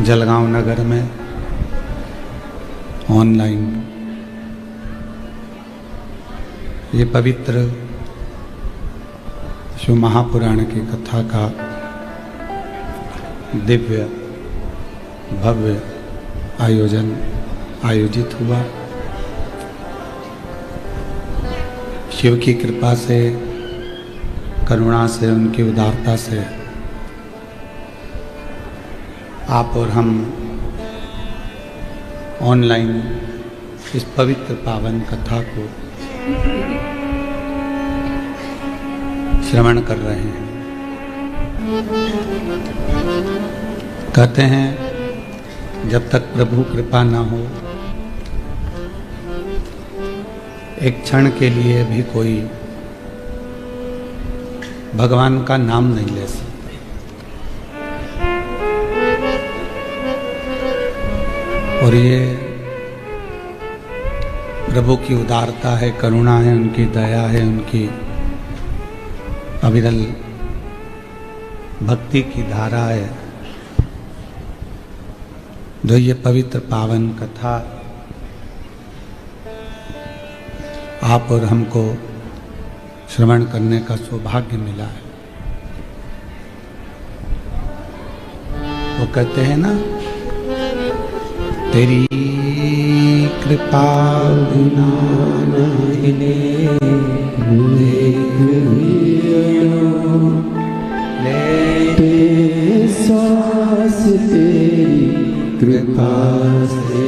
जलगांव नगर में ऑनलाइन ये पवित्र शिव महापुराण की कथा का दिव्य भव्य आयोजित हुआ। शिव की कृपा से, करुणा से, उनकी उदारता से आप और हम ऑनलाइन इस पवित्र पावन कथा को श्रवण कर रहे हैं। कहते हैं जब तक प्रभु कृपा ना हो एक क्षण के लिए भी कोई भगवान का नाम नहीं ले सकता। और ये प्रभु की उदारता है, करुणा है, उनकी दया है, उनकी अविरल भक्ति की धारा है, जो ये पवित्र पावन कथा आप और हमको श्रवण करने का सौभाग्य मिला है। वो कहते हैं ना, तेरी कृपा बिना नहीं लेते सांस, तेरी कृपा से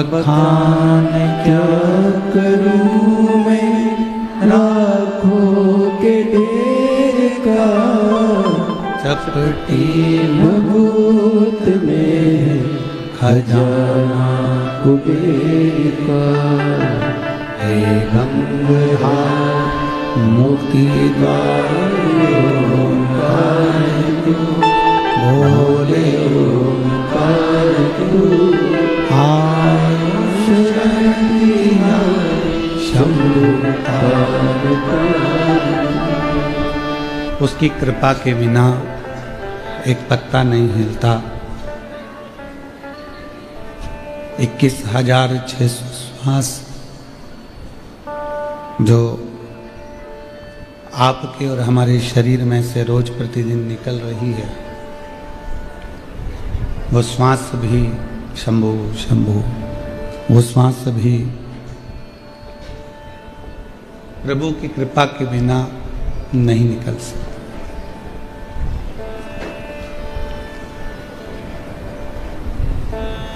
बखान क्या करूं मैं राखों के ढेर का, चपटी भभूत में खजाना कुबेर का। हे गंगाहार मुक्ति द्वार ओंकार तू, बोले ओंकार तू, उसकी कृपा के बिना एक पत्ता नहीं हिलता। 21,600 श्वास जो आपके और हमारे शरीर में से रोज प्रतिदिन निकल रही है, वो श्वास भी शंभु शंभु, वो श्वास भी प्रभु की कृपा के बिना नहीं निकल सकता।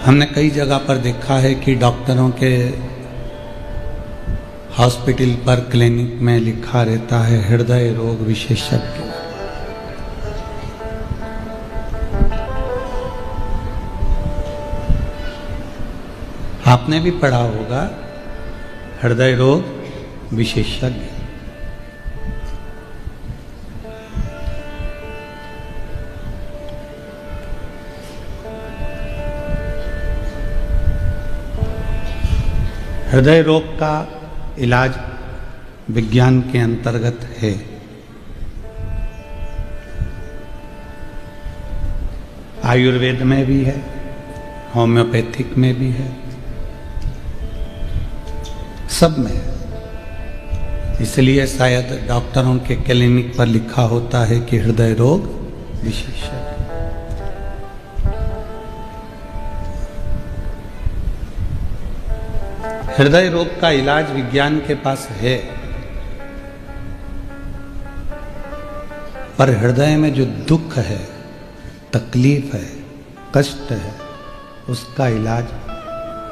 हमने कई जगह पर देखा है कि डॉक्टरों के हॉस्पिटल पर, क्लिनिक में लिखा रहता है हृदय रोग विशेषज्ञ। आपने भी पढ़ा होगा हृदय रोग विशेषज्ञ। हृदय रोग का इलाज विज्ञान के अंतर्गत है। आयुर्वेद में भी है, होम्योपैथिक में भी है, सब में है। इसलिए शायद डॉक्टरों के क्लिनिक पर लिखा होता है कि हृदय रोग विशेषज्ञ। हृदय रोग का इलाज विज्ञान के पास है, पर हृदय में जो दुख है, तकलीफ है, कष्ट है, उसका इलाज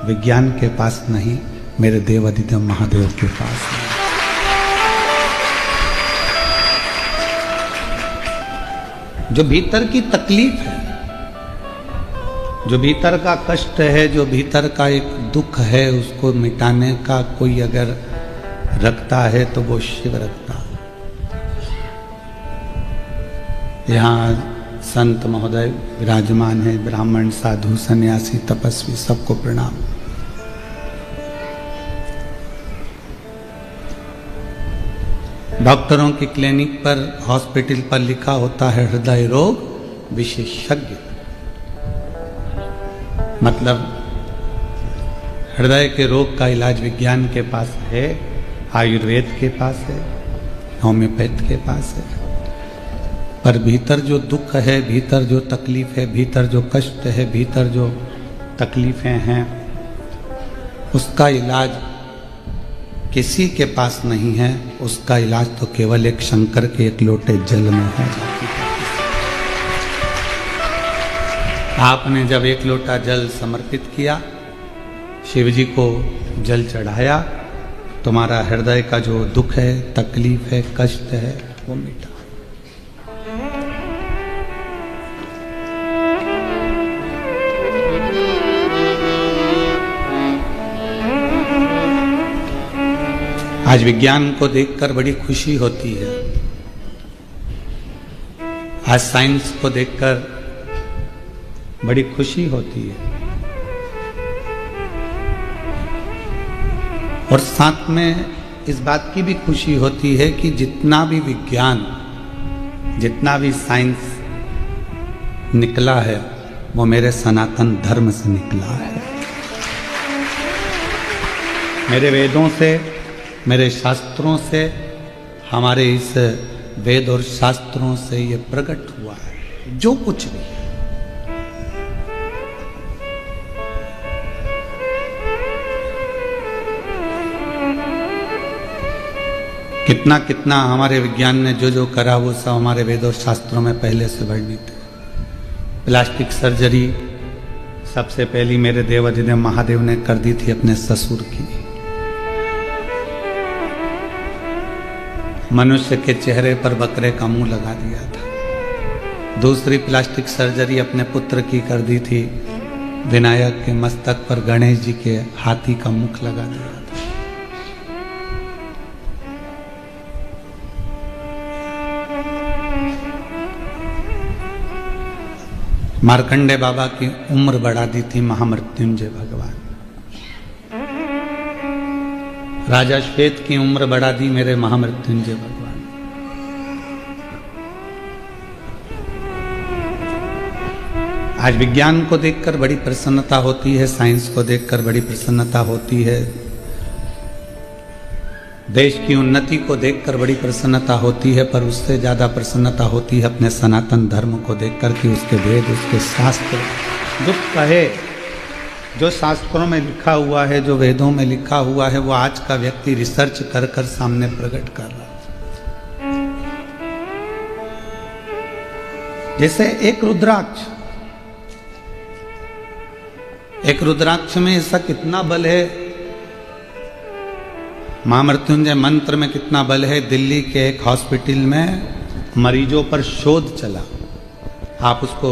विज्ञान के पास नहीं, मेरे देव अधिदेव महादेव के पास है। जो भीतर की तकलीफ है, जो भीतर का कष्ट है, जो भीतर का एक दुख है, उसको मिटाने का कोई अगर रखता है तो वो शिव रखता है। यहाँ संत महोदय विराजमान है, ब्राह्मण, साधु, सन्यासी, तपस्वी, सबको प्रणाम। डॉक्टरों की क्लिनिक पर, हॉस्पिटल पर लिखा होता है हृदय रोग विशेषज्ञ, मतलब हृदय के रोग का इलाज विज्ञान के पास है, आयुर्वेद के पास है, होम्योपैथ के पास है, पर भीतर जो दुख है, भीतर जो तकलीफ है, भीतर जो कष्ट है, भीतर जो तकलीफें हैं, उसका इलाज किसी के पास नहीं है। उसका इलाज तो केवल एक शंकर के एक लोटे जल में हो जाती है। आपने जब एक लोटा जल समर्पित किया, शिव जी को जल चढ़ाया, तुम्हारा हृदय का जो दुख है, तकलीफ है, कष्ट है, वो मिटा। आज विज्ञान को देखकर बड़ी खुशी होती है, आज साइंस को देखकर बड़ी खुशी होती है, और साथ में इस बात की भी खुशी होती है कि जितना भी विज्ञान, जितना भी साइंस निकला है, वो मेरे सनातन धर्म से निकला है, मेरे वेदों से, मेरे शास्त्रों से, हमारे इस वेद और शास्त्रों से ये प्रकट हुआ है जो कुछ भी है। कितना कितना हमारे विज्ञान ने जो जो करा वो सब हमारे वेद और शास्त्रों में पहले से वर्णित है। प्लास्टिक सर्जरी सबसे पहली मेरे देवाधिदेव महादेव ने कर दी थी अपने ससुर की। मनुष्य के चेहरे पर बकरे का मुंह लगा दिया था। दूसरी प्लास्टिक सर्जरी अपने पुत्र की कर दी थी, विनायक के मस्तक पर गणेश जी के हाथी का मुख लगा दिया था। मार्कंडे बाबा की उम्र बढ़ा दी थी महामृत्युंजय भगवान। राजा श्वेत की उम्र बढ़ा दी मेरे महामृत्युंजय भगवान। आज विज्ञान को देखकर बड़ी प्रसन्नता होती है, साइंस को देखकर बड़ी प्रसन्नता होती है, देश की उन्नति को देखकर बड़ी प्रसन्नता होती है, पर उससे ज्यादा प्रसन्नता होती है अपने सनातन धर्म को देखकर कि उसके वेद, उसके शास्त्र जो कहे, जो शास्त्रों में लिखा हुआ है, जो वेदों में लिखा हुआ है, वो आज का व्यक्ति रिसर्च कर कर सामने प्रकट कर रहा है। जैसे एक रुद्राक्ष में ऐसा कितना बल है, महामृत्युंजय मंत्र में कितना बल है। दिल्ली के एक हॉस्पिटल में मरीजों पर शोध चला, आप उसको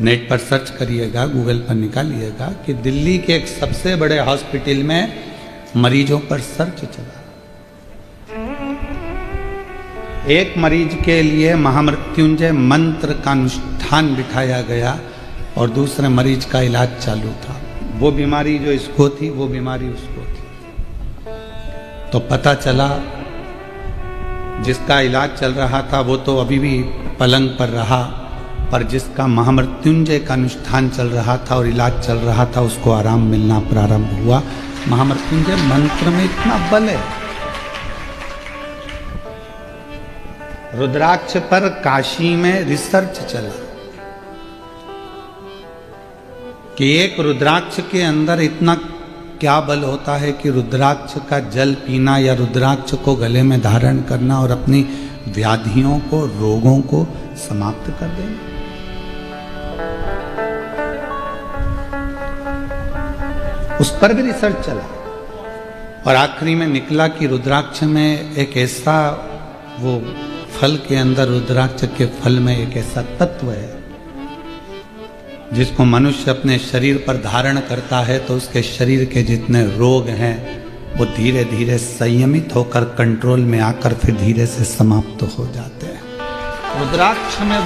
नेट पर सर्च करिएगा, गूगल पर निकालिएगा कि दिल्ली के एक सबसे बड़े हॉस्पिटल में मरीजों पर सर्च चला। एक मरीज के लिए महामृत्युंजय मंत्र का अनुष्ठान बिठाया गया और दूसरे मरीज का इलाज चालू था। वो बीमारी जो इसको थी, वो बीमारी उसको थी। तो पता चला जिसका इलाज चल रहा था वो तो अभी भी पलंग पर रहा, पर जिसका महामृत्युंजय का अनुष्ठान चल रहा था और इलाज चल रहा था उसको आराम मिलना प्रारंभ हुआ। महामृत्युंजय मंत्र में इतना बल है। रुद्राक्ष पर काशी में रिसर्च चला कि एक रुद्राक्ष के अंदर इतना क्या बल होता है कि रुद्राक्ष का जल पीना या रुद्राक्ष को गले में धारण करना और अपनी व्याधियों को, रोगों को समाप्त कर देना। उस पर भी रिसर्च चला और आखिरी में निकला कि रुद्राक्ष में एक ऐसा, वो फल के अंदर, रुद्राक्ष के फल में एक ऐसा तत्व है जिसको मनुष्य अपने शरीर पर धारण करता है तो उसके शरीर के जितने रोग हैं वो धीरे धीरे संयमित होकर कंट्रोल में आकर फिर धीरे से समाप्त हो जाते हैं। रुद्राक्ष में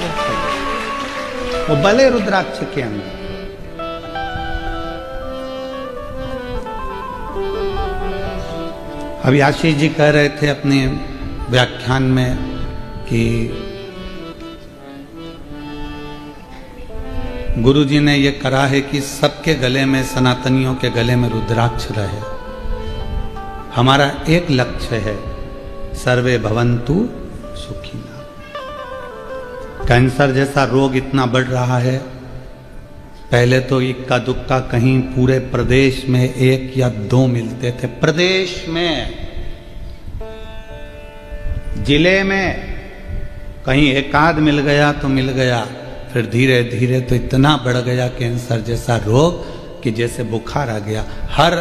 वो बल है रुद्राक्ष के अंदर। अभी आशीष जी कह रहे थे अपने व्याख्यान में कि गुरुजी ने ये करा है कि सबके गले में, सनातनियों के गले में रुद्राक्ष रहे। हमारा एक लक्ष्य है, सर्वे भवन्तु सुखिना। कैंसर जैसा रोग इतना बढ़ रहा है, पहले तो इक्का दुक्का कहीं पूरे प्रदेश में 1 या 2 मिलते थे। प्रदेश में, जिले में कहीं 1 आध मिल गया तो मिल गया, फिर धीरे धीरे तो इतना बढ़ गया कैंसर जैसा रोग कि जैसे बुखार आ गया। हर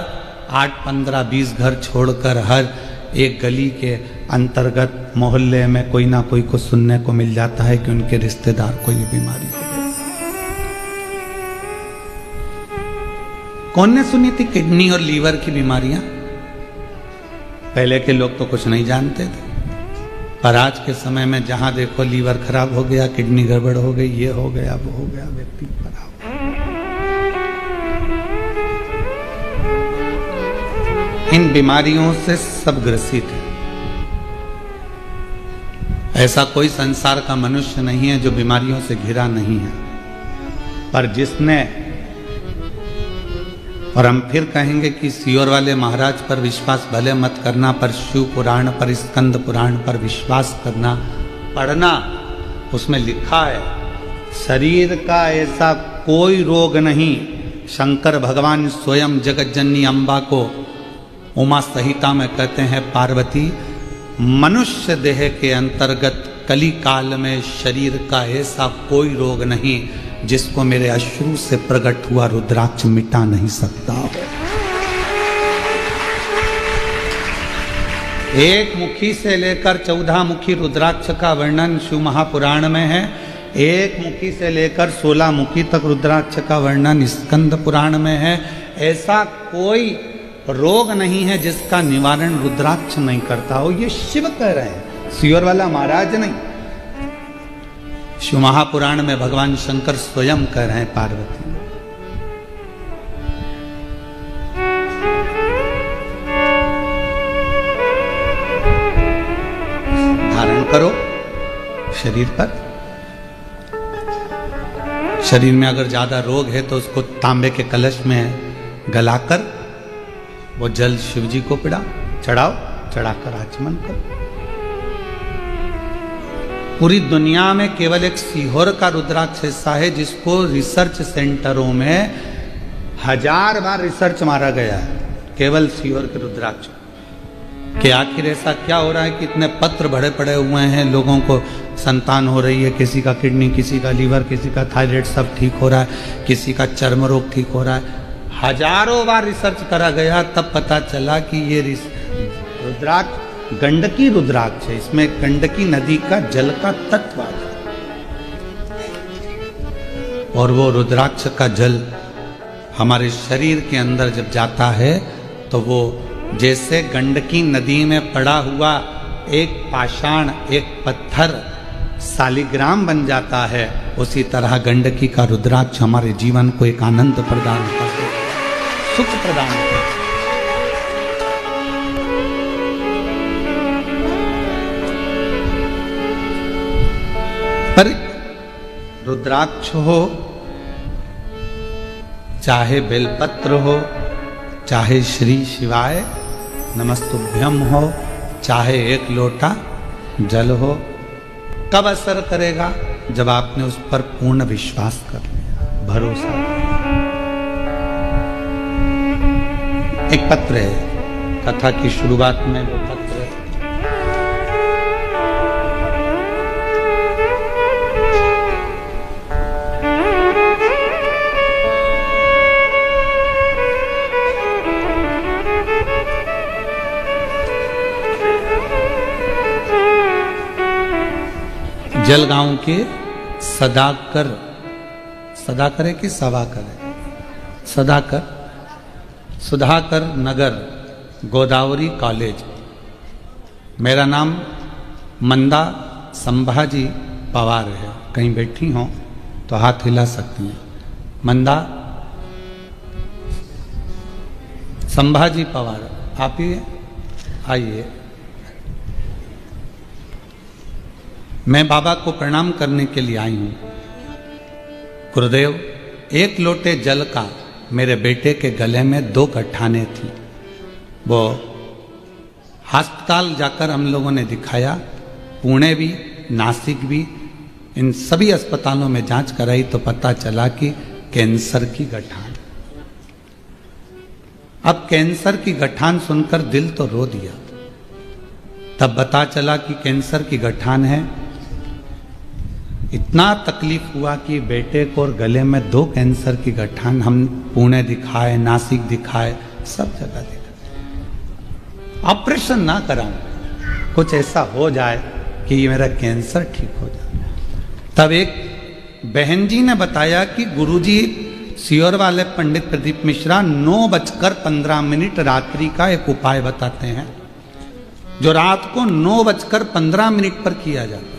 8, 15, 20 घर छोड़कर हर एक गली के अंतर्गत मोहल्ले में कोई ना कोई को सुनने को मिल जाता है कि उनके रिश्तेदार को ये बीमारी है। कौन ने सुनी थी किडनी और लीवर की बीमारियां? पहले के लोग तो कुछ नहीं जानते थे, पर आज के समय में जहां देखो लीवर खराब हो गया, किडनी गड़बड़ हो गई, ये हो गया, वो हो गया, व्यक्ति खराब। इन बीमारियों से सब ग्रसित है। ऐसा कोई संसार का मनुष्य नहीं है जो बीमारियों से घिरा नहीं है। पर जिसने, और हम फिर कहेंगे कि सीहोर वाले महाराज पर विश्वास भले मत करना, पर शिव पुराण पर, स्कंद पुराण पर विश्वास करना, पढ़ना। उसमें लिखा है शरीर का ऐसा कोई रोग नहीं। शंकर भगवान स्वयं जगत जननी अम्बा को उमा संहिता में कहते हैं, पार्वती मनुष्य देह के अंतर्गत कली काल में शरीर का ऐसा कोई रोग नहीं जिसको मेरे अश्रु से प्रकट हुआ रुद्राक्ष मिटा नहीं सकता हो। एक मुखी से लेकर 14 मुखी रुद्राक्ष का वर्णन शिव महापुराण में है। एक मुखी से लेकर 16 मुखी तक रुद्राक्ष का वर्णन स्कंद पुराण में है। ऐसा कोई रोग नहीं है जिसका निवारण रुद्राक्ष नहीं करता हो। ये शिव कह रहे हैं, सीहोर वाला महाराज नहीं। शिव महापुराण में भगवान शंकर स्वयं कह रहे हैं पार्वती। धारण करो शरीर पर। शरीर में अगर ज्यादा रोग है तो उसको तांबे के कलश में गलाकर वो जल शिव जी को चढ़ाओ, चढ़ाकर आचमन करो। पूरी दुनिया में केवल एक सीहोर का रुद्राक्ष ऐसा है जिसको रिसर्च सेंटरों में 1000 बार रिसर्च मारा गया है, केवल सीहोर के रुद्राक्ष। कि आखिर ऐसा क्या हो रहा है कि इतने पत्र भरे पड़े हुए हैं, लोगों को संतान हो रही है, किसी का किडनी, किसी का लीवर, किसी का थायराइड सब ठीक हो रहा है, किसी का चर्म रोग ठीक हो रहा है। हजारों बार रिसर्च करा गया, तब पता चला कि ये रुद्राक्ष गंडकी रुद्राक्ष है। इसमें गंडकी नदी का जल का तत्व आ जाता और वो रुद्राक्ष का जल हमारे शरीर के अंदर जब जाता है तो वो जैसे गंडकी नदी में पड़ा हुआ एक पाषाण, एक पत्थर सालिग्राम बन जाता है, उसी तरह गंडकी का रुद्राक्ष हमारे जीवन को एक आनंद प्रदान करता है, सुख प्रदान करता है। पर रुद्राक्ष हो, चाहे बेलपत्र हो, चाहे श्री शिवाय नमस्तुभ्यम हो, चाहे एक लोटा जल हो, कब असर करेगा? जब आपने उस पर पूर्ण विश्वास कर लिया, भरोसा। एक पत्र है, कथा की शुरुआत में वो पत्र है। जलगांव के सदाकर, सदाकर है कि सवाकर है, सदाकर, सुधाकर नगर, गोदावरी कॉलेज। मेरा नाम मंदा संभाजी पवार है। कहीं बैठी हो तो हाथ हिला सकती हैं। मंदा संभाजी पवार, आप ही आइए। मैं बाबा को प्रणाम करने के लिए आई हूं। गुरुदेव 1 लोटे जल का मेरे बेटे के गले में 2 गठाने थी। वो अस्पताल जाकर हम लोगों ने दिखाया, पुणे भी, नासिक भी, इन सभी अस्पतालों में जांच कराई तो पता चला कि कैंसर की गठान। अब कैंसर की गठान सुनकर दिल तो रो दिया। तब पता चला कि कैंसर की गठान है। इतना तकलीफ हुआ कि बेटे को और गले में 2 कैंसर की गठान, हम पुणे दिखाए, नासिक दिखाए, सब जगह दिखाए। ऑपरेशन ना कराऊं, कुछ ऐसा हो जाए कि ये मेरा कैंसर ठीक हो जाए। तब एक बहन जी ने बताया कि गुरुजी सीहोर वाले पंडित प्रदीप मिश्रा 9:15 रात्रि का एक उपाय बताते हैं, जो रात को 9:15 पर किया जाता है।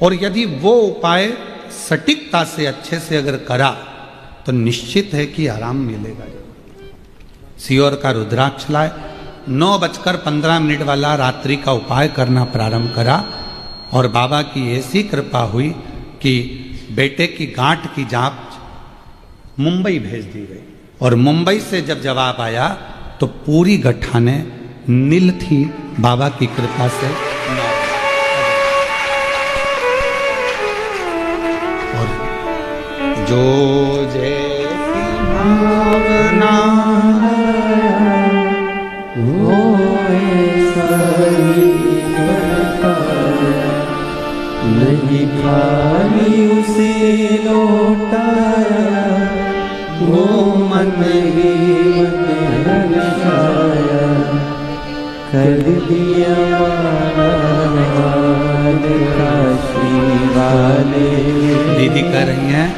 और यदि वो उपाय सटीकता से अच्छे से अगर करा तो निश्चित है कि आराम मिलेगा। सीहोर का रुद्राक्ष लाए, 9:15 वाला रात्रि का उपाय करना प्रारंभ करा और बाबा की ऐसी कृपा हुई कि बेटे की गांठ की जांच मुंबई भेज दी गई। और मुंबई से जब जवाब आया तो पूरी गठाने नील थी, बाबा की कृपा से। और जो जैसी भावना वो नहीं खाली उसे लौटाया, वो मन ही मन हर्षाया, कर दिया काशी वाले। दीदी कह रही हैं,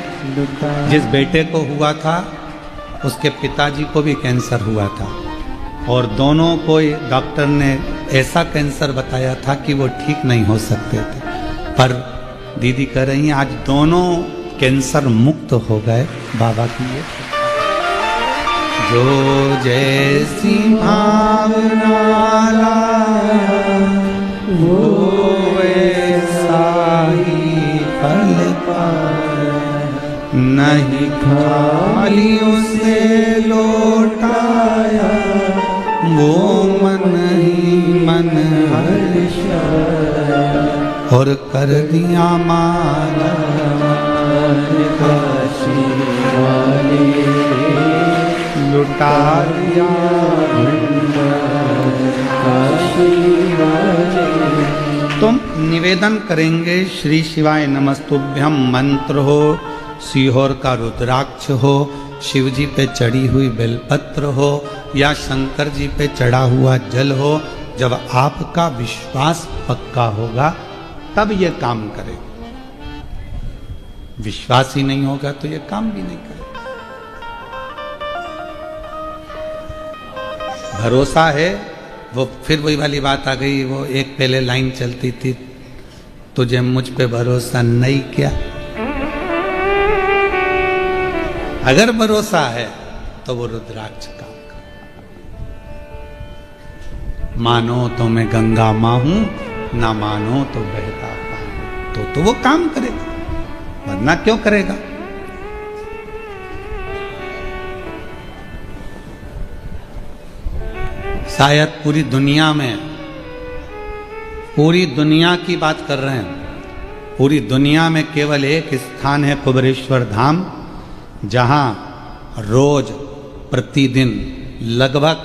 जिस बेटे को हुआ था उसके पिताजी को भी कैंसर हुआ था और दोनों को डॉक्टर ने ऐसा कैंसर बताया था कि वो ठीक नहीं हो सकते थे। पर दीदी कह रही हैं आज दोनों कैंसर मुक्त हो गए बाबा की ये। जो जैसी भावना लाया वो वैसा ही फल पाया, नहीं खाली उसे लौटाया, वो मन ही मन हर्षाया और कर दिया माला काशी वाले, लुटा दिया काशी वाले। तुम निवेदन करेंगे श्री शिवाय नमस्तुभ्यम मंत्र हो, सीहोर का रुद्राक्ष हो, शिव जी पे चढ़ी हुई बेलपत्र हो या शंकर जी पे चढ़ा हुआ जल हो। जब आपका विश्वास पक्का होगा तब ये काम करे। विश्वास ही नहीं होगा तो ये काम भी नहीं करे। भरोसा है, वो फिर वही वाली बात आ गई, वो एक पहले लाइन चलती थी, तुझे मुझ पे भरोसा नहीं क्या। अगर भरोसा है तो वो रुद्राक्ष काम कर। मानो तो मैं गंगा मां हूं, ना मानो तो बहता पानी, तो वो काम करेगा, वरना क्यों करेगा। शायद पूरी दुनिया की बात कर रहे हैं, पूरी दुनिया में केवल एक स्थान है कुबेरेश्वर धाम, जहां रोज प्रतिदिन लगभग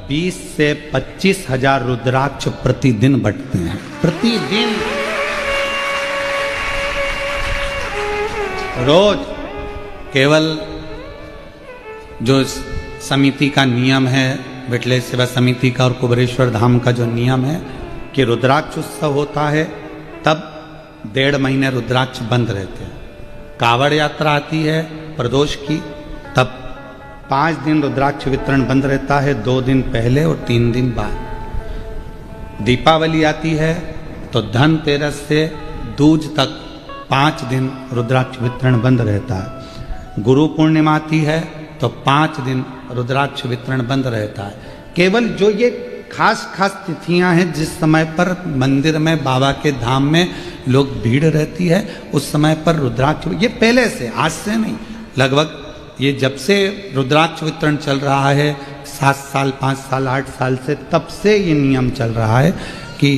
20 से 25 हजार रुद्राक्ष प्रतिदिन बंटते हैं। प्रतिदिन रोज। केवल जो समिति का नियम है, विठले सेवा समिति का और कुबेरेश्वर धाम का जो नियम है कि रुद्राक्ष उत्सव होता है तब 1.5 महीने रुद्राक्ष बंद रहते हैं। कावड़ यात्रा आती है प्रदोष की, तब 5 दिन रुद्राक्ष वितरण बंद रहता है, 2 दिन पहले और 3 दिन बाद। दीपावली आती है तो धनतेरस से दूज तक 5 दिन रुद्राक्ष वितरण बंद रहता है। गुरु पूर्णिमा आती है तो 5 दिन रुद्राक्ष वितरण बंद रहता है। केवल जो ये खास तिथियां हैं जिस समय पर मंदिर में बाबा के धाम में लोग भीड़ रहती है, उस समय पर रुद्राक्ष, ये पहले से, आज से नहीं, लगभग ये जब से रुद्राक्ष वितरण चल रहा है 7 साल 5 साल 8 साल से, तब से ये नियम चल रहा है कि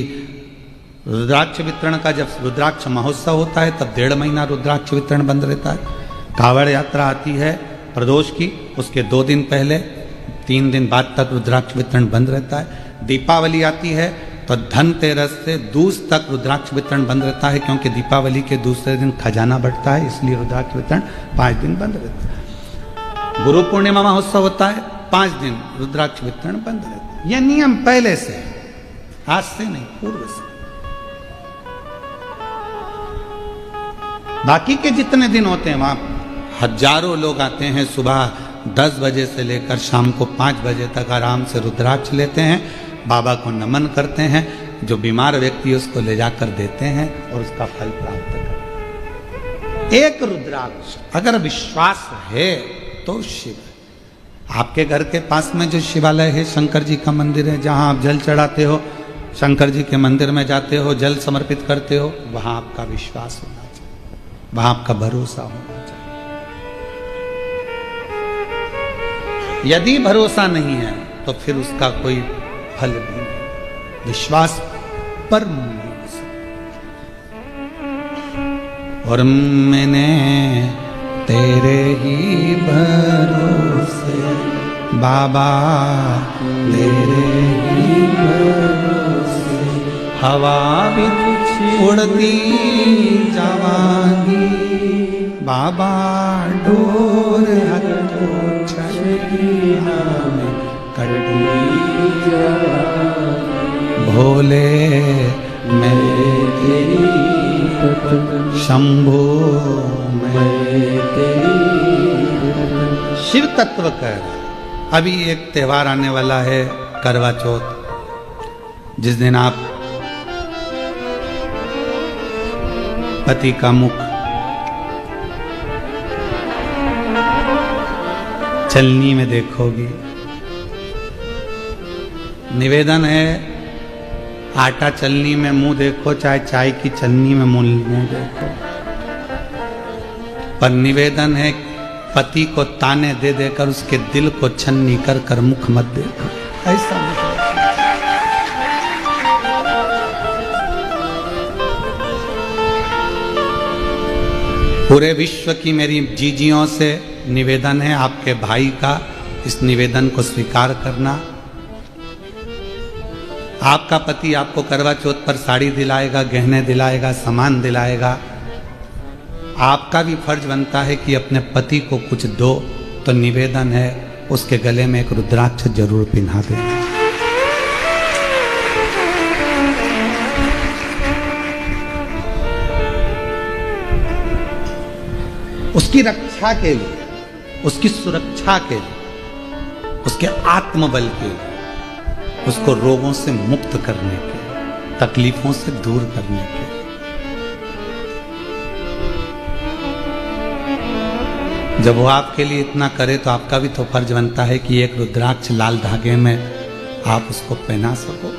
रुद्राक्ष वितरण का जब रुद्राक्ष महोत्सव होता है तब 1.5 महीना रुद्राक्ष वितरण बंद रहता है। कावड़ यात्रा आती है प्रदोष की, उसके 2 दिन पहले 3 दिन बाद तक रुद्राक्ष वितरण बंद रहता है। दीपावली आती है तो धनतेरस से दूज तक रुद्राक्ष वितरण बंद रहता है, क्योंकि दीपावली के दूसरे दिन खजाना बढ़ता है, इसलिए रुद्राक्ष वितरण 5 दिन बंद रहता है। गुरु पूर्णिमा महोत्सव होता है, 5 दिन रुद्राक्ष वितरण बंद रहता है। यह नियम पहले से है, आज से नहीं, पूर्व से। बाकी के जितने दिन होते हैं वहां हजारों लोग आते हैं, सुबह 10 बजे से लेकर शाम को 5 बजे तक आराम से रुद्राक्ष लेते हैं, बाबा को नमन करते हैं, जो बीमार व्यक्ति है उसको ले जाकर देते हैं और उसका फल प्राप्त करते हैं। एक रुद्राक्ष अगर विश्वास है तो शिव। आपके घर के पास में जो शिवालय है, शंकर जी का मंदिर है, जहां आप जल चढ़ाते हो, शंकर जी के मंदिर में जाते हो, जल समर्पित करते हो, वहां आपका विश्वास होना चाहिए, वहां आपका भरोसा होना चाहिए। यदि भरोसा नहीं है तो फिर उसका कोई फल भी नहीं। विश्वास पर और मैंने तेरे ही भरोसे बाबा, तेरे ही भरोसे हवा भी उड़ती जावांगी बाबा, डोर हथो छड़ीना में कटी भोले मेरे तेरी शंभो मैं तेरी। शिव तत्व कर। अभी एक त्योहार आने वाला है करवा चौथ, जिस दिन आप पति का मुख चलनी में देखोगी। निवेदन है आटा चलनी में मुंह देखो, चाहे चाय की चलनी में मुंह देखो, पर निवेदन है पति को ताने दे देकर उसके दिल को छन्नी कर कर मुख मत देखो। ऐसा पूरे विश्व की मेरी जीजियों से निवेदन है, आपके भाई का इस निवेदन को स्वीकार करना। आपका पति आपको करवा चौथ पर साड़ी दिलाएगा, गहने दिलाएगा, सामान दिलाएगा, आपका भी फर्ज बनता है कि अपने पति को कुछ दो। तो निवेदन है उसके गले में एक रुद्राक्ष जरूर पिन्हा देना। उसकी रक्षा के लिए, उसकी सुरक्षा के लिए, उसके आत्मबल के लिए, उसको रोगों से मुक्त करने के, तकलीफों से दूर करने के। जब वो आपके लिए इतना करे तो आपका भी तो फर्ज बनता है कि एक रुद्राक्ष लाल धागे में आप उसको पहना सको।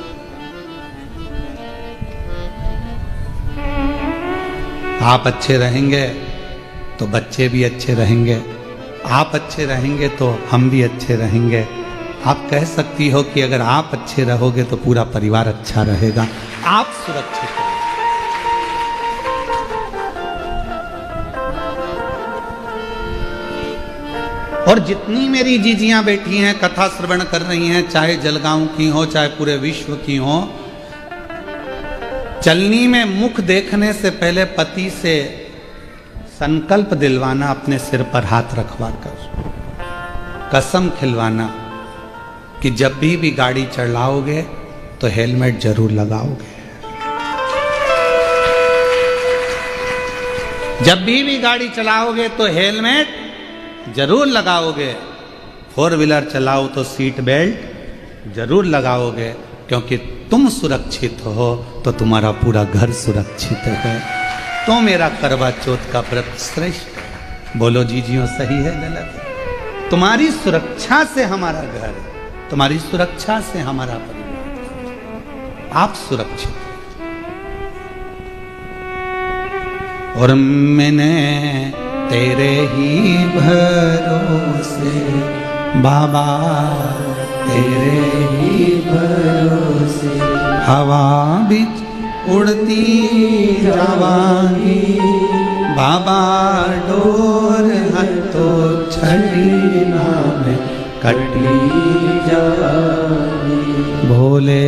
आप अच्छे रहेंगे तो बच्चे भी अच्छे रहेंगे, आप अच्छे रहेंगे तो हम भी अच्छे रहेंगे। आप कह सकती हो कि अगर आप अच्छे रहोगे तो पूरा परिवार अच्छा रहेगा, आप सुरक्षित हो। और जितनी मेरी जीजियां बैठी हैं कथा श्रवण कर रही हैं, चाहे जलगांव की हो चाहे पूरे विश्व की हो, चलनी में मुख देखने से पहले पति से संकल्प दिलवाना, अपने सिर पर हाथ रखवा कर कसम खिलवाना कि जब भी गाड़ी चलाओगे तो हेलमेट जरूर लगाओगे। जब भी गाड़ी चलाओगे तो हेलमेट जरूर लगाओगे। 4 व्हीलर चलाओ तो सीट बेल्ट जरूर लगाओगे, क्योंकि तुम सुरक्षित हो तो तुम्हारा पूरा घर सुरक्षित है। तो मेरा करवा चौथ का व्रत श्रेष्ठ है। बोलो जीजियों, सही है गलत है? तुम्हारी सुरक्षा से हमारा घर, तुम्हारी सुरक्षा से हमारा परिवार, आप सुरक्षित। और मैंने तेरे ही भरोसे बाबा, तेरे ही भरोसे हवा बिच उड़ती जावांगी बाबा, डोर हथो छड़ी नाम कटी जावांगी। भोले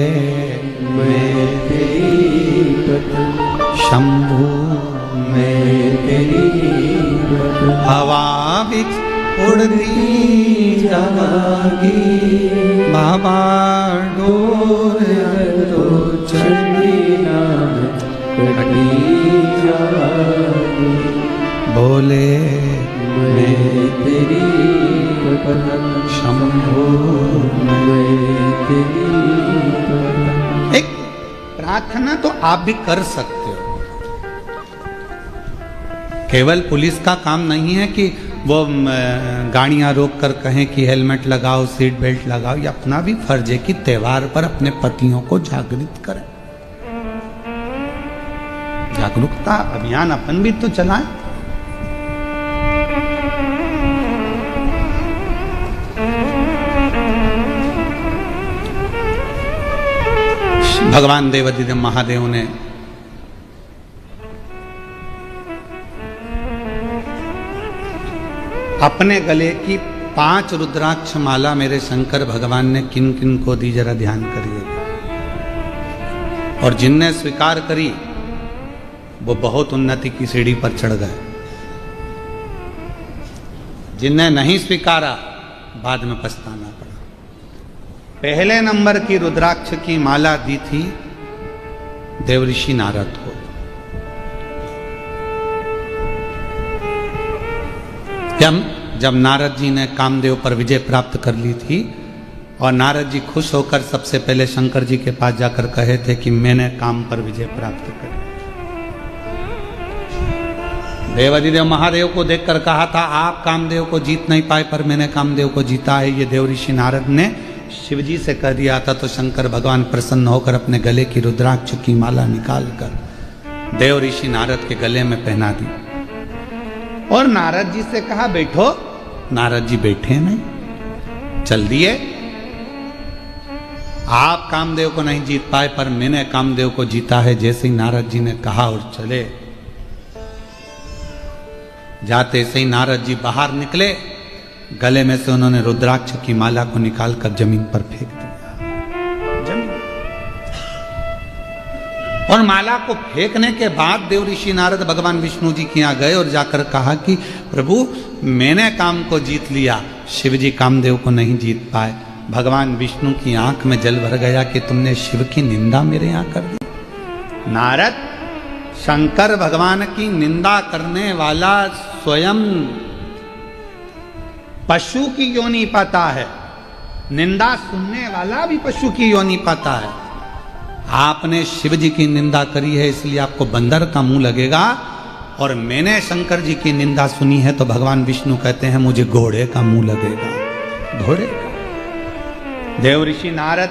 मैं तेरी शंभू मैं तेरी हवा बिच उड़ती जावांगी बाबा, डोर हथो छड़ी नाम कटी जावांगी। भोले मैं तेरी शंभू मैं तेरी। एक प्रार्थना तो आप भी कर सकते हो, केवल पुलिस का काम नहीं है कि वो गाड़ियां रोक कर कहें कि हेलमेट लगाओ, सीट बेल्ट लगाओ। ये अपना भी फर्ज है कि त्योहार पर अपने पतियों को जागृत करें। जागरूकता अभियान अपन भी तो चलाएं। भगवान देवाधिदेव महादेव ने अपने गले की 5 रुद्राक्ष माला मेरे शंकर भगवान ने किन किन को दी, जरा ध्यान करिए। और जिनने स्वीकार करी वो बहुत उन्नति की सीढ़ी पर चढ़ गए, जिनने नहीं स्वीकारा बाद में पछताना पड़ा। पहले नंबर की रुद्राक्ष की माला दी थी देवऋषि नारद को। जब नारद जी ने कामदेव पर विजय प्राप्त कर ली थी और नारद जी खुश होकर सबसे पहले शंकर जी के पास जाकर कहे थे कि मैंने काम पर विजय प्राप्त कर। देवाधिदेव महादेव को देखकर कहा था आप कामदेव को जीत नहीं पाए, पर मैंने कामदेव को जीता है। ये देवऋषि नारद ने शिवजी से कह दिया था। तो शंकर भगवान प्रसन्न होकर अपने गले की रुद्राक्ष की माला निकालकर देवऋषि नारद के गले में पहना दी और नारद जी से कहा बैठो। नारद जी बैठे नहीं, चल दिए। आप कामदेव को नहीं जीत पाए, पर मैंने कामदेव को जीता है। जैसे ही नारद जी ने कहा और चले, जाते से ही नारद जी बाहर निकले, गले में से उन्होंने रुद्राक्ष की माला को निकालकर जमीन पर फेंक दिया। जमीन। और माला को फेंकने के बाद देवऋषि नारद भगवान विष्णु जी के यहाँ गए और जाकर कहा कि प्रभु मैंने काम को जीत लिया, शिव जी कामदेव को नहीं जीत पाए। भगवान विष्णु की आंख में जल भर गया कि तुमने शिव की निंदा मेरे यहाँ कर दी। नारद, शंकर भगवान की निंदा करने वाला स्वयं पशु की योनि पाता है, निंदा सुनने वाला भी पशु की योनि पाता है। आपने शिव जी की निंदा करी है, इसलिए आपको बंदर का मुंह लगेगा। और मैंने शंकर जी की निंदा सुनी है, तो भगवान विष्णु कहते हैं मुझे घोड़े का मुंह लगेगा। घोड़े का। देवऋषि नारद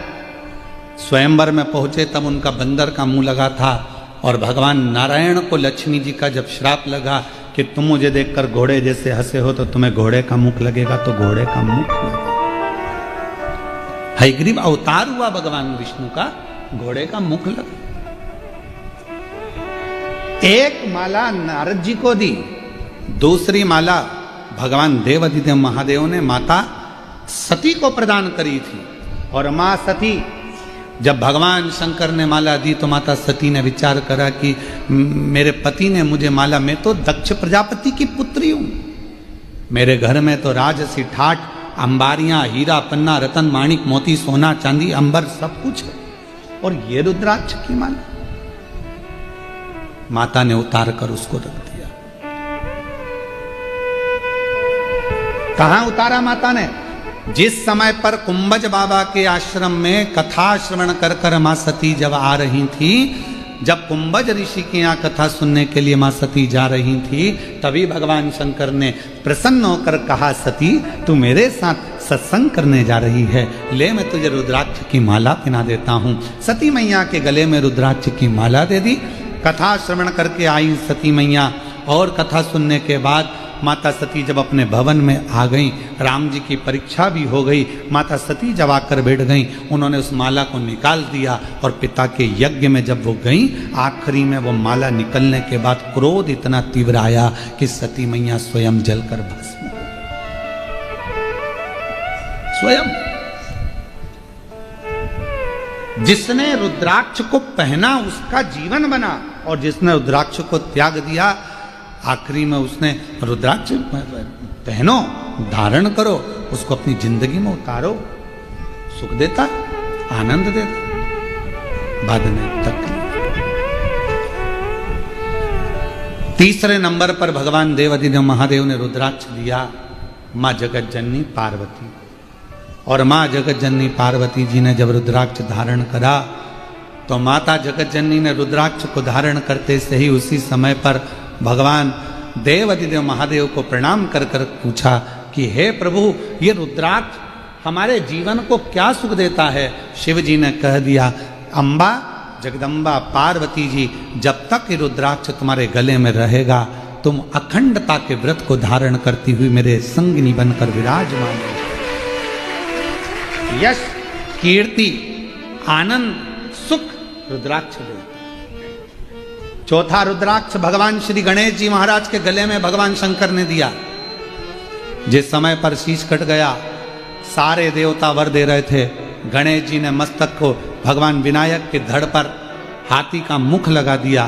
स्वयंवर में पहुंचे, तब उनका बंदर का मुंह लगा था। और भगवान नारायण को लक्ष्मी जी का जब श्राप लगा कि तुम मुझे देखकर घोड़े जैसे हंसे हो, तो तुम्हें घोड़े का मुख लगेगा, तो घोड़े का मुख लगा। हयग्रीव अवतार हुआ भगवान विष्णु का, घोड़े का मुख लगा। एक माला नारद जी को दी, दूसरी माला भगवान देवाधिदेव महादेव ने माता सती को प्रदान करी थी। और मां सती, जब भगवान शंकर ने माला दी तो माता सती ने विचार करा कि मेरे पति ने मुझे माला, मैं तो दक्ष प्रजापति की पुत्री हूं, मेरे घर में तो राजसी ठाठ, अंबारियां, हीरा पन्ना, रतन माणिक मोती, सोना चांदी, अंबर सब कुछ है, और ये रुद्राक्ष की माला। माता ने उतार कर उसको रख दिया। कहां उतारा माता ने? जिस समय पर कुंभज बाबा के आश्रम में कथा श्रवण कर कर मां सती जब आ रही थी, जब कुंभज ऋषि के यहाँ कथा सुनने के लिए मां सती जा रही थी, तभी भगवान शंकर ने प्रसन्न होकर कहा, सती तू मेरे साथ सत्संग करने जा रही है, ले मैं तुझे रुद्राक्ष की माला पहना देता हूं। सती मैया के गले में रुद्राक्ष की माला दे दी। कथा श्रवण करके आई सती मैया, और कथा सुनने के बाद माता सती जब अपने भवन में आ गई, राम जी की परीक्षा भी हो गई, माता सती जब आकर बैठ गई, उन्होंने उस माला को निकाल दिया और पिता के यज्ञ में जब वो गई, आखिरी में वो माला निकलने के बाद क्रोध इतना तीव्र आया कि सती मैया स्वयं जलकर भस्म हो गई। स्वयं जिसने रुद्राक्ष को पहना उसका जीवन बना, और जिसने रुद्राक्ष को त्याग दिया, आखिरी में उसने रुद्राक्ष पहनो, धारण करो, उसको अपनी जिंदगी में उतारो, सुख देता, आनंद देता, बाद में तकलीफ। तीसरे नंबर पर भगवान देवाधिदेव महादेव ने रुद्राक्ष दिया मां जगत जननी पार्वती। और मां जगत जननी पार्वती जी ने जब रुद्राक्ष धारण करा, तो माता जगत जननी ने रुद्राक्ष को धारण करते से ही उसी समय पर भगवान देवाधिदेव महादेव को प्रणाम कर कर पूछा कि हे प्रभु, ये रुद्राक्ष हमारे जीवन को क्या सुख देता है? शिव जी ने कह दिया, अम्बा जगदम्बा पार्वती जी, जब तक ये रुद्राक्ष तुम्हारे गले में रहेगा, तुम अखंडता के व्रत को धारण करती हुई मेरे संगिनी बनकर विराजमान हो। यश, कीर्ति, आनंद, सुख रुद्राक्ष देता। चौथा रुद्राक्ष भगवान श्री गणेश जी महाराज के गले में भगवान शंकर ने दिया। जिस समय पर शीश कट गया, सारे देवता वर दे रहे थे, गणेश जी ने मस्तक को भगवान विनायक के धड़ पर हाथी का मुख लगा दिया,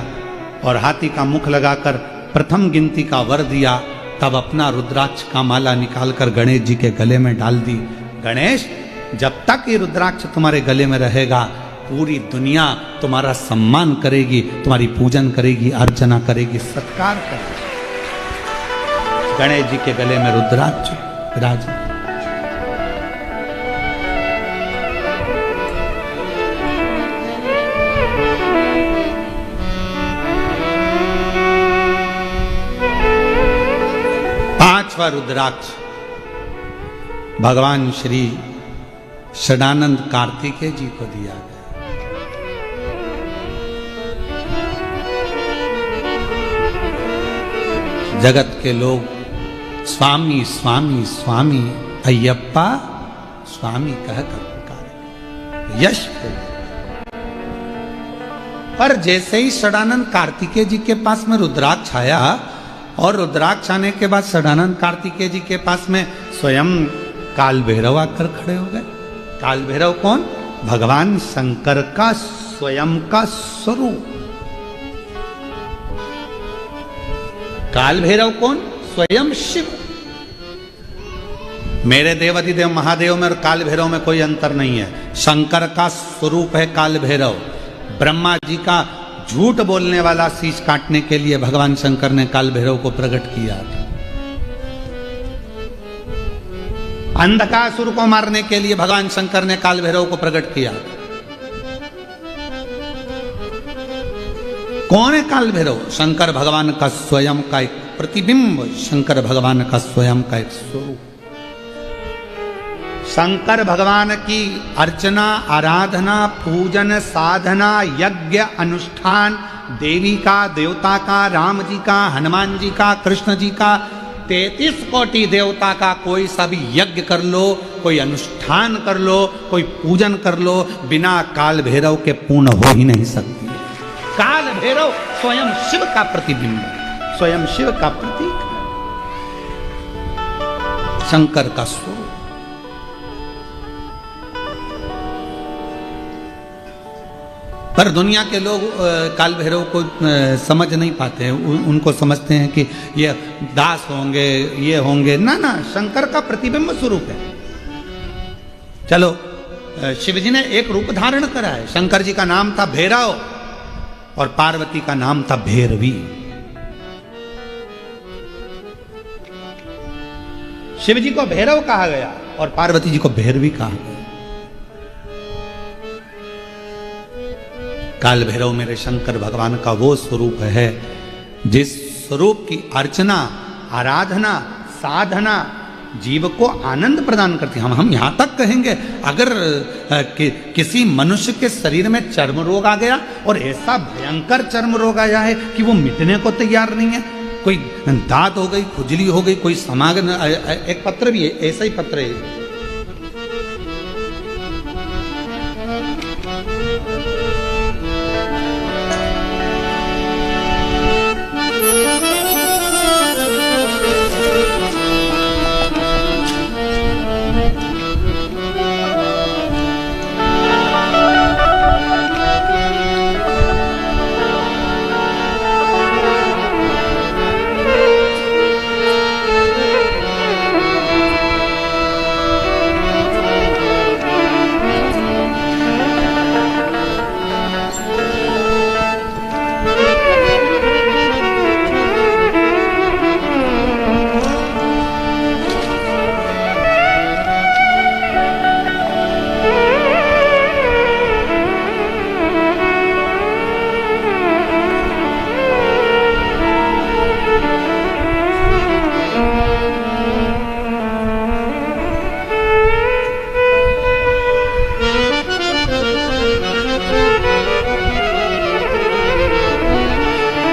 और हाथी का मुख लगाकर प्रथम गिनती का वर दिया। तब अपना रुद्राक्ष का माला निकालकर गणेश जी के गले में डाल दी। गणेश, जब तक ये रुद्राक्ष तुम्हारे गले में रहेगा, पूरी दुनिया तुम्हारा सम्मान करेगी, तुम्हारी पूजन करेगी, अर्चना करेगी, सत्कार करेगी। गणेश जी के गले में रुद्राक्ष विराज। पांचवा रुद्राक्ष भगवान श्री षडानंद कार्तिकेय जी को दिया गया। जगत के लोग स्वामी स्वामी स्वामी अय्यप्पा स्वामी कहकर पुकारे, यश पर जैसे ही षडानंद कार्तिकेय जी के पास में रुद्राक्ष आया, और रुद्राक्ष आने के बाद षडानंद कार्तिकेय जी के पास में स्वयं काल भैरव आकर खड़े हो गए। काल भैरव कौन? भगवान शंकर का स्वयं का स्वरूप। काल भैरव कौन? स्वयं शिव। मेरे देवाधिदेव महादेव में और काल भैरव में कोई अंतर नहीं है। शंकर का स्वरूप है काल भैरव। ब्रह्मा जी का झूठ बोलने वाला शीश काटने के लिए भगवान शंकर ने काल भैरव को प्रकट किया था। अंधकासुर को मारने के लिए भगवान शंकर ने काल भैरव को प्रकट किया। कौन है काल भैरव? शंकर भगवान का स्वयं का एक प्रतिबिंब, शंकर भगवान का स्वयं का एक स्वरूप। शंकर भगवान की अर्चना, आराधना, पूजन, साधना, यज्ञ, अनुष्ठान, देवी का, देवता का, राम जी का, हनुमान जी का, कृष्ण जी का, 33 कोटि देवता का कोई सा भी यज्ञ कर लो, कोई अनुष्ठान कर लो, कोई पूजन कर लो, बिना काल भैरव के पूर्ण हो ही नहीं सकती। काल भैरव स्वयं शिव का प्रतिबिंब, स्वयं शिव का प्रतीक, शंकर का स्वरूप। पर दुनिया के लोग काल भैरव को समझ नहीं पाते हैं। उनको समझते हैं कि ये दास होंगे, ये होंगे। ना ना, शंकर का प्रतिबिंब स्वरूप है। चलो, शिव जी ने एक रूप धारण करा है। शंकर जी का नाम था भैरव और पार्वती का नाम था भैरवी। शिव जी को भैरव कहा गया और पार्वती जी को भैरवी कहा गया। काल भैरव मेरे शंकर भगवान का वो स्वरूप है जिस स्वरूप की अर्चना, आराधना, साधना जीव को आनंद प्रदान करती है। हम यहां तक कहेंगे, अगर किसी मनुष्य के शरीर में चर्म रोग आ गया और ऐसा भयंकर चर्म रोग आया है कि वो मिटने को तैयार नहीं है, कोई दाद हो गई, खुजली हो गई, कोई समागम। एक पत्र भी है, ऐसा ही पत्र है।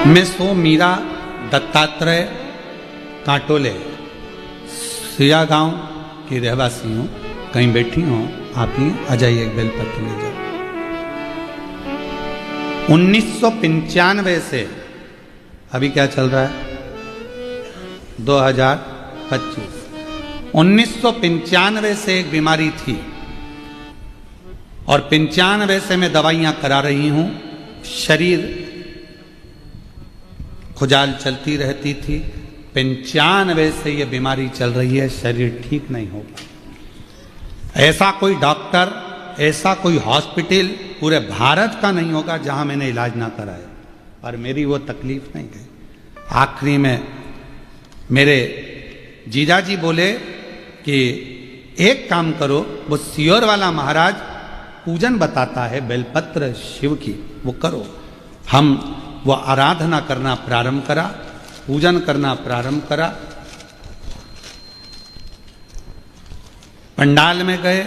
मैं सो मीरा दत्तात्रेय कांटोले सिया गांव की रहवासी हूँ। कहीं बैठी हूँ, आप ही आ जाइए, एक बेलपत्र ले जाओ। 1995 से अभी क्या चल रहा है, 2025। 1995 से एक बीमारी थी और 95 से मैं दवाइयां करा रही हूं। शरीर खुजाल चलती रहती थी। 95 से ये बीमारी चल रही है, शरीर ठीक नहीं होगा। ऐसा कोई डॉक्टर, ऐसा कोई हॉस्पिटल पूरे भारत का नहीं होगा जहां मैंने इलाज ना कराया, और मेरी वो तकलीफ नहीं गई। आखिरी में मेरे जीजाजी बोले कि एक काम करो, वो सियोर वाला महाराज पूजन बताता है बेलपत्र शिव की, वो करो। हम वो आराधना करना प्रारंभ करा, पूजन करना प्रारंभ करा। पंडाल में गए,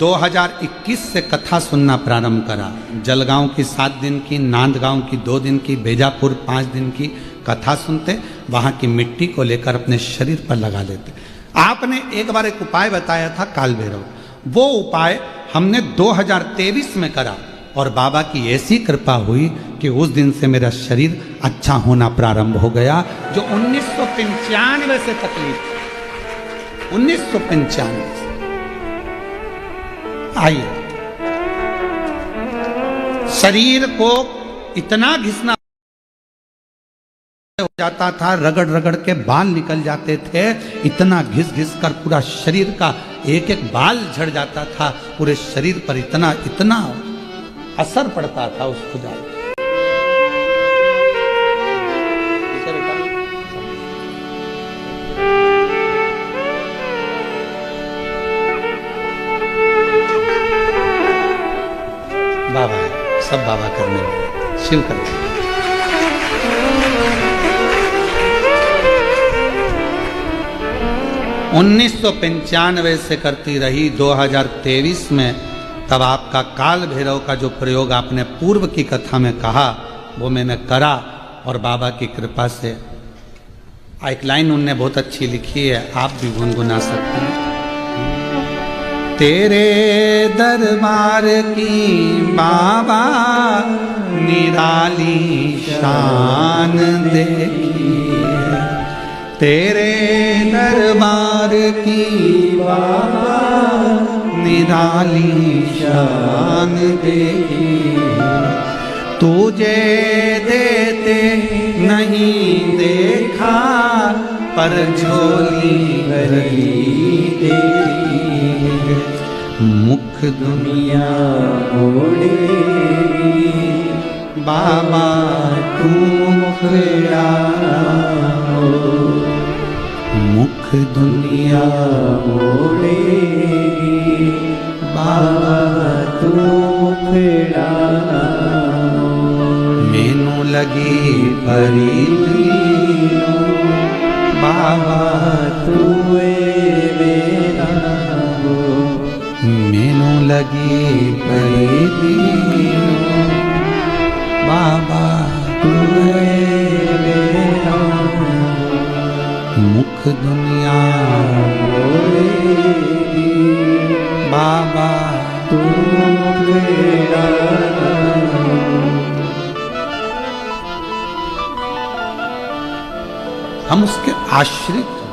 2021 से कथा सुनना प्रारंभ करा। जलगांव की 7 दिन की, नांदगांव की 2 दिन की, बेजापुर 5 दिन की कथा सुनते, वहां की मिट्टी को लेकर अपने शरीर पर लगा लेते। आपने एक बार एक उपाय बताया था काल भैरव, वो उपाय हमने 2023 में करा और बाबा की ऐसी कृपा हुई कि उस दिन से मेरा शरीर अच्छा होना प्रारंभ हो गया। जो 1995 से तकलीफ, 1995 से। आइए, शरीर को इतना घिसना हो जाता था, रगड़ रगड़ के बाल निकल जाते थे, इतना घिस घिस कर पूरा शरीर का एक एक बाल झड़ जाता था। पूरे शरीर पर इतना इतना असर पड़ता था उस खुजाल। बाबा है, सब बाबा करने वाले, शिव करने वाले। 1995 से करती रही। 2023 में तब आपका काल भैरव का जो प्रयोग आपने पूर्व की कथा में कहा, वो मैंने करा और बाबा की कृपा से। एक लाइन उनने बहुत अच्छी लिखी है, आप भी गुनगुना सकते हैं। तेरे दरबार की बाबा निराली शान देखी, तेरे दरबार की बाबा निराली शान देखी। तुझे देते नहीं देखा, पर झोली भरी देखी। मुख दुनिया ओढ़ेगी, बाबा तू मुखड़ा हो। मुख दुनिया ओढ़ेगी, बाबा तू मुखड़ा हो। मैनू लगी परी बाबा तू मेरा हो। मैनू लगी परी बाबा तू मेरा। दुख दुनिया मोरेगी, बाबा तू मेरा हम उसके आश्रित हैं।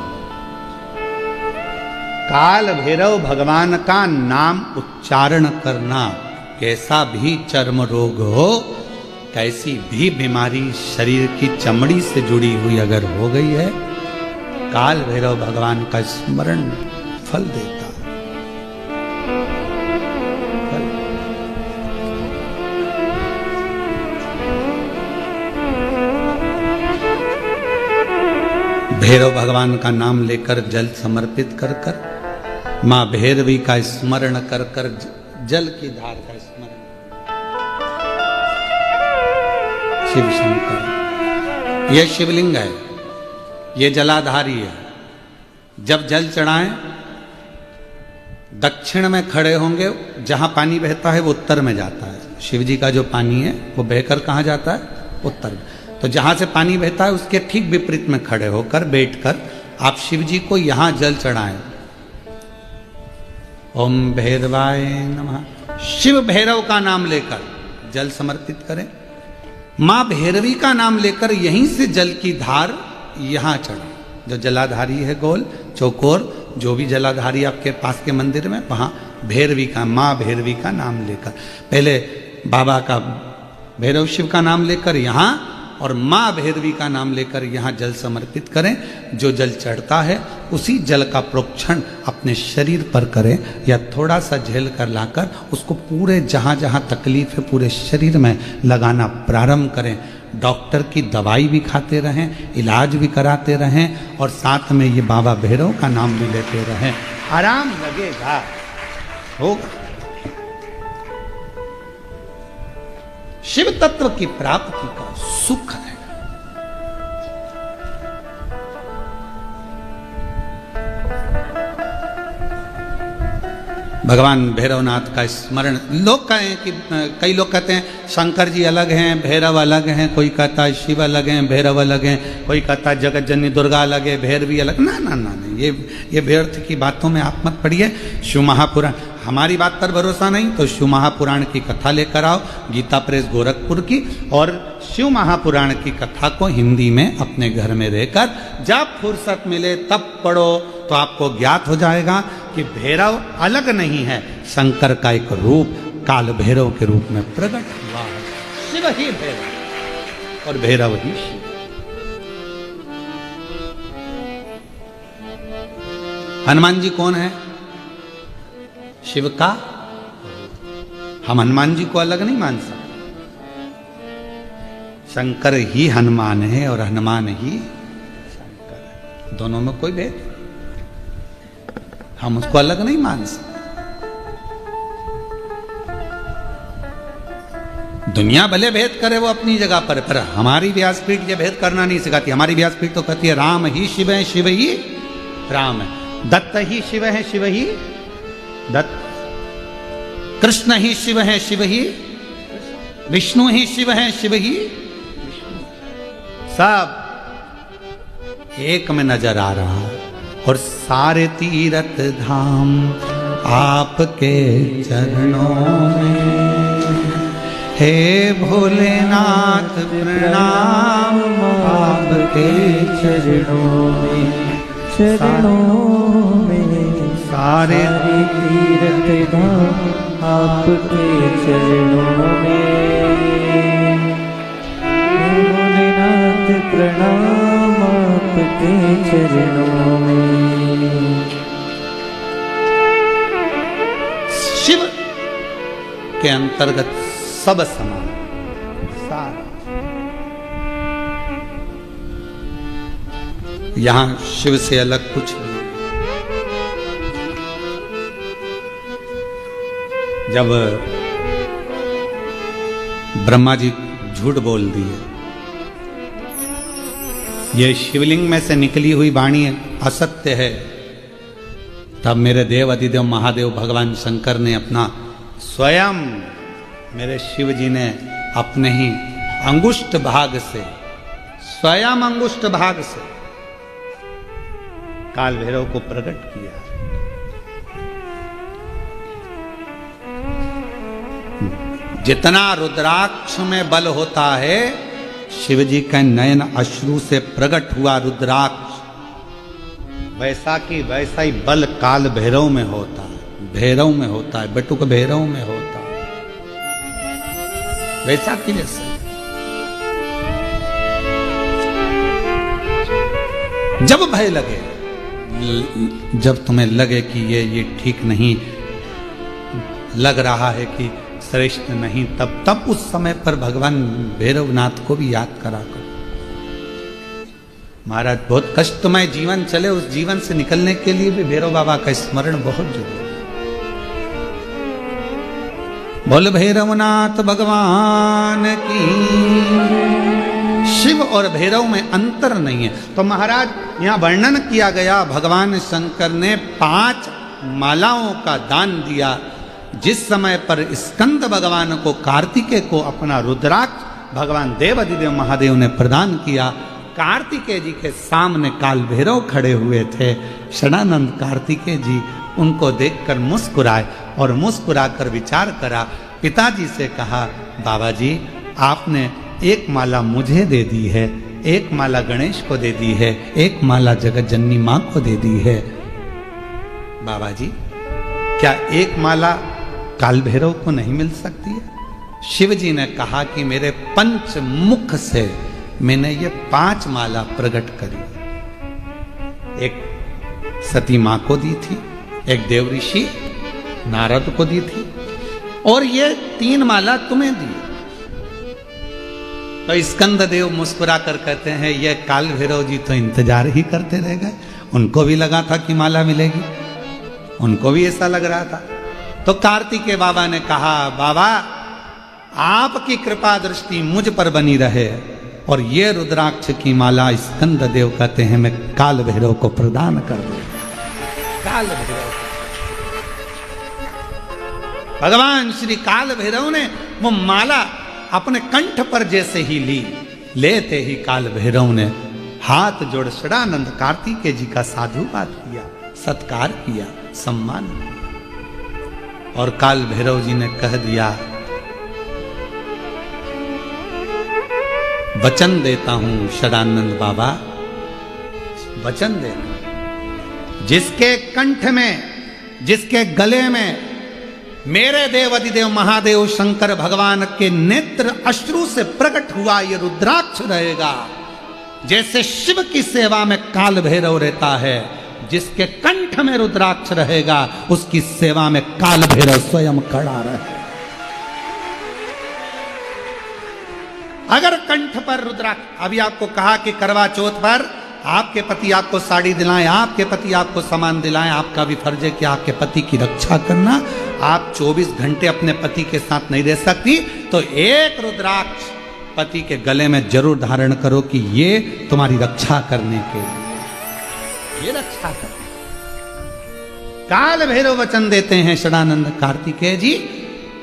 काल भैरव भगवान का नाम उच्चारण करना, कैसा भी चर्म रोग हो, कैसी भी बीमारी शरीर की चमड़ी से जुड़ी हुई अगर हो गई है, काल भैरव भगवान का स्मरण फल देता है। भैरव भगवान का नाम लेकर जल समर्पित कर कर, मां भैरवी का स्मरण कर कर, जल की धार का स्मरण, शिव शंकर यह शिवलिंग है, ये जलाधारी है। जब जल चढ़ाएं, दक्षिण में खड़े होंगे, जहां पानी बहता है वो उत्तर में जाता है। शिव जी का जो पानी है वो बहकर कहां जाता है? उत्तर में। तो जहां से पानी बहता है उसके ठीक विपरीत में खड़े होकर, बैठकर आप शिव जी को यहां जल चढ़ाएं। ओम भैरवाय नमः, शिव भैरव का नाम लेकर जल समर्पित करें। मां भैरवी का नाम लेकर यहीं से जल की धार यहां चढ़ाएं। जो जलाधारी है गोल चौकोर, जो भी जलाधारी आपके पास के मंदिर में, वहां भैरवी का, मां भैरवी का नाम लेकर, पहले बाबा का भैरव शिव का नाम लेकर यहां, और मां भैरवी का नाम लेकर यहां जल समर्पित करें। जो जल चढ़ता है उसी जल का प्रोक्षण अपने शरीर पर करें, या थोड़ा सा झेल कर लाकर उसको पूरे जहां जहां तकलीफ है पूरे शरीर में लगाना प्रारंभ करें। डॉक्टर की दवाई भी खाते रहें, इलाज भी कराते रहें, और साथ में ये बाबा भैरव का नाम भी लेते रहें। आराम लगेगा, होगा। शिव तत्व की प्राप्ति का सुख है। भगवान भैरवनाथ का स्मरण, लोग कहें कि कई लोग कहते हैं शंकर जी अलग हैं, भैरव अलग हैं, कोई कहता है शिव अलग हैं, भैरव अलग हैं, कोई कहता है जगत जननी दुर्गा अलग है, भैरवी अलग। ना ना ना नहीं, ये व्यर्थ की बातों में आप मत पड़िए। शिव महापुराण, हमारी बात पर भरोसा नहीं तो शिव महापुराण की कथा लेकर आओ, गीता प्रेस गोरखपुर की, और शिव महापुराण की कथा को हिंदी में अपने घर में रहकर जब फुर्सत मिले तब पढ़ो, तो आपको ज्ञात हो जाएगा कि भैरव अलग नहीं है, शंकर का एक रूप काल भैरव के रूप में प्रकट हुआ है। शिव ही भैरव और भैरव ही शिव। हनुमान जी कौन है? शिव का। हम हनुमान जी को अलग नहीं मान सकते। शंकर ही हनुमान है और हनुमान ही शंकर है, दोनों में कोई भेद, हम उसको अलग नहीं मान सकते। दुनिया भले भेद करे वो अपनी जगह पर हमारी व्यासपीठ ये भेद करना नहीं सिखाती। हमारी व्यासपीठ तो कहती है राम ही शिव है, शिव ही राम है, दत्त ही शिव है, शिव ही दत्त, कृष्ण ही शिव है, शिव ही विष्णु ही शिव है, शिव ही विष्णु, सब एक में नजर आ रहा है। और सारे तीर्थ धाम आपके चरणों में, हे भोलेनाथ प्रणाम आपके चरणों में, चरणों में सारे तीर्थ धाम आपके चरणों में, भोलेनाथ प्रणाम आपके चरणों में। शिव के अंतर्गत सब समान, सारा। यहां शिव से अलग कुछ नहीं। जब ब्रह्मा जी झूठ बोल दिए, ये शिवलिंग में से निकली हुई वाणी असत्य है, तब मेरे देव अधिदेव महादेव भगवान शंकर ने अपना स्वयं, मेरे शिव जी ने अपने ही अंगुष्ठ भाग से, स्वयं अंगुष्ठ भाग से काल भैरव को प्रकट किया। जितना रुद्राक्ष में बल होता है, शिव जी का नयन अश्रु से प्रकट हुआ रुद्राक्ष, वैसा की वैसा ही बल काल भैरव में होता है, भैरव में होता है, बटुक भैरव में होता है, वैसा की जैसे। जब भय लगे, जब तुम्हें लगे कि ये ठीक नहीं लग रहा है कि श्रेष्ठ नहीं, तब उस समय पर भगवान भैरवनाथ को भी याद करा करो। महाराज बहुत कष्टमय जीवन चले, उस जीवन से निकलने के लिए भी भैरव बाबा का स्मरण बहुत जरूरी है। बोल भैरवनाथ भगवान की। शिव और भैरव में अंतर नहीं है। तो महाराज यहाँ वर्णन किया गया, भगवान शंकर ने 5 मालाओं का दान दिया। जिस समय पर स्कंद भगवान को, कार्तिकेय को अपना रुद्राक्ष भगवान देवाधिदेव महादेव ने प्रदान किया, कार्तिकेय जी के सामने काल भैरव खड़े हुए थे। षडानंद कार्तिकेय जी उनको देखकर मुस्कुराए और मुस्कुराकर विचार करा। पिताजी से कहा, बाबा जी आपने एक माला मुझे दे दी है, एक माला गणेश को दे दी है, एक माला जगत जननी मां को दे दी है। बाबा जी क्या एक माला काल भैरव को नहीं मिल सकती है? शिव जी ने कहा कि मेरे पंच मुख से मैंने ये 5 माला प्रकट करी। एक सती मां को दी थी, एक देव ऋषि नारद को दी थी, और ये 3 माला तुम्हें दी। तो स्कंद देव मुस्कुरा कर कहते हैं, ये काल भैरव जी तो इंतजार ही करते रह गए, उनको भी लगा था कि माला मिलेगी, उनको भी ऐसा लग रहा था। तो कार्तिकेय बाबा ने कहा, बाबा आपकी कृपा दृष्टि मुझ पर बनी रहे, और ये रुद्राक्ष की माला स्कंद देव कहते हैं मैं काल भैरव को प्रदान कर दूं। काल भैरव, भगवान श्री काल भैरव ने वो माला अपने कंठ पर जैसे ही ली, लेते ही काल भैरव ने हाथ जोड़ षडानंद कार्तिकेय जी का साधुवाद किया, सत्कार किया, सम्मान किया, और काल भैरव जी ने कह दिया, वचन देता हूं षडानंद बाबा, वचन देना, जिसके कंठ में, जिसके गले में मेरे देवाधिदेव महादेव शंकर भगवान के नेत्र अश्रु से प्रकट हुआ ये रुद्राक्ष रहेगा। जैसे शिव की सेवा में काल भैरव रहता है, जिसके कंठ में रुद्राक्ष रहेगा उसकी सेवा में काल भैरव स्वयं खड़ा रहे। अगर कंठ पर रुद्राक्ष, अभी आपको कहा कि करवा चौथ पर आपके पति आपको साड़ी दिलाएं, आपके पति आपको सामान दिलाएं, आपका भी फर्ज है कि आपके पति की रक्षा करना। आप 24 घंटे अपने पति के साथ नहीं रह सकती, तो एक रुद्राक्ष पति के गले में जरूर धारण करो कि ये तुम्हारी रक्षा करने के लिए, ये रक्षा कर। काल भैरव वचन देते हैं षडानंद कार्तिकेय जी,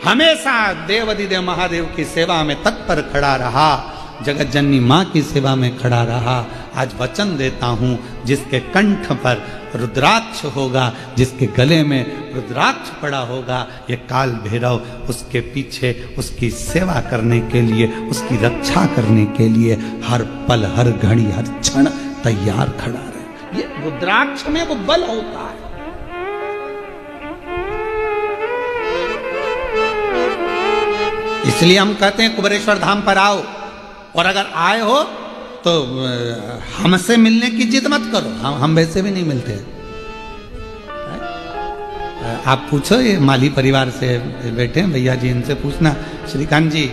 हमेशा देवाधिदेव महादेव की सेवा में तत्पर खड़ा रहा, जगत जननी मां की सेवा में खड़ा रहा। आज वचन देता हूं, जिसके कंठ पर रुद्राक्ष होगा, जिसके गले में रुद्राक्ष पड़ा होगा, ये काल भैरव उसके पीछे उसकी सेवा करने के लिए, उसकी रक्षा करने के लिए हर पल, हर घड़ी, हर क्षण तैयार खड़ा रहे। ये रुद्राक्ष में वो बल होता है। इसलिए हम कहते हैं कुबेरेश्वर धाम पर आओ, और अगर आए हो तो हमसे मिलने की जिद मत करो, हम वैसे भी नहीं मिलते। आप पूछो, ये माली परिवार से बैठे हैं भैया जी, इनसे पूछना, श्रीकांत जी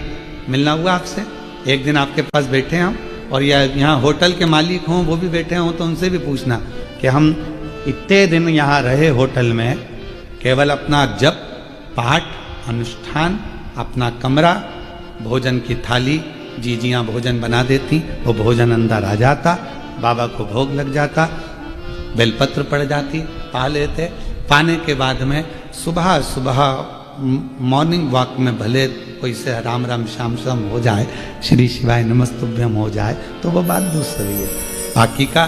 मिलना हुआ आपसे? एक दिन आपके पास बैठे हम, और यहाँ होटल के मालिक हों वो भी बैठे हों, तो उनसे भी पूछना कि हम इतने दिन यहाँ रहे होटल में, केवल अपना जप, पाठ, अनुष्ठान, अपना कमरा, भोजन की थाली, जीजियाँ भोजन बना देती, वो भोजन अंदर आ जाता, बाबा को भोग लग जाता, बेलपत्र पड़ जाती, पा लेते। पाने के बाद में सुबह सुबह मॉर्निंग वॉक में भले कोई से राम राम श्याम श्याम हो जाए, श्री शिवाय नमस्तुभ्यम हो जाए, तो वो बात दूसरी है। बाकी का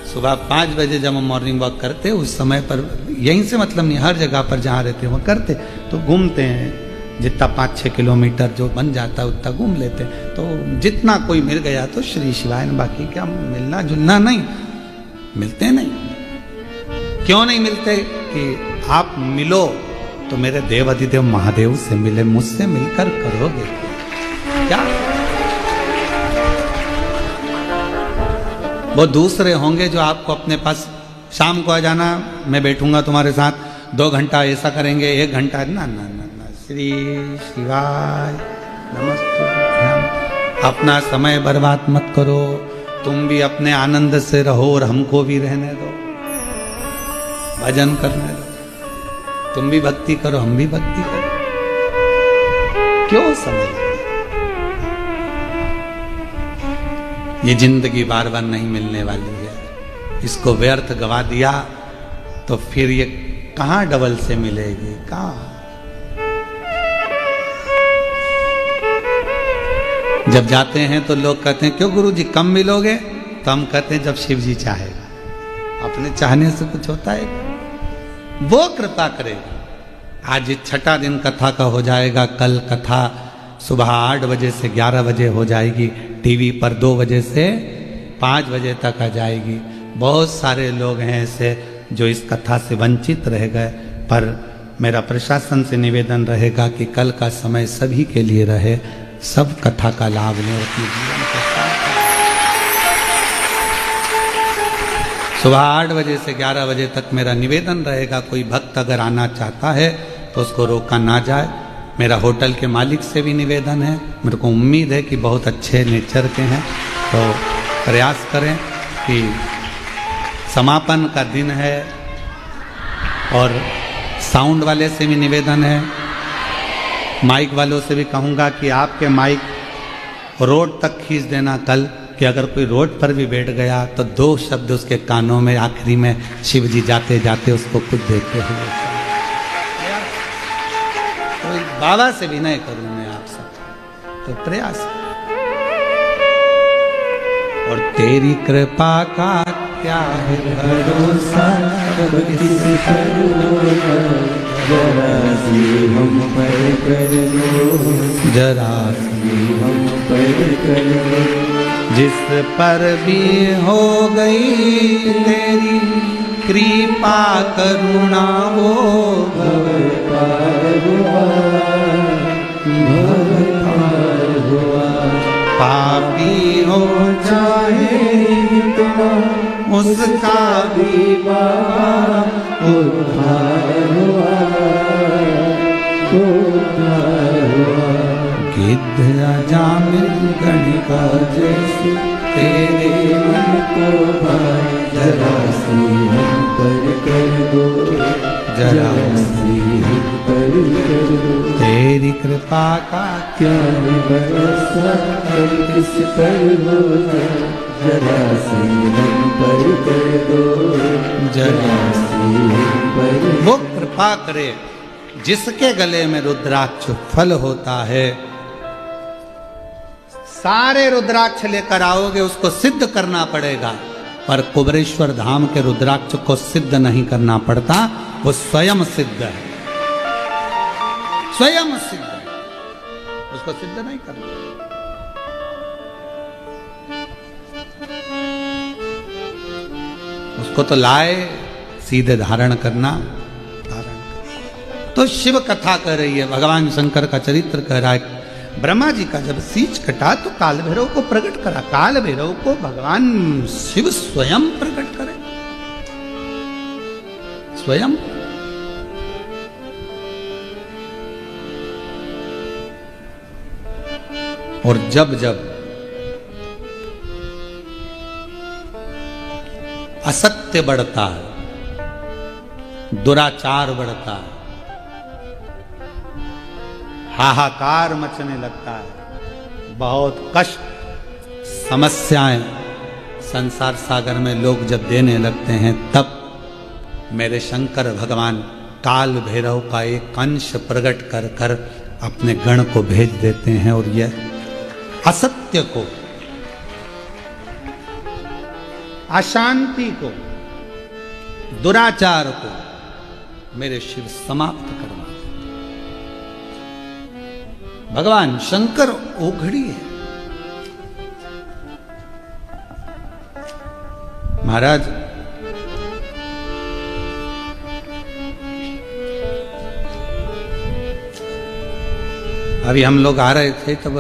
सुबह 5 बजे जब हम मॉर्निंग वॉक करते उस समय पर, यहीं से मतलब नहीं, हर जगह पर जहाँ रहते वहाँ करते, तो घूमते हैं, जितना 5-6 किलोमीटर जो बन जाता है उतना घूम लेते हैं। तो जितना कोई मिल गया तो श्री शिवाय, बाकी क्या मिलना जुलना नहीं, मिलते नहीं। क्यों नहीं मिलते? कि आप मिलो तो मेरे देव अधिदेव महादेव से मिले, मुझसे मिलकर करोगे क्या? वो दूसरे होंगे जो आपको अपने पास, शाम को आ जाना, मैं बैठूंगा तुम्हारे साथ 2 घंटा, ऐसा करेंगे 1 घंटा, ना ना ना ना, श्री शिवाय नमस्ते। अपना समय बर्बाद मत करो, तुम भी अपने आनंद से रहो और हमको भी रहने दो, भजन करने दो, तुम भी भक्ति करो हम भी भक्ति करो। क्यों समय? ये जिंदगी बार बार नहीं मिलने वाली है, इसको व्यर्थ गवा दिया तो फिर ये कहां डबल से मिलेगी? कहां? जब जाते हैं तो लोग कहते हैं क्यों गुरु जी कम मिलोगे? तो हम कहते हैं जब शिव जी चाहेगा, अपने चाहने से कुछ होता है, वो कृपा करेगा। आज 6ठा दिन कथा का हो जाएगा, कल कथा सुबह 8 बजे से 11 बजे हो जाएगी, टीवी पर 2 बजे से 5 बजे तक आ जाएगी। बहुत सारे लोग हैं ऐसे जो इस कथा से वंचित रह गए, पर मेरा प्रशासन से निवेदन रहेगा कि कल का समय सभी के लिए रहे, सब कथा का लाभ लें और अपने जीवन के साथ। सुबह 8 बजे से 11 बजे तक मेरा निवेदन रहेगा, कोई भक्त अगर आना चाहता है तो उसको रोका ना जाए। मेरा होटल के मालिक से भी निवेदन है, मेरे को उम्मीद है कि बहुत अच्छे नेचर के हैं, तो प्रयास करें कि समापन का दिन है। और साउंड वाले से भी निवेदन है, माइक वालों से भी कहूँगा कि आपके माइक रोड तक खींच देना कल, कि अगर कोई रोड पर भी बैठ गया तो 2 शब्द उसके कानों में आखिरी में शिव जी जाते जाते उसको कुछ देते हुए। कोई बाबा से भी नहीं करूँ मैं आप सब, तो प्रयास। और तेरी कृपा का क्या है भरोसा, कब किस पर जरा सी हम पर कर लो, जरा सी हम पर कर लो। जिस पर भी हो गई तेरी कृपा करुणा, वो भव पार हुआ, भव पार हुआ। पापी हो चाहे कितना उसका भी बाबा उद्धार हुआ, उद्धार हुआ। गिद्ध अजामिल गणिका जैसे तेरे मन को भाई, जरा सी हम पर कर दो, जरा सी हम पर कर दो। तेरी कृपा का क्या है भरोसा, हम किस पर हो जाए, जरा सी हम पर कर दो, जरा सी हम पर। वो कृपा करे जिसके गले में रुद्राक्ष फल होता है। सारे रुद्राक्ष लेकर आओगे, उसको सिद्ध करना पड़ेगा, पर कुबरेश्वर धाम के रुद्राक्ष को सिद्ध नहीं करना पड़ता, वो स्वयं सिद्ध है, स्वयं सिद्ध है, उसको सिद्ध नहीं करना। उसको तो लाए सीधे धारण करना, धारण करना। तो शिव कथा कह रही है, भगवान शंकर का चरित्र कह रहा है। ब्रह्मा जी का जब सींच कटा तो काल भैरव को प्रकट करा, काल भैरव को भगवान शिव स्वयं प्रकट करे, स्वयं। और जब जब असत्य बढ़ता है, दुराचार बढ़ता है, हाहाकार मचने लगता है, बहुत कष्ट समस्याएं संसार सागर में लोग जब देने लगते हैं, तब मेरे शंकर भगवान काल भैरव का एक अंश प्रकट कर कर अपने गण को भेज देते हैं, और यह असत्य को अशांति को, दुराचार को मेरे शिव समाप्त करवा। भगवान शंकर ओघड़ी है। महाराज अभी हम लोग आ रहे थे तब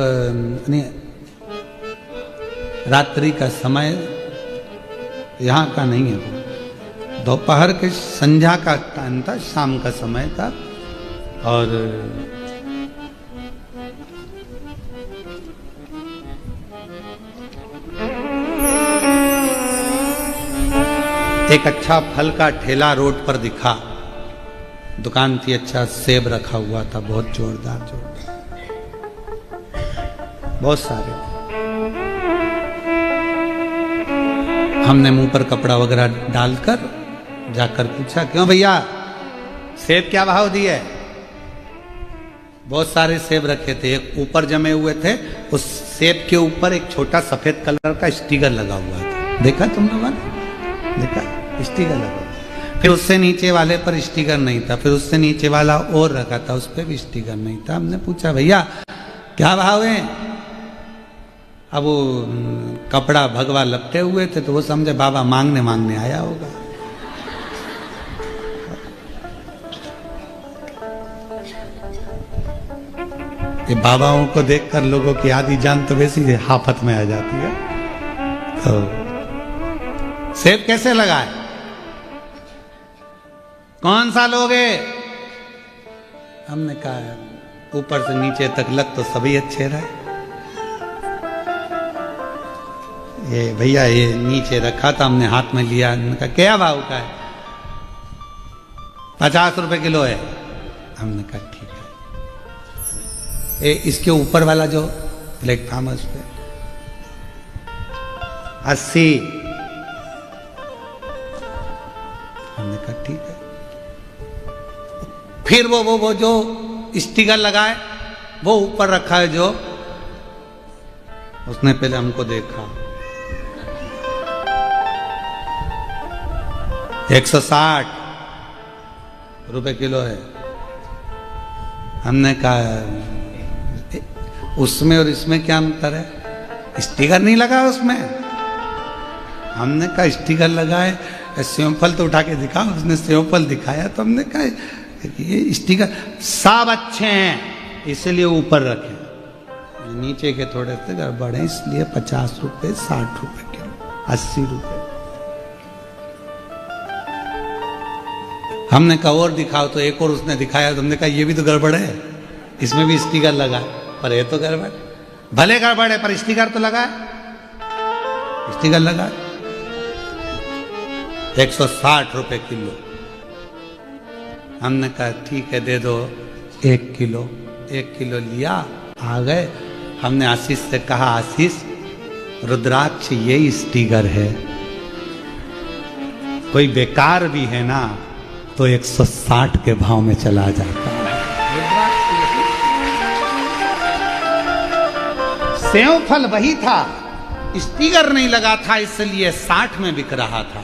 रात्रि का समय यहाँ का नहीं है, वो दोपहर के संध्या का टाइम था, शाम का समय था। और एक अच्छा फल का ठेला रोड पर दिखा, दुकान थी, अच्छा सेब रखा हुआ था, बहुत जोरदार जोरदार, बहुत सारे। हमने मुंह पर कपड़ा वगैरह डालकर जाकर पूछा, क्यों भैया सेब क्या भाव दिए? बहुत सारे सेब रखे थे, एक ऊपर जमे हुए थे, उस सेब के ऊपर एक छोटा सफेद कलर का स्टिकर लगा हुआ था। देखा तुम लोगों ने? देखा स्टिकर लगा, फिर उससे नीचे वाले पर स्टिकर नहीं था, फिर उससे नीचे वाला और रखा था, उस पर भी स्टिकर नहीं था। हमने पूछा भैया क्या भाव है? अब वो कपड़ा भगवा लपटे हुए थे तो वो समझे बाबा मांगने आया होगा। ये बाबाओं को देखकर लोगों की आधी जान तो वैसी हाफत में आ जाती है। तो सेब कैसे लगा है? कौन सा लोगे? हमने कहा ऊपर से नीचे तक लग तो सभी अच्छे रहे। ये भैया ये नीचे रखा था, हमने हाथ में लिया, हमने कहा क्या भाव का है? 50 रुपए किलो है। हमने कहा ठीक है। इसके ऊपर वाला जो प्लेटफॉर्म है उस पर 80। हमने कहा ठीक है। फिर वो जो स्टिकर लगा है वो ऊपर रखा है, जो उसने पहले हमको देखा, 160 रुपए किलो है। हमने कहा उसमें और इसमें क्या अंतर है? स्टिकर नहीं लगा उसमें। हमने कहा स्टिकर लगा है, सेव फल तो उठा के दिखा। उसने सेव फल दिखाया तो हमने कहा ये स्टिकर सब अच्छे हैं इसलिए ऊपर रखे, नीचे के थोड़े से गड़बड़ है इसलिए 50 रुपए, 60 रुपए किलो, 80 रुपए। हमने कहा और दिखाओ, तो एक और उसने दिखाया तो हमने कहा ये भी तो गड़बड़ है, इसमें भी स्टिकर लगा है, पर ये तो गड़बड़, भले गड़बड़ है पर स्टिकर तो लगा है, स्टिकर लगा है। 160 रुपए किलो। हमने कहा ठीक है दे दो 1 किलो। 1 किलो लिया, आ गए। हमने आशीष से कहा आशीष रुद्राक्ष ये स्टिकर है, कोई बेकार भी है ना तो 160 के भाव में चला जाता है। सेव फल वही था, स्टिकर नहीं लगा था इसलिए 60 में बिक रहा था,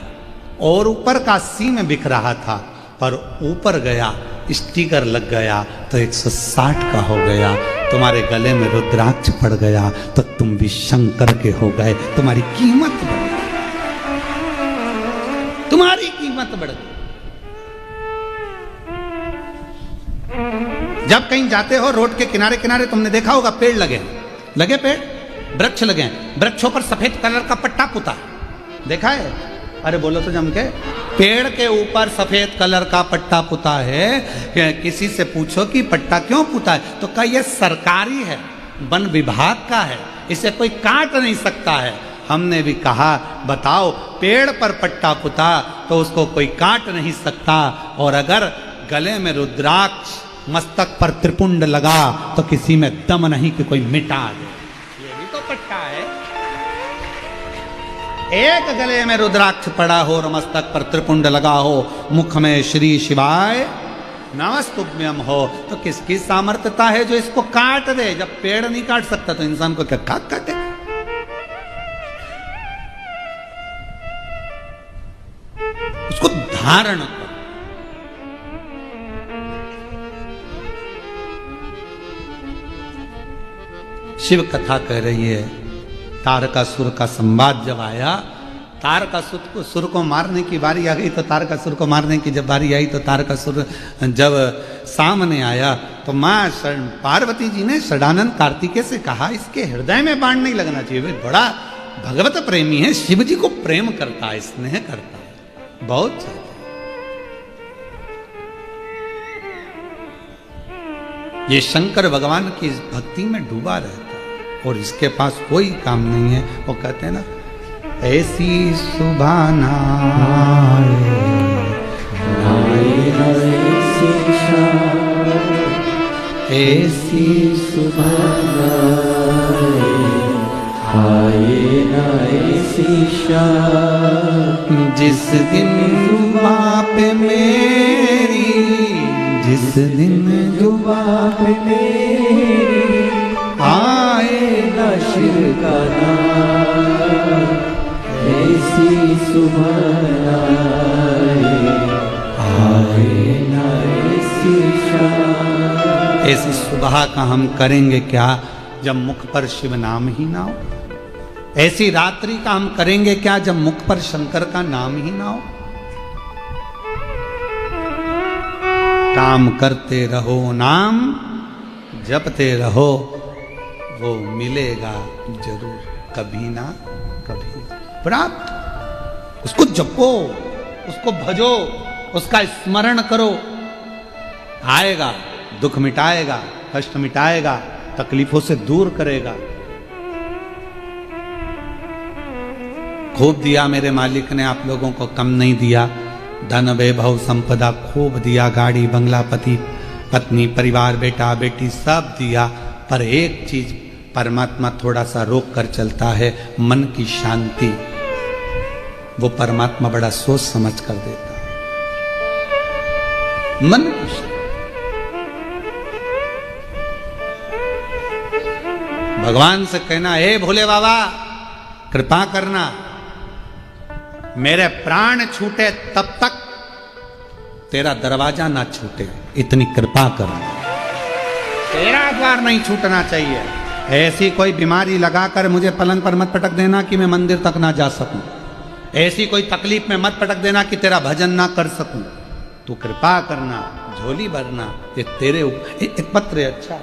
और ऊपर का 80 में बिक रहा था, पर ऊपर गया स्टिकर लग गया तो 160 का हो गया। तुम्हारे गले में रुद्राक्ष पड़ गया तो तुम भी शंकर के हो गए, तुम्हारी कीमत बढ़ गई, तुम्हारी कीमत बढ़ गई। जब कहीं जाते हो रोड के किनारे किनारे तुमने देखा होगा पेड़ लगे पेड़, वृक्ष लगे, वृक्षों पर सफेद कलर का पट्टा पुता, देखा है? अरे बोलो तो जम के, पेड़ के ऊपर सफेद कलर का पट्टा पुता है। किसी से पूछो कि पट्टा क्यों पुता है तो कहा यह सरकारी है, वन विभाग का है, इसे कोई काट नहीं सकता है। हमने भी कहा बताओ पेड़ पर पट्टा पुता तो उसको कोई काट नहीं सकता, और अगर गले में रुद्राक्ष मस्तक पर त्रिपुंड लगा तो किसी में दम नहीं कि कोई मिटा दे। ये भी तो पट्टा है। एक गले में रुद्राक्ष पड़ा हो और मस्तक पर त्रिपुंड लगा हो, मुख में श्री शिवाय नमस्तुभ्यम हो, तो किसकी सामर्थ्यता है जो इसको काट दे? जब पेड़ नहीं काट सकता तो इंसान को क्या काटे? धारण करो। शिव कथा कह रही है, तारकासुर का संवाद जब आया, तारकासुर को मारने की बारी आ गई, तो तारकासुर को मारने की जब बारी आई तो तारकासुर जब सामने आया तो माँ पार्वती जी ने षडानंद कार्तिकेय से कहा, इसके हृदय में बाण नहीं लगना चाहिए, वे बड़ा भगवत प्रेमी है, शिव जी को प्रेम करता है, स्नेह करता है, बहुत ज्यादा। ये शंकर भगवान की इस भक्ति में डूबा रहता है और इसके पास कोई काम नहीं है। वो कहते हैं ना, ऐसी सुबह ऐसी सुबह जिस दिन जुबां पे मेरी, जिस दिन जुबां पे मेरी आए न शिव का नाम, ऐसी सुबह आए न ऐसी शाम। ऐसी सुबह का हम करेंगे क्या जब मुख पर शिव नाम ही ना हो? ऐसी रात्रि का हम करेंगे क्या जब मुख पर शंकर का नाम ही ना हो? काम करते रहो, नाम जपते रहो, वो मिलेगा जरूर, कभी ना कभी प्राप्त। उसको जपो, उसको भजो, उसका स्मरण करो, आएगा, दुख मिटाएगा, कष्ट मिटाएगा, तकलीफों से दूर करेगा। खूब दिया मेरे मालिक ने, आप लोगों को कम नहीं दिया। धन वैभव संपदा खूब दिया, गाड़ी बंगला, पति पत्नी परिवार बेटा बेटी सब दिया, पर एक चीज परमात्मा थोड़ा सा रोक कर चलता है, मन की शांति। वो परमात्मा बड़ा सोच समझ कर देता है, मन की शांति। भगवान से कहना, हे भोले बाबा कृपा करना, मेरे प्राण छूटे तब तक तेरा दरवाजा ना छूटे, इतनी कृपा करना, तेरा द्वार नहीं छूटना चाहिए। ऐसी कोई बीमारी लगाकर मुझे पलंग पर मत पटक देना कि मैं मंदिर तक ना जा सकूं, ऐसी कोई तकलीफ में मत पटक देना कि तेरा भजन ना कर सकूं। तू कृपा करना, झोली भरना, ये तेरे एक पत्र है। अच्छा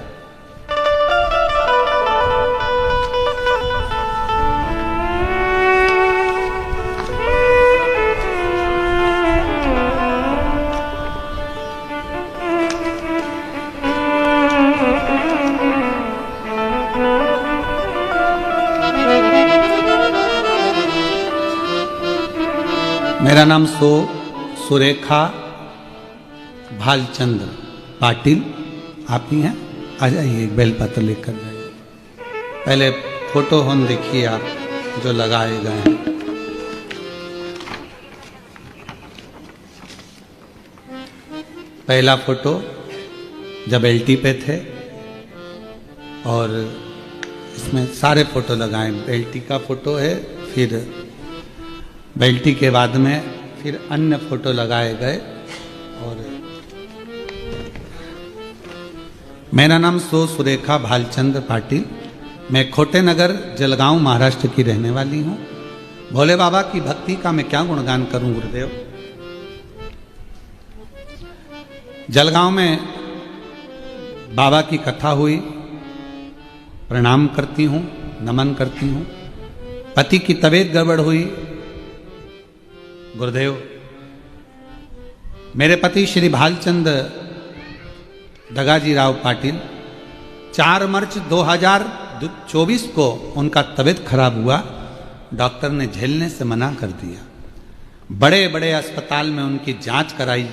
मेरा नाम सुरेखा भालचंद्र पाटिल, आप ही हैं? आ जाइए, एक बेलपत्र लेकर जाइए। पहले फोटो हम देखिए आप जो लगाए गए हैं। पहला फोटो जब एलटी पे थे, और इसमें सारे फोटो लगाए। एलटी का फोटो है, फिर बेल्टी के बाद में फिर अन्य फोटो लगाए गए। और मेरा नाम सुरेखा भालचंद्र पाटिल, मैं खोटे नगर जलगांव महाराष्ट्र की रहने वाली हूँ। भोले बाबा की भक्ति का मैं क्या गुणगान करूं गुरुदेव। जलगांव में बाबा की कथा हुई, प्रणाम करती हूँ, नमन करती हूँ। पति की तबीयत गड़बड़ हुई, गुरुदेव मेरे पति श्री भालचंद्र दगाजी राव पाटिल 4 मार्च 2024 को उनका तबीयत खराब हुआ। डॉक्टर ने झेलने से मना कर दिया। बड़े बड़े अस्पताल में उनकी जांच कराई,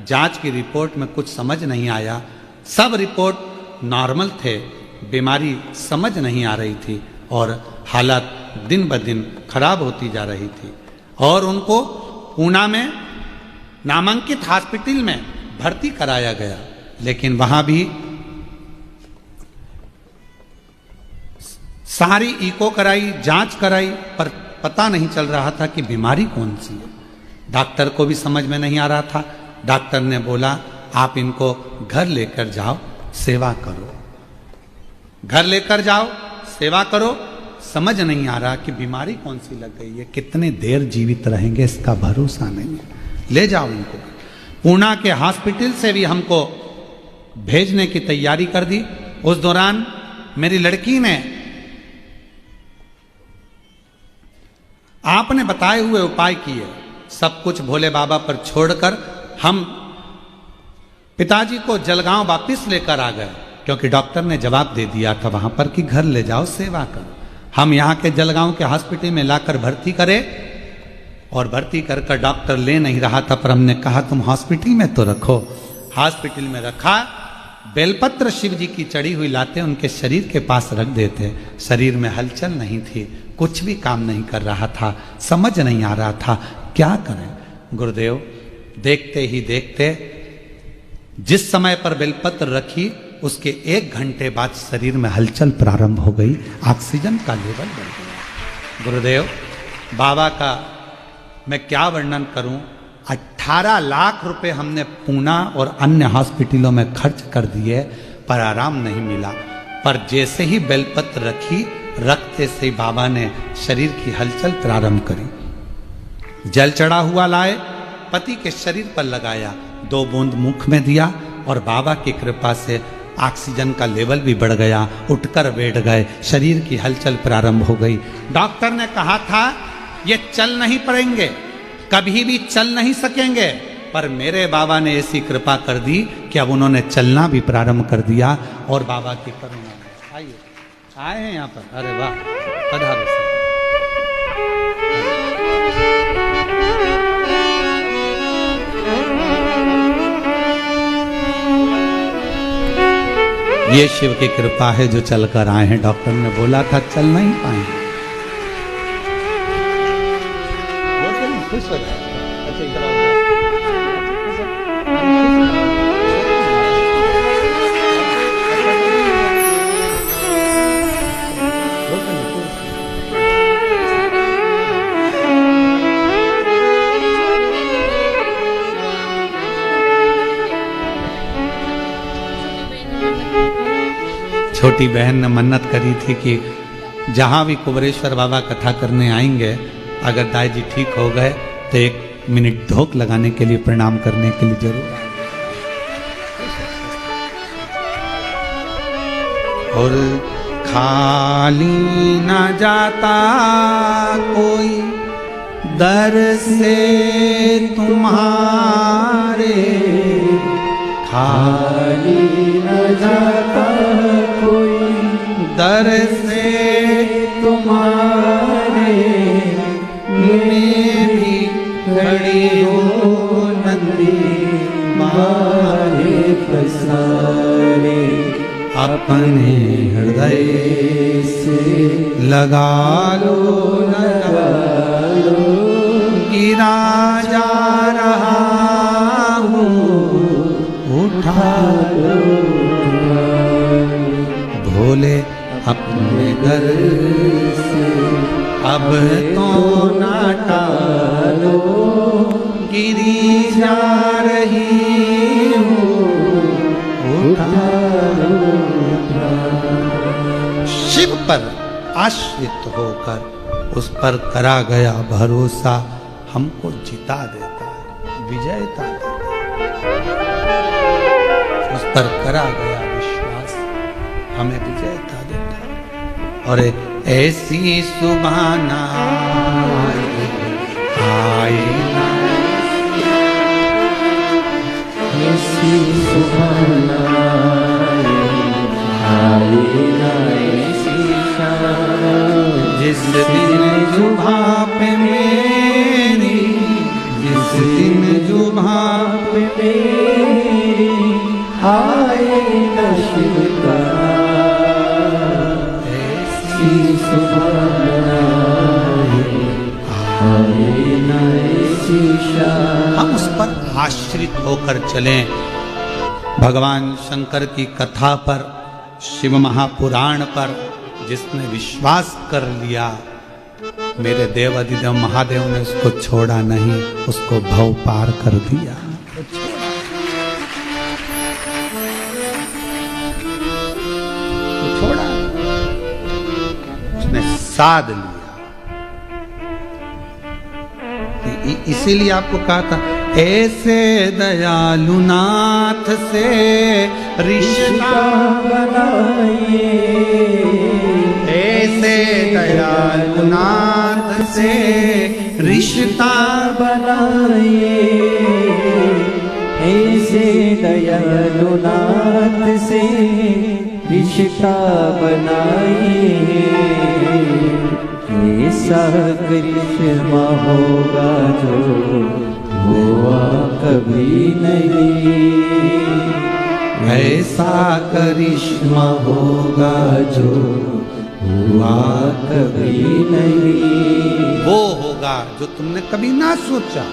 जांच की रिपोर्ट में कुछ समझ नहीं आया। सब रिपोर्ट नॉर्मल थे, बीमारी समझ नहीं आ रही थी और हालत दिन ब दिन खराब होती जा रही थी। और उनको पूना में नामांकित हॉस्पिटल में भर्ती कराया गया, लेकिन वहां भी सारी इको कराई, जांच कराई, पर पता नहीं चल रहा था कि बीमारी कौन सी है। डॉक्टर को भी समझ में नहीं आ रहा था। डॉक्टर ने बोला आप इनको घर लेकर जाओ, सेवा करो, घर लेकर जाओ, सेवा करो। समझ नहीं आ रहा कि बीमारी कौन सी लग गई है, कितने देर जीवित रहेंगे इसका भरोसा नहीं है, ले जाओ इनको। पूना के हॉस्पिटल से भी हमको भेजने की तैयारी कर दी। उस दौरान मेरी लड़की ने आपने बताए हुए उपाय किए, सब कुछ भोले बाबा पर छोड़कर हम पिताजी को जलगांव वापिस लेकर आ गए, क्योंकि डॉक्टर ने जवाब दे दिया था वहां पर कि घर ले जाओ, सेवा करो। हम यहाँ के जलगांव के हॉस्पिटल में लाकर भर्ती करे, और भर्ती कर डॉक्टर ले नहीं रहा था, पर हमने कहा तुम हॉस्पिटल में तो रखो। हॉस्पिटल में रखा, बेलपत्र शिव जी की चढ़ी हुई लाते उनके शरीर के पास रख देते। शरीर में हलचल नहीं थी, कुछ भी काम नहीं कर रहा था, समझ नहीं आ रहा था क्या करें। गुरुदेव देखते ही देखते जिस समय पर बेलपत्र रखी उसके 1 घंटे बाद शरीर में हलचल प्रारंभ हो गई, ऑक्सीजन का लेवल बढ़ गया। गुरुदेव बाबा का मैं क्या वर्णन करूं, 18 लाख रुपए हमने पूना और अन्य हॉस्पिटलों में खर्च कर दिए, पर आराम नहीं मिला। पर जैसे ही बेलपत्र रखी, रखते से ही बाबा ने शरीर की हलचल प्रारंभ करी। जल चढ़ा हुआ लाए, पति के शरीर पर लगाया, 2 बूंद मुख में दिया, और बाबा की कृपा से ऑक्सीजन का लेवल भी बढ़ गया, उठकर बैठ गए, शरीर की हलचल प्रारंभ हो गई। डॉक्टर ने कहा था ये चल नहीं पाएंगे, कभी भी चल नहीं सकेंगे, पर मेरे बाबा ने ऐसी कृपा कर दी कि अब उन्होंने चलना भी प्रारंभ कर दिया। और बाबा की करुणा, आइए आए हैं यहाँ पर, अरे वाह, पधारो सर। ये शिव की कृपा है जो चलकर आए हैं। डॉक्टर ने बोला था चल नहीं पाएंगे। खुश हो जाए, अच्छा इधर आओ। छोटी बहन ने मन्नत करी थी कि जहां भी कुबरेश्वर बाबा कथा करने आएंगे, अगर दाई जी ठीक हो गए तो 1 मिनट धोख लगाने के लिए, प्रणाम करने के लिए जरूर आएंगे। और खाली ना जाता कोई दर से तुम्हारे, खाली न जाता कोई दर से तुम्हारे, मैं भी खड़ी हो नंदी मारे पसारे, अपने हृदय से लगा लो, लगा लो, गिरा जा रहा हूँ, उठा लो। भोले अपने घर से अब तो ना टालो, गिरी जा रही हूँ, उठा लो। शिव पर आश्रित होकर उस पर करा गया भरोसा हमको जिता देता है, विजयता देता है। उस पर करा गया विश्वास हमें विजयता देता है। और ऐसी सुभाना आई ना, ऐसी सुभाना आई ना, ऐसी शाम जिस दिन जुभा पे मेरी, जिस दिन जुभा पे मेरी आए न शिव का, ऐसी सुभाना आए न, ऐसी शाम। हम उस पर आश्रित होकर चलें। भगवान शंकर की कथा पर, शिव महापुराण पर जिसने विश्वास कर लिया मेरे देव अधिदेव महादेव ने उसको छोड़ा नहीं, उसको भव पार कर दिया। तो छोड़ा, उसने साध लिया। इसीलिए आपको कहा था, ऐसे दयालु नाथ से रिश्ता बनाइए, ऐसे दयालु नाथ से रिश्ता बनाइए, ऐसे दयालु नाथ से रिश्ता बनाइए। ऐसा करिश्मा होगा जो हुआ कभी नहीं, ऐसा करिश्मा होगा जो हुआ कभी नहीं, वो होगा जो तुमने कभी ना सोचा।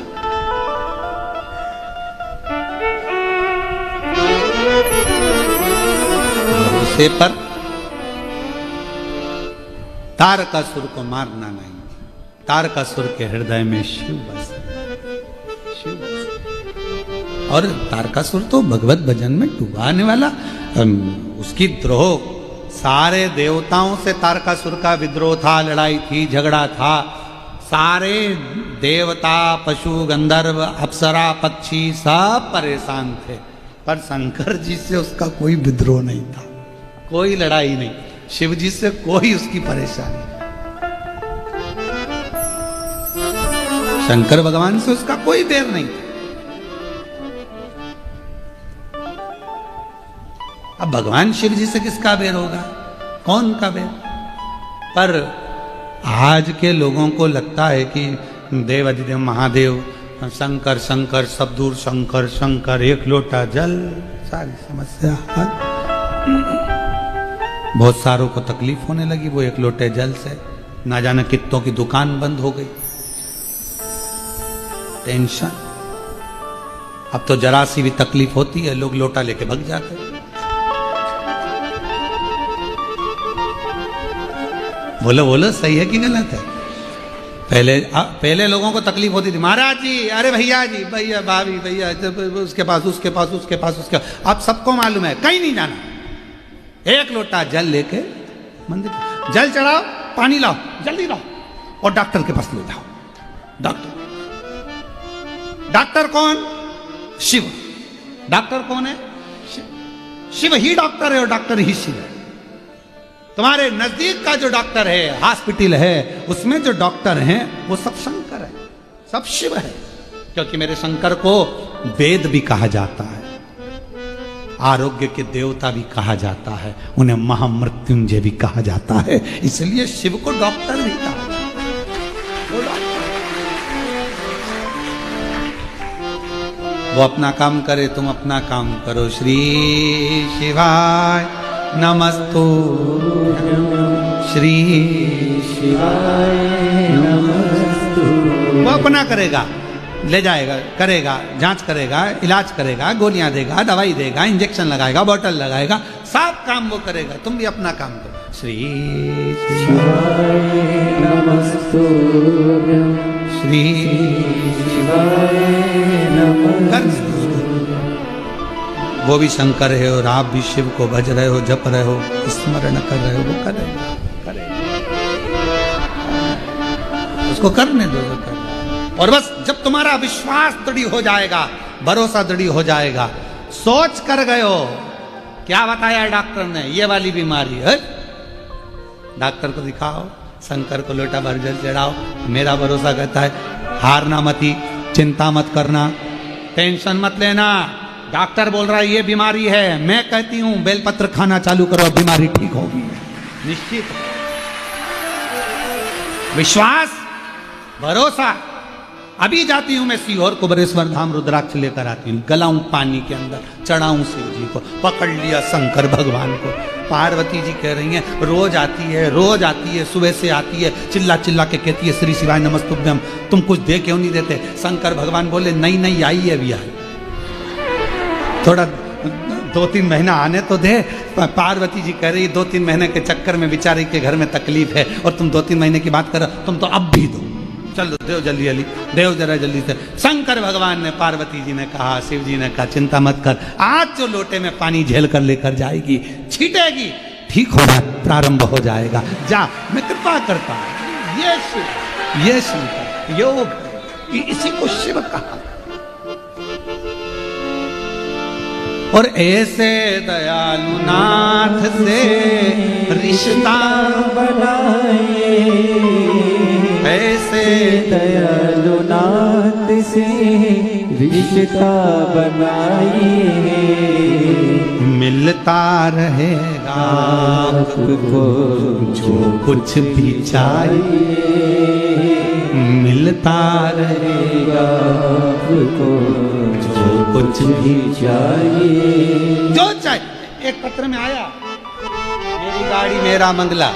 उसे पर तारकासुर को मारना नहीं, तारकासुर के हृदय में शिव बस, शिव बस। और तारकासुर तो भगवत भजन में डुबाने वाला, उसकी द्रोह, सारे देवताओं से तारकासुर का विद्रोह था, लड़ाई थी, झगड़ा था। सारे देवता, पशु, गंधर्व, अप्सरा, पक्षी सब परेशान थे, पर शंकर जी से उसका कोई विद्रोह नहीं था, कोई लड़ाई नहीं, शिव जी से कोई उसकी परेशानी। शंकर भगवान से उसका कोई बैर नहीं था। अब भगवान शिव जी से किसका बैर होगा, कौन का बैर? पर आज के लोगों को लगता है कि देव अधिदेव महादेव, शंकर शंकर, सब दूर शंकर शंकर, एक लोटा जल, सारी समस्या हल। बहुत सारों को तकलीफ होने लगी वो एक लोटे जल से, ना जाने कितनों की दुकान बंद हो गई, टेंशन। अब तो जरा सी भी तकलीफ होती है लोग लोटा लेके भग जाते हैं। बोलो बोलो, सही है कि गलत है? पहले लोगों को तकलीफ होती थी, महाराज जी, अरे भैया जी, भैया भाभी, भैया उसके पास उसके पास उसके पास उसके, अब सबको मालूम है कहीं नहीं जाना, एक लोटा जल लेके मंदिर, जल चढ़ाओ, पानी लाओ, जल्दी लाओ, और डॉक्टर के पास ले जाओ। डॉक्टर, डॉक्टर कौन? शिव। डॉक्टर कौन है? शिव। शिव ही डॉक्टर है और डॉक्टर ही शिव है। तुम्हारे नजदीक का जो डॉक्टर है, हॉस्पिटल है, उसमें जो डॉक्टर हैं वो सब शंकर है, सब शिव है, क्योंकि मेरे शंकर को वेद भी कहा जाता है, आरोग्य के देवता भी कहा जाता है, उन्हें महामृत्युंजय भी कहा जाता है, इसलिए शिव को डॉक्टर भी कहा जाता है। वो अपना काम करे, तुम अपना काम करो। श्री शिवाय नमस्तु, श्री शिवाय नमस्तु। वो अपना करेगा, ले जाएगा, करेगा, जांच करेगा, इलाज करेगा, गोलियां देगा, दवाई देगा, इंजेक्शन लगाएगा, बोतल लगाएगा, सब काम वो करेगा, तुम भी अपना काम करो। श्री शिवाय नमस्तु, श्री शिवाय नमस्तु। वो भी शंकर है और आप भी शिव को भज रहे हो, जप रहे हो, स्मरण कर रहे हो, वो करेगा, उसको करने दो, वो करेगा। और बस जब तुम्हारा विश्वास दृढ़ हो जाएगा, भरोसा दृढ़ हो जाएगा, सोच कर गए हो, क्या बताया डॉक्टर ने, ये वाली बीमारी है, डॉक्टर को दिखाओ, शंकर को लोटा भर जल चढ़ाओ। मेरा भरोसा कहता है हारना मती, चिंता मत करना, टेंशन मत लेना। डॉक्टर बोल रहा है ये बीमारी है, मैं कहती हूं बेलपत्र खाना चालू करो, बीमारी ठीक होगी निश्चित। विश्वास, भरोसा। अभी जाती हूं मैं सीहोर कुबरेश्वर धाम, रुद्राक्ष लेकर आती हूं, गलाऊं पानी के अंदर, चढ़ाऊं शिव जी को, पकड़ लिया शंकर भगवान को। पार्वती जी कह रही हैं रोज आती है, रोज आती है, सुबह से आती है, चिल्ला चिल्ला के कहती है श्री शिवाय नमस्तुभ्यम, तुम कुछ दे क्यों नहीं देते? शंकर भगवान बोले नहीं नहीं, आई है, अभी आई, थोड़ा 2-3 महीना आने तो दे। पार्वती जी कह रही 2-3 महीने के चक्कर में बेचारी के घर में तकलीफ है और तुम 2-3 महीने की बात कर रहे हो, तुम तो अब भी दो, चलो देव जल्दी जल्दी, देव जरा जल्दी से। शंकर भगवान ने, पार्वती जी ने कहा, शिव जी ने कहा चिंता मत कर, आज जो लोटे में पानी झेल कर लेकर जाएगी, छीटेगी, ठीक होना प्रारंभ हो जाएगा, जा मैं कृपा करता हूं। ये शिव का योग, इसी को शिव कहा। और ऐसे दयालु नाथ से रिश्ता बनाए, ऐसे दयालु नाथ से रिश्ता बनाए, मिलता रहेगा आपको जो कुछ भी चाहिए, मिलता रहेगा आपको जो कुछ भी चाहिए। जो चाहिए। एक पत्र में आया, मेरी गाड़ी मेरा बंगला,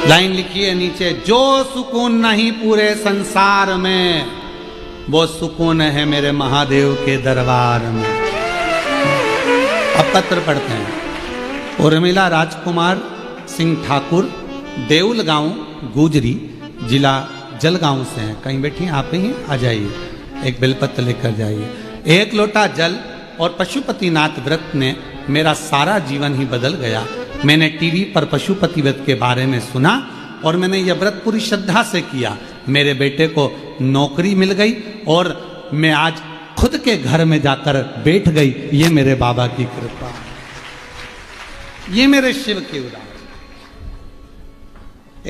लाइन लिखी है नीचे, जो सुकून नहीं पूरे संसार में, वो सुकून है मेरे महादेव के दरबार में। अब पत्र पढ़ते हैं। उर्मिला राजकुमार सिंह ठाकुर, देउल गांव, गुजरी, जिला जलगांव से हैं। कहीं बैठी हैं आप ही, आ जाइए, एक बेलपत्र लेकर जाइए। एक लोटा जल और पशुपतिनाथ व्रत ने मेरा सारा जीवन ही बदल गया। मैंने टीवी पर पशुपति व्रत के बारे में सुना और मैंने यह व्रत पूरी श्रद्धा से किया। मेरे बेटे को नौकरी मिल गई और मैं आज खुद के घर में जाकर बैठ गई। ये मेरे बाबा की कृपा, ये मेरे शिव की उदाहरण।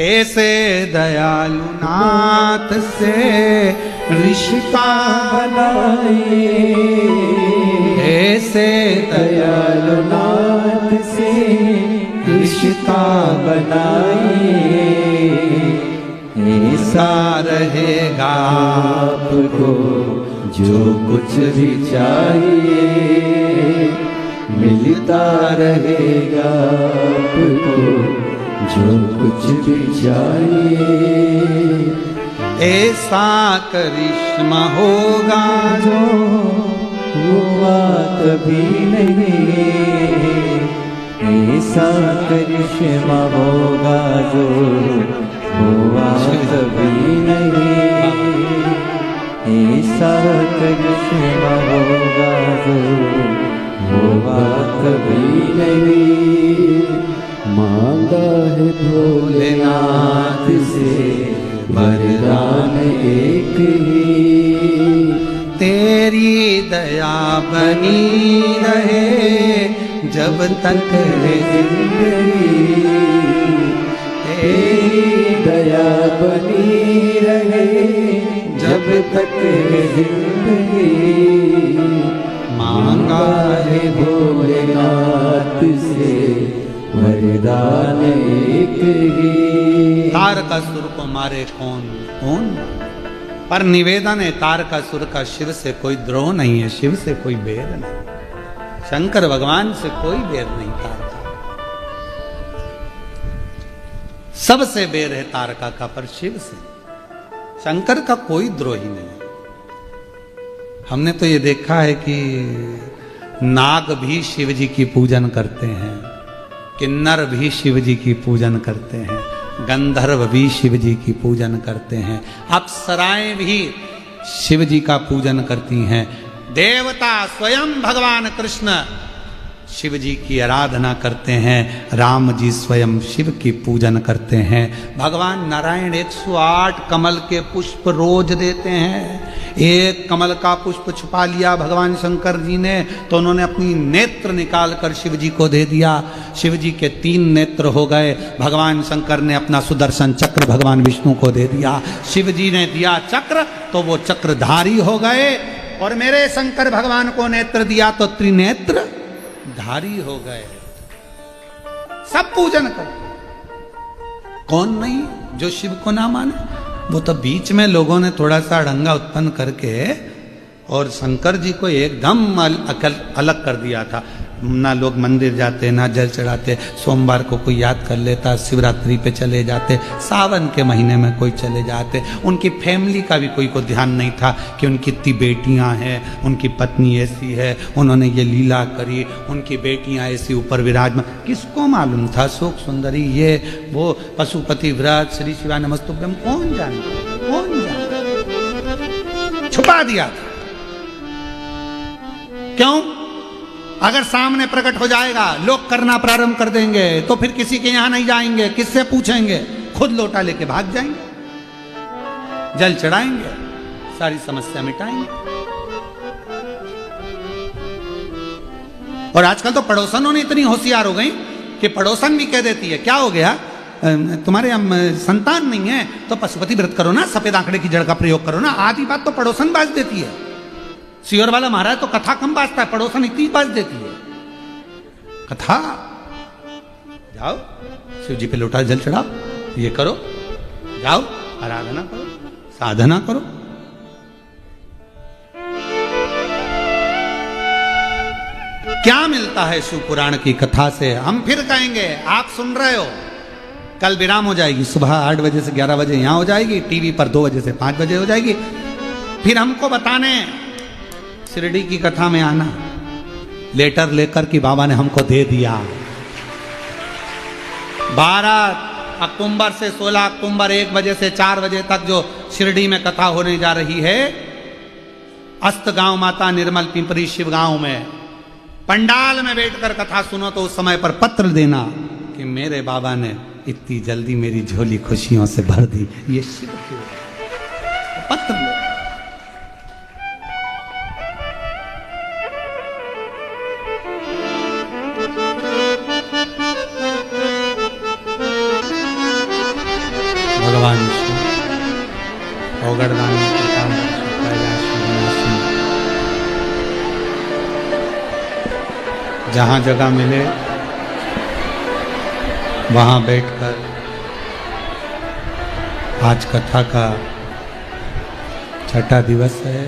ऐसे दयालु नाथ से रिश्ता बनाए, ऐसे दयालु नाथ से रिश्ता बनाए, ऐसा रहेगा आपको जो कुछ भी चाहिए, मिलता रहेगा आपको जो कुछ भी चाहिए। ऐसा करिश्मा होगा जो हुआ कभी नहीं, ऐसा करिश्मा होगा जो हुआ कभी नहीं, ऐसा करिश्मा होगा जो हुआ कभी नहीं। मांगा है भोलेनाथ से वरदान एक ही, तेरी दया बनी रहे जब तक है जिंदगी, तेरी दया बनी रहे जब तक है जिंदगी। मांगा है भोलेनाथ से वरदान एक ही। तारकासुर को मारे कौन कौन, पर निवेदन है तारकासुर का शिव से कोई द्रोह नहीं है, शिव से कोई बैर नहीं, शंकर भगवान से कोई बैर नहीं। तारका सबसे बैर है तारका का, पर शिव से, शंकर का कोई द्रोही नहीं। हमने तो ये देखा है कि नाग भी शिव जी की पूजन करते हैं, किन्नर भी शिव जी की पूजन करते हैं, गंधर्व भी शिव जी की पूजन करते हैं, अप्सराएं भी शिव जी का पूजन करती हैं, देवता स्वयं भगवान कृष्ण शिव जी की आराधना करते हैं, राम जी स्वयं शिव की पूजन करते हैं, भगवान नारायण 108 कमल के पुष्प रोज देते हैं। एक कमल का पुष्प छुपा लिया भगवान शंकर जी ने तो उन्होंने अपनी नेत्र निकाल कर शिव जी को दे दिया। शिव जी के 3 नेत्र हो गए। भगवान शंकर ने अपना सुदर्शन चक्र भगवान विष्णु को दे दिया। शिव जी ने दिया चक्र तो वो चक्रधारी हो गए, और मेरे शंकर भगवान को नेत्र दिया तो त्रिनेत्र धारी हो गए। सब पूजन करते, कौन नहीं जो शिव को ना माने। वो तो बीच में लोगों ने थोड़ा सा अड़ंगा उत्पन्न करके और शंकर जी को एकदम अलग कर दिया था। ना लोग मंदिर जाते ना जल चढ़ाते, सोमवार को कोई याद कर लेता, शिवरात्रि पे चले जाते, सावन के महीने में कोई चले जाते। उनकी फैमिली का भी कोई को ध्यान नहीं था कि उनकी इतनी बेटियां हैं, उनकी पत्नी ऐसी है, उन्होंने ये लीला करी, उनकी बेटियां ऐसी ऊपर विराजमान। किसको मालूम था? शोक सुंदरी ये वो पशुपति व्रत श्री शिवा नमस्तुभ्यम कौन जाने, कौन जाने? छुपा दिया था। क्यों? अगर सामने प्रकट हो जाएगा, लोग करना प्रारंभ कर देंगे, तो फिर किसी के यहां नहीं जाएंगे, किससे पूछेंगे? खुद लोटा लेके भाग जाएंगे, जल चढ़ाएंगे, सारी समस्या मिटाएंगे। और आजकल तो पड़ोसनों ने इतनी होशियार हो गई कि पड़ोसन भी कह देती है, क्या हो गया तुम्हारे संतान नहीं है तो पशुपति व्रत करो ना, सफेद आंकड़े की जड़ का प्रयोग करो ना। आधी बात तो पड़ोसन बाज देती है। सियोर वाला महाराज तो कथा कम बाजता है, पड़ोसन इतनी बाज देती है कथा। जाओ शिव जी पे लोटा जल चढ़ाओ, ये करो, जाओ आराधना करो, साधना करो। क्या मिलता है शिव पुराण की कथा से? हम फिर कहेंगे, आप सुन रहे हो, कल विराम हो जाएगी, सुबह 8 बजे से 11 बजे यहां हो जाएगी, टीवी पर 2 बजे से 5 बजे हो जाएगी। फिर हमको बताने शिरडी की कथा में आना, लेटर लेकर कि बाबा ने हमको दे दिया। 12 अक्टूबर से 16 अक्टूबर 1 बजे से 4 बजे तक जो शिरडी में कथा होने जा रही है, अस्त गांव माता निर्मल पिंपरी शिव गांव में, पंडाल में बैठकर कथा सुनो तो उस समय पर पत्र देना कि मेरे बाबा ने इतनी जल्दी मेरी झोली खुशियों से भर दी। ये शिव क्यों पत्र लो। भगवान जहां जगह मिले वहां बैठकर आज कथा का 6ठा दिवस है।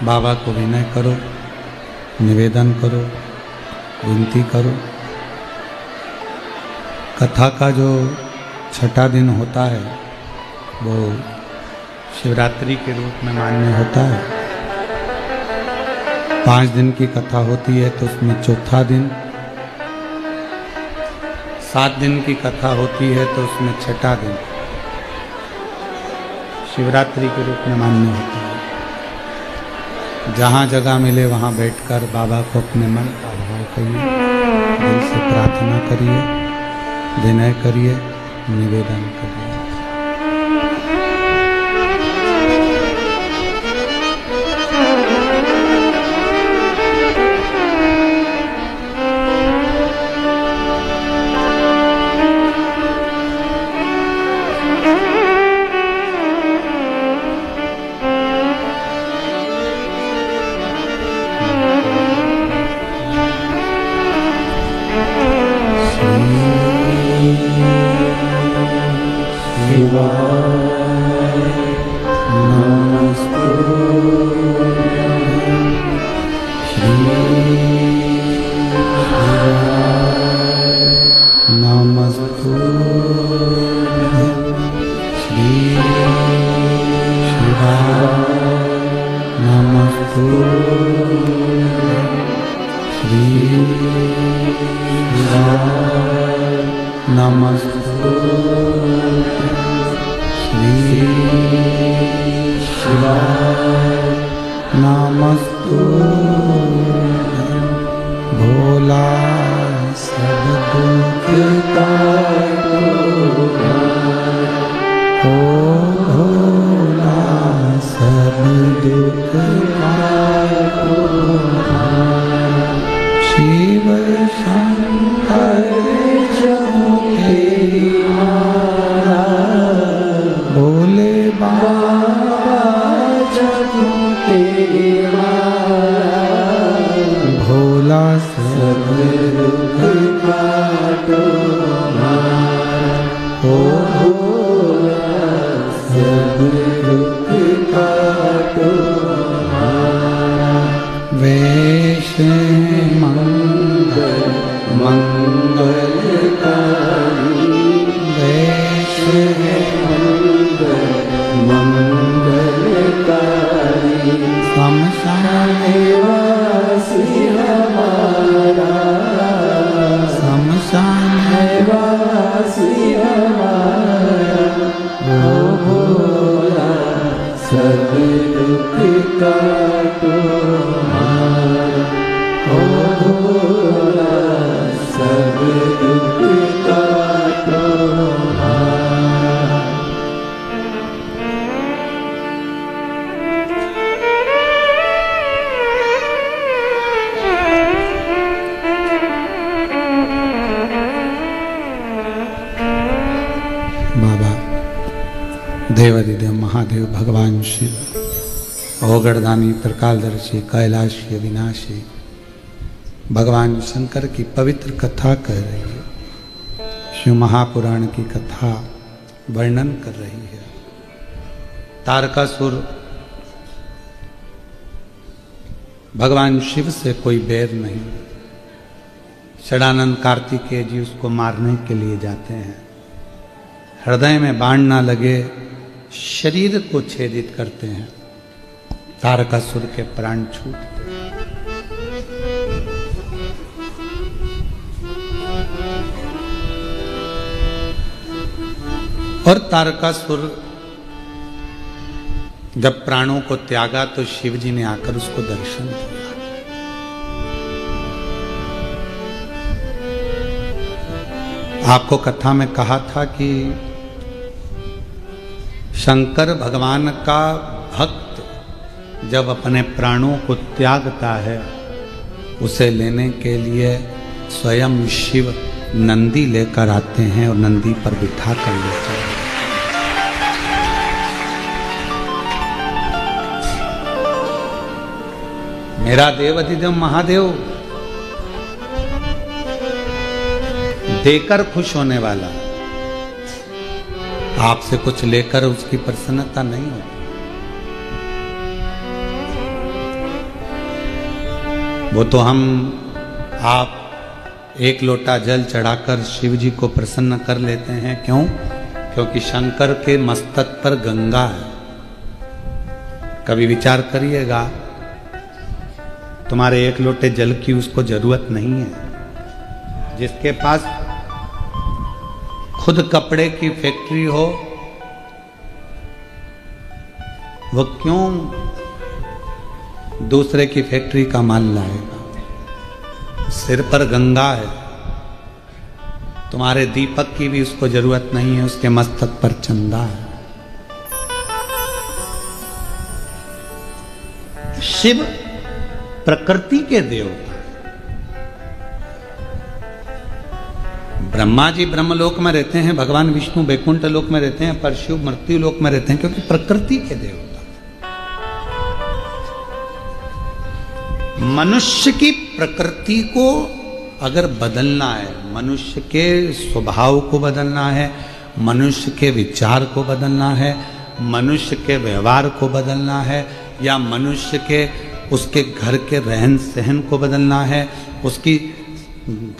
बाबा को विनय करो, निवेदन करो, विनती करो। कथा का जो 6ठा दिन होता है वो शिवरात्रि के रूप में मान्य होता है। 5 दिन की कथा होती है तो उसमें 4था दिन, 7 दिन की कथा होती है तो उसमें 6ठा दिन शिवरात्रि के रूप में मान्य होता है। जहाँ जगह मिले वहाँ बैठकर बाबा को अपने मन का भाव करिए, दिल से प्रार्थना करिए, विनय करिए, निवेदन करिए। भोला मंगलकारी शमशान वासी हमारा, शमशान वासी हमारा, ओ भोला सब दुख काटो हमारा, ओ भोला सब दुख काटो हमारा। बाबा देवादिदेव महादेव भगवान शिव ओगड़दानी त्रिकालदर्शी कैलाशी विनाशी भगवान शंकर की पवित्र कथा कह रही है। शिव महापुराण की कथा वर्णन कर रही है। तारकासुर भगवान शिव से कोई बैर नहीं। षडानंद कार्तिकेय जी उसको मारने के लिए जाते हैं। हृदय में बाण ना लगे, शरीर को छेदित करते हैं। तारकासुर के प्राण छूटते हैं। और तारकासुर जब प्राणों को त्यागा तो शिव जी ने आकर उसको दर्शन दिया। आपको कथा में कहा था कि शंकर भगवान का भक्त जब अपने प्राणों को त्यागता है, उसे लेने के लिए स्वयं शिव नंदी लेकर आते हैं और नंदी पर बिठा कर ले चलते हैं। मेरा देव अधिदेव महादेव देकर खुश होने वाला, आपसे कुछ लेकर उसकी प्रसन्नता नहीं होती। वो तो आप एक लोटा जल चढ़ाकर शिव जी को प्रसन्न कर लेते हैं। क्यों? क्योंकि शंकर के मस्तक पर गंगा है। कभी विचार करिएगा, तुम्हारे एक लोटे जल की उसको जरूरत नहीं है। जिसके पास खुद कपड़े की फैक्ट्री हो, वो क्यों दूसरे की फैक्ट्री का माल लाएगा? सिर पर गंगा है। तुम्हारे दीपक की भी उसको जरूरत नहीं है, उसके मस्तक पर चंदा है। शिव प्रकृति के देवता। ब्रह्मा जी ब्रह्मलोक में रहते हैं, भगवान विष्णु वैकुंठ लोक में रहते हैं, पर शिव मृत्यु लोक में रहते हैं, क्योंकि प्रकृति के देवता। मनुष्य की प्रकृति को अगर बदलना है, मनुष्य के स्वभाव को बदलना है, मनुष्य के विचार को बदलना है, मनुष्य के व्यवहार को बदलना है, या मनुष्य के उसके घर के रहन सहन को बदलना है, उसकी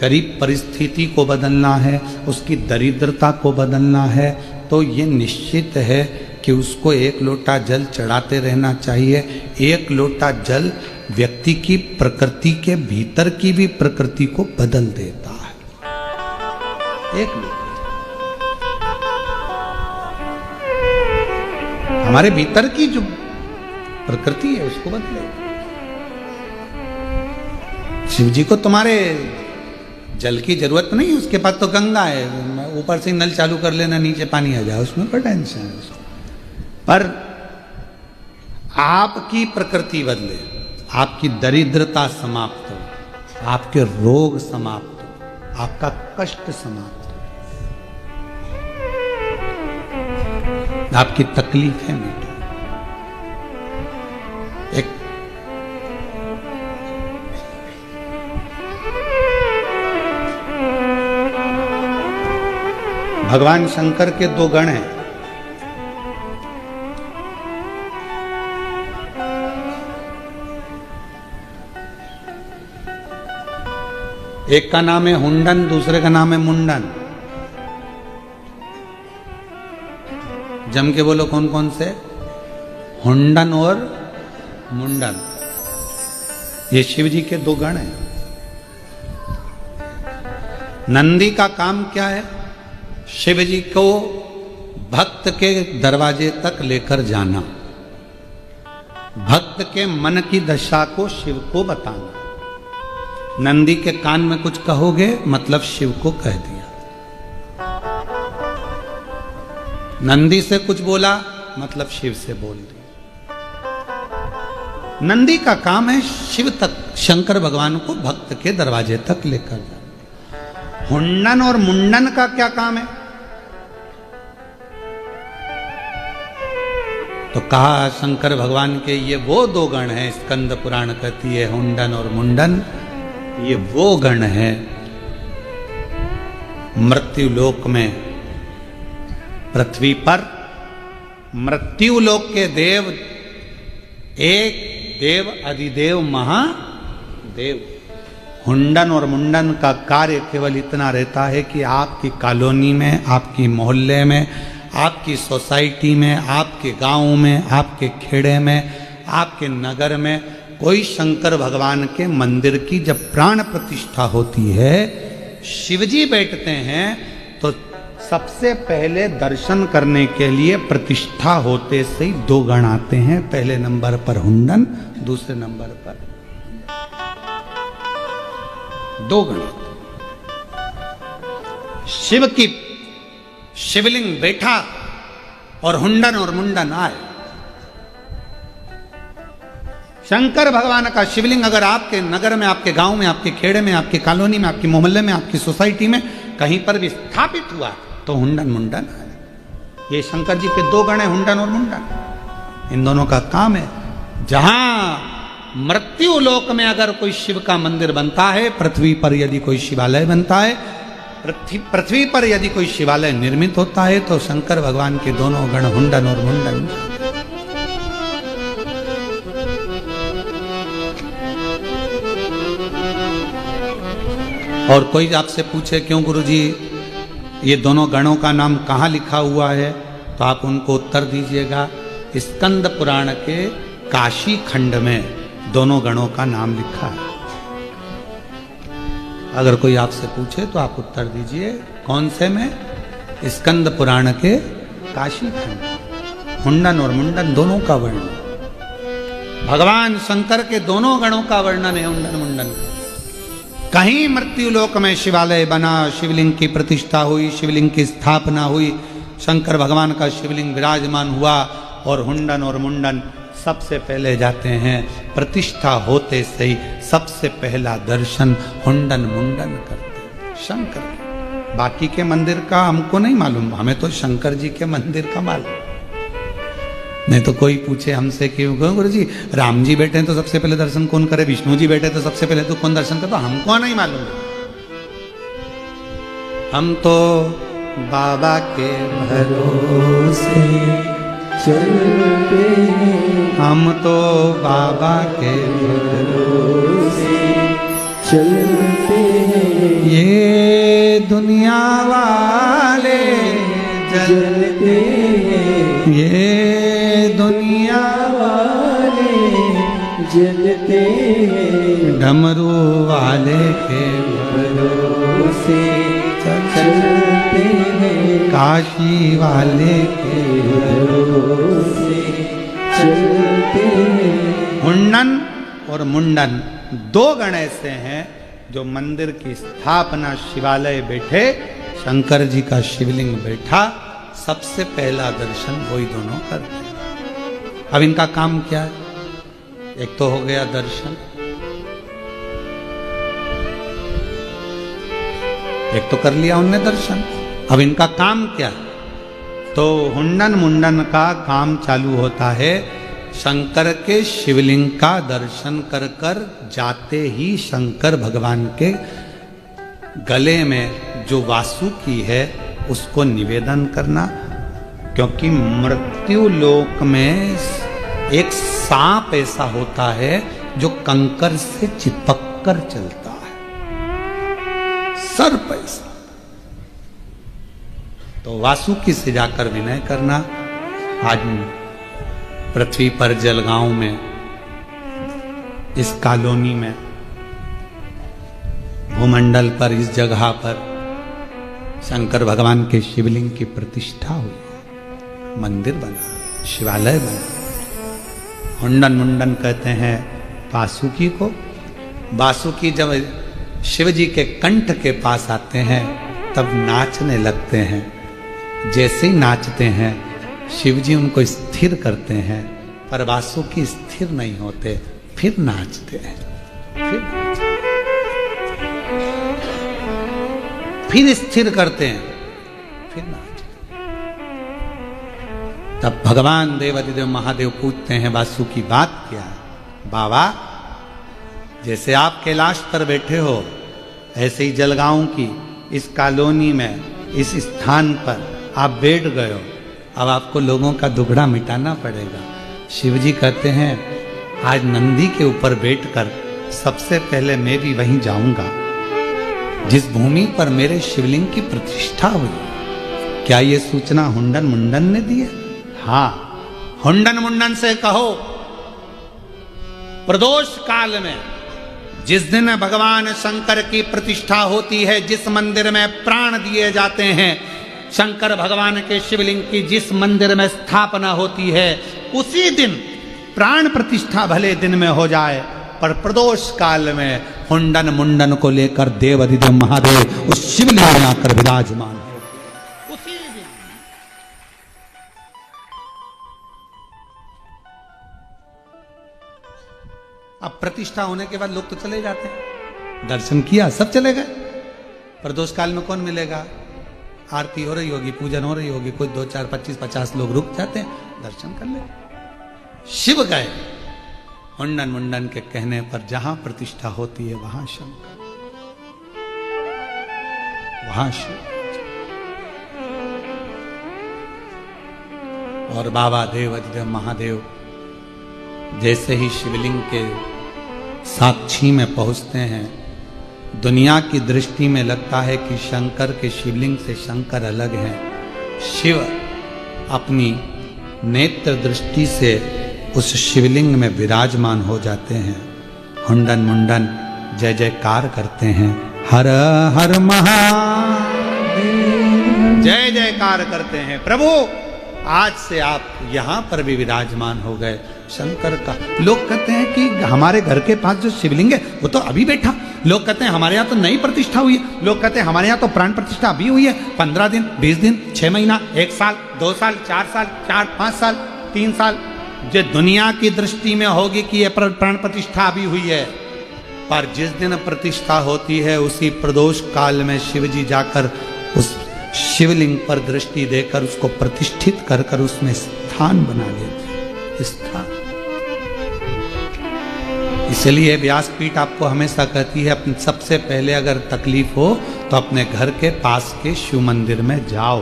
गरीब परिस्थिति को बदलना है, उसकी दरिद्रता को बदलना है, तो ये निश्चित है कि उसको एक लोटा जल चढ़ाते रहना चाहिए। एक लोटा जल व्यक्ति की प्रकृति के भीतर की भी प्रकृति को बदल देता है। एक लोटा हमारे भीतर की जो प्रकृति है उसको बदले। शिव जी को तुम्हारे जल की जरूरत नहीं, उसके पास तो गंगा है। ऊपर से नल चालू कर लेना, नीचे पानी आ जाए, उसमें कोई टेंशन है। पर आपकी प्रकृति बदले, आपकी दरिद्रता समाप्त हो, आपके रोग समाप्त हो, आपका कष्ट समाप्त हो, आपकी तकलीफें मिटे। एक भगवान शंकर के दो गण हैं। एक का नाम है हुंडन, दूसरे का नाम है मुंडन। जम के बोलो कौन कौन से? हुंडन और मुंडन, ये शिव जी के दो गण हैं। नंदी का काम क्या है? शिव जी को भक्त के दरवाजे तक लेकर जाना, भक्त के मन की दशा को शिव को बताना। नंदी के कान में कुछ कहोगे मतलब शिव को कह दिया। नंदी से कुछ बोला मतलब शिव से बोल दिया। नंदी का काम है शिव तक, शंकर भगवान को भक्त के दरवाजे तक लेकर जाना। हुंडन और मुंडन का क्या काम है? तो कहा शंकर भगवान के ये वो दो गण हैं, स्कंद पुराण कहती है हुंडन और मुंडन, ये वो गण हैं मृत्यु लोक में, पृथ्वी पर मृत्यु लोक के देव, एक देव अधिदेव महादेव। हुंडन और मुंडन का कार्य केवल इतना रहता है कि आपकी कॉलोनी में, आपकी मोहल्ले में, आपकी सोसाइटी में, आपके गांव में, आपके खेड़े में, आपके नगर में कोई शंकर भगवान के मंदिर की जब प्राण प्रतिष्ठा होती है, शिवजी बैठते हैं, तो सबसे पहले दर्शन करने के लिए प्रतिष्ठा होते से ही दो गण आते हैं। पहले नंबर पर हुंडन, दूसरे नंबर पर दो गण। शिव की शिवलिंग बैठा और हुंडन और मुंडन आए। शंकर भगवान का शिवलिंग अगर आपके नगर में, आपके गांव में, आपके खेड़े में, आपकी कॉलोनी में, आपकी मोहल्ले में, आपकी सोसाइटी में कहीं पर भी स्थापित हुआ तो हुंडन मुंडन आए। ये शंकर जी के दो गण हैं, हुंडन और मुंडन। इन दोनों का काम है, जहां मृत्यु लोक में अगर कोई शिव का मंदिर बनता है, पृथ्वी पर यदि कोई शिवालय बनता है, पृथ्वी पर यदि कोई शिवालय निर्मित होता है, तो शंकर भगवान के दोनों गण हुंडन और मुंडन। और कोई आपसे पूछे क्यों गुरुजी ये दोनों गणों का नाम कहाँ लिखा हुआ है, तो आप उनको उत्तर दीजिएगा स्कंद पुराण के काशी खंड में दोनों गणों का नाम लिखा है। अगर कोई आपसे पूछे तो आप उत्तर दीजिए कौन से में? स्कंद पुराण के काशी खंड। हुंडन और मुंडन दोनों का वर्णन, भगवान शंकर के दोनों गणों का वर्णन है हुंडन मुंडन का। कहीं मृत्यु लोक में शिवालय बना, शिवलिंग की प्रतिष्ठा हुई, शिवलिंग की स्थापना हुई, शंकर भगवान का शिवलिंग विराजमान हुआ और हुंडन और मुंडन सबसे पहले जाते हैं। प्रतिष्ठा होते से ही सबसे पहला दर्शन हुंडन मुंडन करते हैं शंकर के। बाकी के मंदिर का हमको नहीं मालूम, हमें तो शंकर जी के मंदिर का मालूम। नहीं तो कोई पूछे हमसे कि गुरु जी राम जी बैठे हैं तो सबसे पहले दर्शन कौन करे, विष्णु जी बैठे तो सबसे पहले तो कौन दर्शन करे, तो हमको नहीं मालूम। हम तो बाबा के भरोसे चलते हैं, हम तो बाबा के भरोसे चलते हैं। ये दुनिया वाले जलते हैं, ये दुनिया वाले जलते हैं, डमरू वाले के भरोसे चलते हैं, काशी वाले के भरोसे चलते हैं। हुंडन और मुंडन दो गण ऐसे हैं जो मंदिर की स्थापना, शिवालय बैठे, शंकर जी का शिवलिंग बैठा, सबसे पहला दर्शन वही दोनों करते हैं। अब इनका काम क्या है? एक तो हो गया दर्शन, एक तो कर लिया उनने दर्शन। अब इनका काम क्या है? तो हुंडन मुंडन का काम चालू होता है शंकर के शिवलिंग का दर्शन कर कर जाते ही शंकर भगवान के गले में जो वासुकी है उसको निवेदन करना, क्योंकि मृत्यु लोक में एक सांप ऐसा होता है जो कंकर से चिपक कर चलता है, सर्प ऐसा। तो वासुकी से जाकर विनय करना आज पृथ्वी पर जलगांव में, इस कॉलोनी में, भूमंडल पर, इस जगह पर शंकर भगवान के शिवलिंग की प्रतिष्ठा हुई, मंदिर बना, शिवालय बना। हुंडन मुंडन कहते हैं बासुकी को। बासुकी जब शिव जी के कंठ के पास आते हैं तब नाचने लगते हैं। जैसे ही नाचते हैं शिव जी उनको स्थिर करते हैं, पर बासुकी स्थिर नहीं होते, फिर नाचते हैं, फिर स्थिर करते हैं, फिर नाचते हैं। तब भगवान देवादिदेव महादेव पूछते हैं बासुकी बात क्या है? बाबा, जैसे आप कैलाश पर बैठे हो ऐसे ही जलगांव की इस कॉलोनी में, इस स्थान पर आप बैठ गए हो, अब आपको लोगों का दुखड़ा मिटाना पड़ेगा। शिव जी कहते हैं आज नंदी के ऊपर बैठकर सबसे पहले मैं भी वहीं जाऊंगा जिस भूमि पर मेरे शिवलिंग की प्रतिष्ठा हुई। क्या ये सूचना हुंडन मुंडन ने दी है? हाँ, हुंडन मुंडन से कहो प्रदोष काल में जिस दिन भगवान शंकर की प्रतिष्ठा होती है, जिस मंदिर में प्राण दिए जाते हैं, शंकर भगवान के शिवलिंग की जिस मंदिर में स्थापना होती है, उसी दिन प्राण प्रतिष्ठा भले दिन में हो जाए, पर प्रदोष काल में हुंडन मुंडन को लेकर देवादिदेव महादेव उस शिवलिंग में आकर विराजमान हो उसी दिन। अब प्रतिष्ठा होने के बाद लोग तो चले जाते हैं, दर्शन किया सब चले गए। प्रदोष काल में कौन मिलेगा? आरती हो रही होगी, पूजन हो रही होगी, कोई 2, 4, 25, 50 लोग रुक जाते हैं, दर्शन कर ले। शिव गए, हुंडन मुंडन के कहने पर जहां प्रतिष्ठा होती है वहां शंकर, वहां शिव। और बाबा देवादिदेव महादेव जैसे ही शिवलिंग के साक्षी में पहुंचते हैं, दुनिया की दृष्टि में लगता है कि शंकर के शिवलिंग से शंकर अलग हैं। शिव अपनी नेत्र दृष्टि से उस शिवलिंग में विराजमान हो जाते हैं। हुंडन मुंडन जय जयकार करते हैं, हर हर महादेव, जय जयकार करते हैं। प्रभु आज से आप यहां पर भी विराजमान हो गए शंकर का। लोग कहते हैं कि हमारे घर के पास जो शिवलिंग है वो तो अभी बैठा। लोग कहते हैं हमारे यहाँ तो नई प्रतिष्ठा हुई है। लोग कहते हैं हमारे यहाँ तो प्राण प्रतिष्ठा अभी हुई है, 15 दिन, 20 दिन, 6 महीना, 1 साल, 2 साल, 4 साल, 5 साल, 3 साल। जो दुनिया की दृष्टि में होगी कि ये प्राण प्रतिष्ठा अभी हुई है, पर जिस दिन प्रतिष्ठा होती है उसी प्रदोष काल में शिव जी जाकर उस शिवलिंग पर दृष्टि देकर उसको प्रतिष्ठित कर कर उसमें स्थान बना लेते, स्थान। इसलिए व्यासपीठ आपको हमेशा कहती है सबसे पहले अगर तकलीफ हो तो अपने घर के पास के शिव मंदिर में जाओ।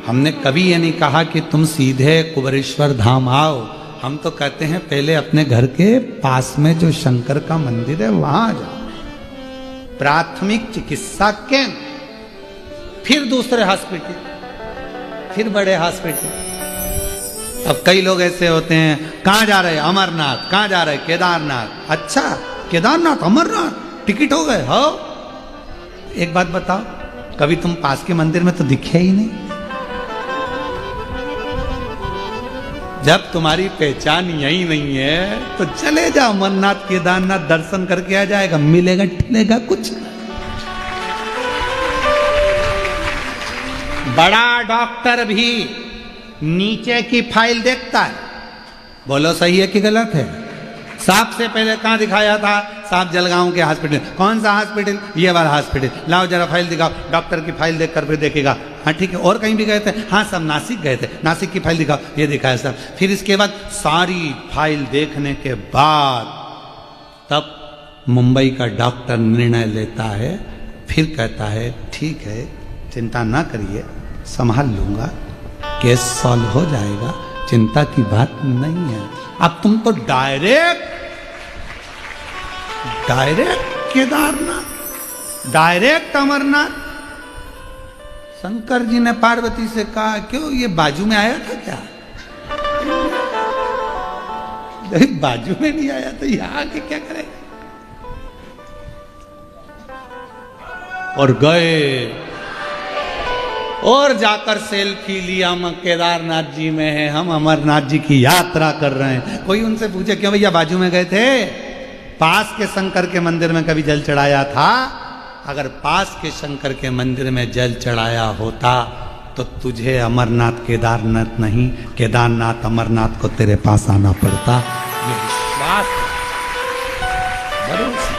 हमने कभी ये नहीं कहा कि तुम सीधे कुबेरेश्वर धाम आओ। हम तो कहते हैं पहले अपने घर के पास में जो शंकर का मंदिर है वहां जाओ। प्राथमिक चिकित्सा केंद्र, फिर दूसरे हॉस्पिटल, फिर बड़े हॉस्पिटल। अब कई लोग ऐसे होते हैं, कहाँ जा रहे? अमरनाथ। कहाँ जा रहे? केदारनाथ। अच्छा, केदारनाथ अमरनाथ टिकट हो गए हो? एक बात बताओ, कभी तुम पास के मंदिर में तो दिखे ही नहीं। जब तुम्हारी पहचान यही नहीं है तो चले जाओ अमरनाथ केदारनाथ, दर्शन करके आ जाएगा, मिलेगा ठिलेगा कुछ। बड़ा डॉक्टर भी नीचे की फाइल देखता है। बोलो सही है कि गलत है? सबसे पहले कहाँ दिखाया था? साहब जलगांव के हॉस्पिटल। कौन सा हॉस्पिटल? ये वाला हॉस्पिटल। लाओ जरा फाइल दिखाओ। डॉक्टर की फाइल देखकर फिर देखेगा, हाँ ठीक है। और कहीं भी गए थे? हाँ सब नासिक गए थे, नासिक की फाइल दिखाओ। ये दिखाया सब। फिर इसके बाद सारी फाइल देखने के बाद तब मुंबई का डॉक्टर निर्णय लेता है। फिर कहता है ठीक है, चिंता ना करिए, संभाल लूंगा, केस सॉल्व हो जाएगा, चिंता की बात नहीं है। अब तुम तो डायरेक्ट केदारनाथ, डायरेक्ट अमरनाथ। शंकर जी ने पार्वती से कहा क्यों ये बाजू में आया था क्या? बाजू में नहीं आया तो यहाँ आके क्या करेगा? और गए और जाकर सेल्फी लिया। हम केदारनाथ जी में है, हम अमरनाथ जी की यात्रा कर रहे हैं। कोई उनसे पूछे क्यों भैया बाजू में गए थे? पास के शंकर के मंदिर में कभी जल चढ़ाया था? अगर पास के शंकर के मंदिर में जल चढ़ाया होता तो तुझे अमरनाथ केदारनाथ नहीं, केदारनाथ अमरनाथ को तेरे पास आना पड़ता। ये विश्वास जरूर से।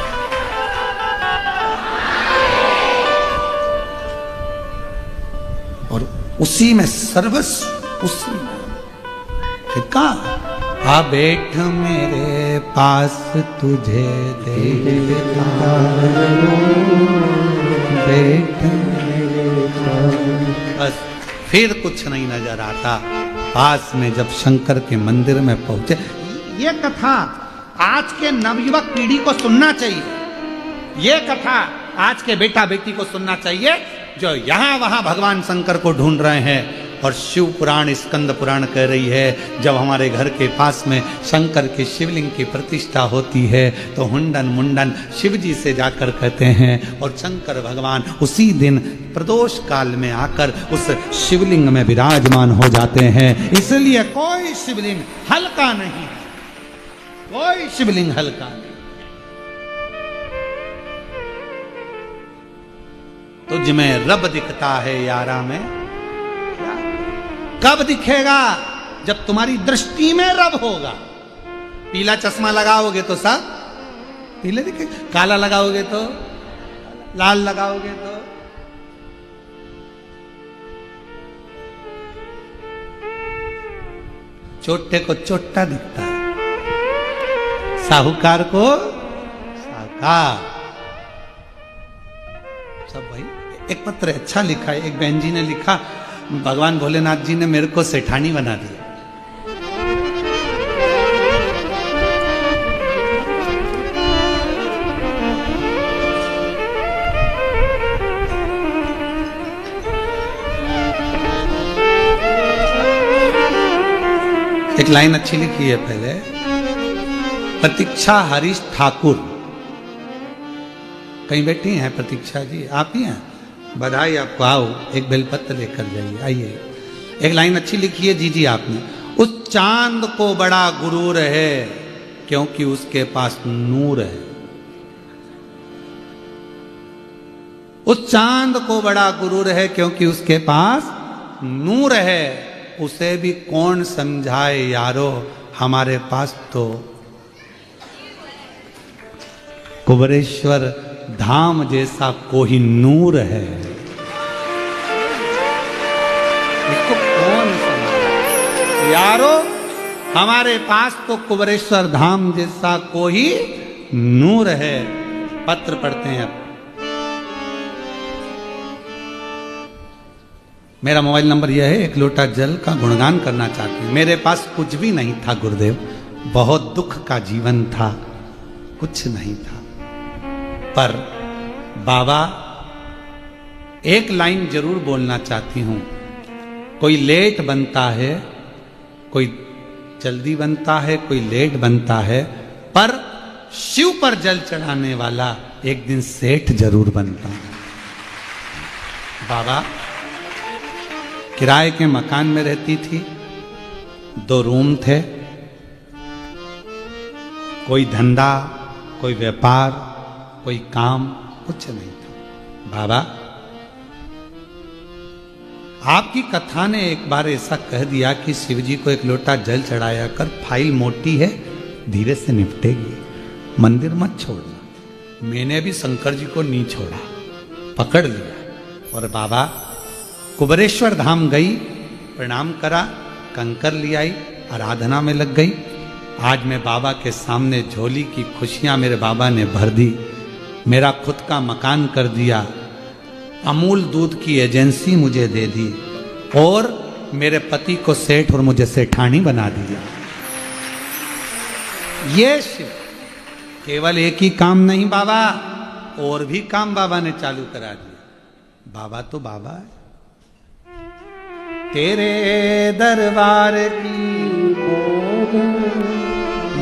और उसी में सर्वस्व, उसी में कहा आ बैठ मेरे पास तुझे देखता, बैठ मेरे पास। बस फिर कुछ नहीं नजर आता। पास में जब शंकर के मंदिर में पहुंचे, ये कथा आज के नवयुवक पीढ़ी को सुनना चाहिए। ये कथा आज के बेटा बेटी को सुनना चाहिए जो यहां वहां भगवान शंकर को ढूंढ रहे हैं। और शिव पुराण, स्कंद पुराण कह रही है जब हमारे घर के पास में शंकर के शिवलिंग की प्रतिष्ठा होती है तो हुंडन मुंडन शिव जी से जाकर कहते हैं और शंकर भगवान उसी दिन प्रदोष काल में आकर उस शिवलिंग में विराजमान हो जाते हैं। इसलिए कोई शिवलिंग हल्का नहीं, कोई शिवलिंग हल्का नहीं। तुझ में रब दिखता है यारा में। कब दिखेगा? जब तुम्हारी दृष्टि में रब होगा। पीला चश्मा लगाओगे तो सब पीले दिखेगा, काला लगाओगे तो लाल लगाओगे तो। चोटे को चोट्टा दिखता है, साहूकार को साहूकार। सब भाई एक पत्र अच्छा लिखा है, एक बहन जी ने लिखा भगवान भोलेनाथ जी ने मेरे को सेठानी बना दिया। एक लाइन अच्छी लिखी है पहले, प्रतीक्षा हरीश ठाकुर। कहीं बैठी हैं प्रतीक्षा जी? आप ही हैं? बधाई आपको। आओ एक बेलपत्र लेकर जाइए, आइए। एक लाइन अच्छी लिखी है जी जी आपने, उस चांद को बड़ा गुरूर है क्योंकि उसके पास नूर है। उस चांद को बड़ा गुरूर है क्योंकि उसके पास नूर है। उसे भी कौन समझाए यारो, हमारे पास तो कुबरेश्वर धाम जैसा कोई नूर है। इसको कौन समझे यारो, हमारे पास तो कुबरेश्वर धाम जैसा कोई नूर है। पत्र पढ़ते हैं अब। मेरा मोबाइल नंबर यह है, एक लोटा जल का गुणगान करना चाहती हूँ। मेरे पास कुछ भी नहीं था गुरुदेव, बहुत दुख का जीवन था, कुछ नहीं था। पर बाबा एक लाइन जरूर बोलना चाहती हूं। कोई लेट बनता है, कोई जल्दी बनता है, कोई लेट बनता है, पर शिव पर जल चढ़ाने वाला एक दिन सेठ जरूर बनता है। बाबा किराए के मकान में रहती थी, 2 रूम थे, कोई धंधा, कोई व्यापार, कोई काम कुछ नहीं था। बाबा आपकी कथा ने एक बार ऐसा कह दिया कि शिवजी को एक लोटा जल चढ़ाया कर, फाइल मोटी है धीरे से निपटेगी, मंदिर मत छोड़ना। मैंने भी शंकर जी को नहीं छोड़ा, पकड़ लिया और बाबा कुबरेश्वर धाम गई, प्रणाम करा, कंकर ले आई, आराधना में लग गई। आज मैं बाबा के सामने झोली की खुशियां मेरे बाबा ने भर दी, मेरा खुद का मकान कर दिया, अमूल दूध की एजेंसी मुझे दे दी और मेरे पति को सेठ और मुझे सेठानी बना दिया। ये शिव केवल एक ही काम नहीं बाबा, और भी काम बाबा ने चालू करा दिया। बाबा तो बाबा है। तेरे दरबार की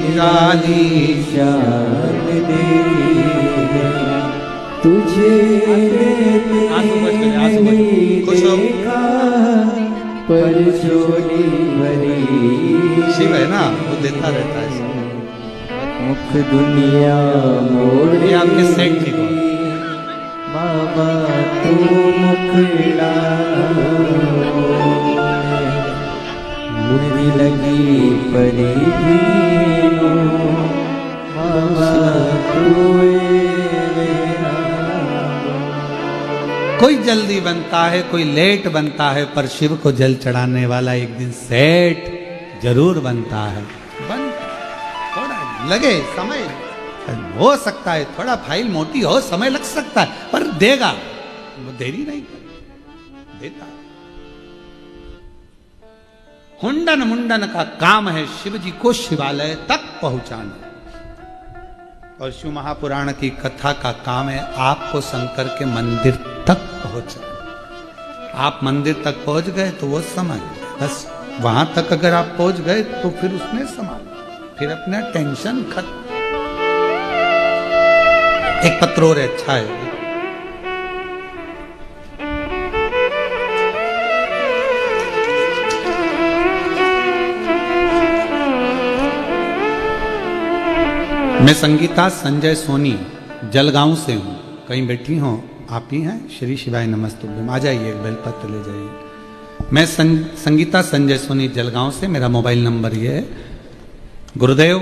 निराली शान देखी है, तुझे नहीं देखा, पर चोली भरी शिव है ना, वो देता रहता है सब। मुख दुनिया मोड़ ये आपके सेठ ठीक हो। बाबा तू मुखड़ा मुझे लगी परी भीनो, बाबा तू कोई जल्दी बनता है, कोई लेट बनता है, पर शिव को जल चढ़ाने वाला एक दिन सेठ जरूर बनता है। बन थोड़ा लगे समय हो सकता है, थोड़ा फाइल मोटी हो, समय लग सकता है, पर देगा, वो देरी नहीं कर देता। हुंडन मुंडन का काम है शिव जी को शिवालय तक पहुंचाना, और शिव महापुराण की कथा का काम है आपको शंकर के मंदिर तक पहुंचाना। आप मंदिर तक पहुंच गए तो वो समझ बस, वहां तक अगर आप पहुंच गए तो फिर उसने संभाला, फिर अपना टेंशन खत्म। एक पत्र और अच्छा है, मैं संगीता संजय सोनी जलगांव से हूँ, कहीं बैठी हो आप ही हैं? श्री शिवाय नमस्तुभ्यम, आ जाइए, एक बेलपत्र ले जाइए। मैं संगीता संजय सोनी जलगांव से, मेरा मोबाइल नंबर ये है। गुरुदेव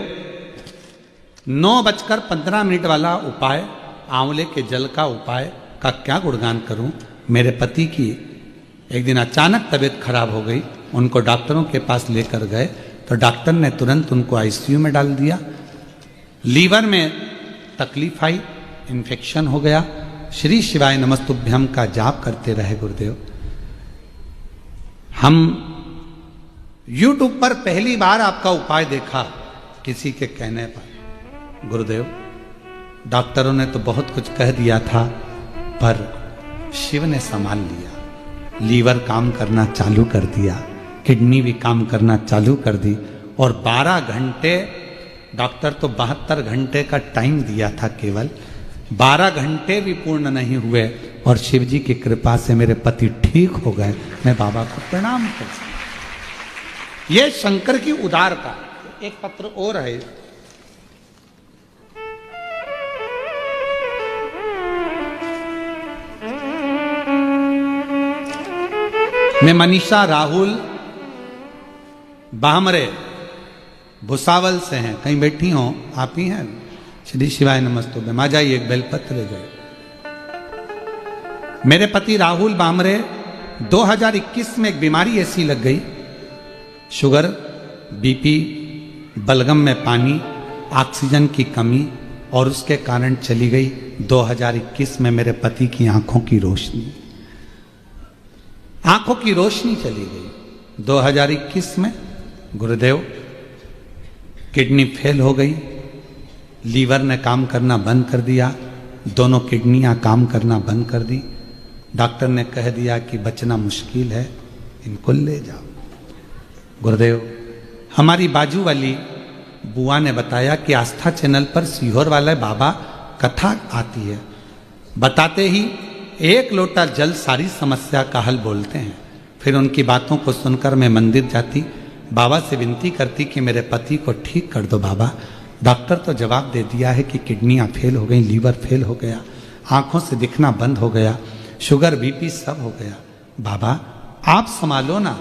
9:15 वाला उपाय, आंवले के जल का उपाय का क्या गुणगान करूं। मेरे पति की एक दिन अचानक तबीयत खराब हो गई, उनको डॉक्टरों के पास लेकर गए तो डॉक्टर ने तुरंत उनको आईसीयू में डाल दिया। लीवर में तकलीफ आई, इन्फेक्शन हो गया। श्री शिवाय नमस्तुभ्यम का जाप करते रहे गुरुदेव। हम YouTube पर पहली बार आपका उपाय देखा किसी के कहने पर। गुरुदेव डॉक्टरों ने तो बहुत कुछ कह दिया था, पर शिव ने संभाल लिया। लीवर काम करना चालू कर दिया, किडनी भी काम करना चालू कर दी, और 12 घंटे, डॉक्टर तो 72 घंटे का टाइम दिया था, केवल 12 घंटे भी पूर्ण नहीं हुए और शिव जी की कृपा से मेरे पति ठीक हो गए। मैं बाबा को प्रणाम करता हूं। ये शंकर की उदारता। एक पत्र और है, मैं मनीषा राहुल बामरे भुसावल से हैं, कहीं बैठी हो आप ही हैं? श्री शिवाय नमस्तुभ्यम, आ जाइए, एक बेलपत्र ले जाइए। मेरे पति राहुल बामरे 2021 में एक बीमारी ऐसी लग गई, शुगर, बीपी, बलगम में पानी, ऑक्सीजन की कमी, और उसके कारण चली गई 2021 में मेरे पति की आंखों की रोशनी। आंखों की रोशनी चली गई 2021 में। गुरुदेव किडनी फेल हो गई, लीवर ने काम करना बंद कर दिया, दोनों किडनियां काम करना बंद कर दी। डॉक्टर ने कह दिया कि बचना मुश्किल है, इनको ले जाओ। गुरुदेव हमारी बाजू वाली बुआ ने बताया कि आस्था चैनल पर सीहोर वाले बाबा कथा आती है, बताते ही 1 लोटा जल सारी समस्या का हल बोलते हैं। फिर उनकी बातों को सुनकर मैं मंदिर जाती, बाबा से विनती करती कि मेरे पति को ठीक कर दो बाबा। डॉक्टर तो जवाब दे दिया है कि किडनियां फेल हो गई, लीवर फेल हो गया, आंखों से दिखना बंद हो गया, शुगर बीपी सब हो गया। बाबा आप संभालो ना।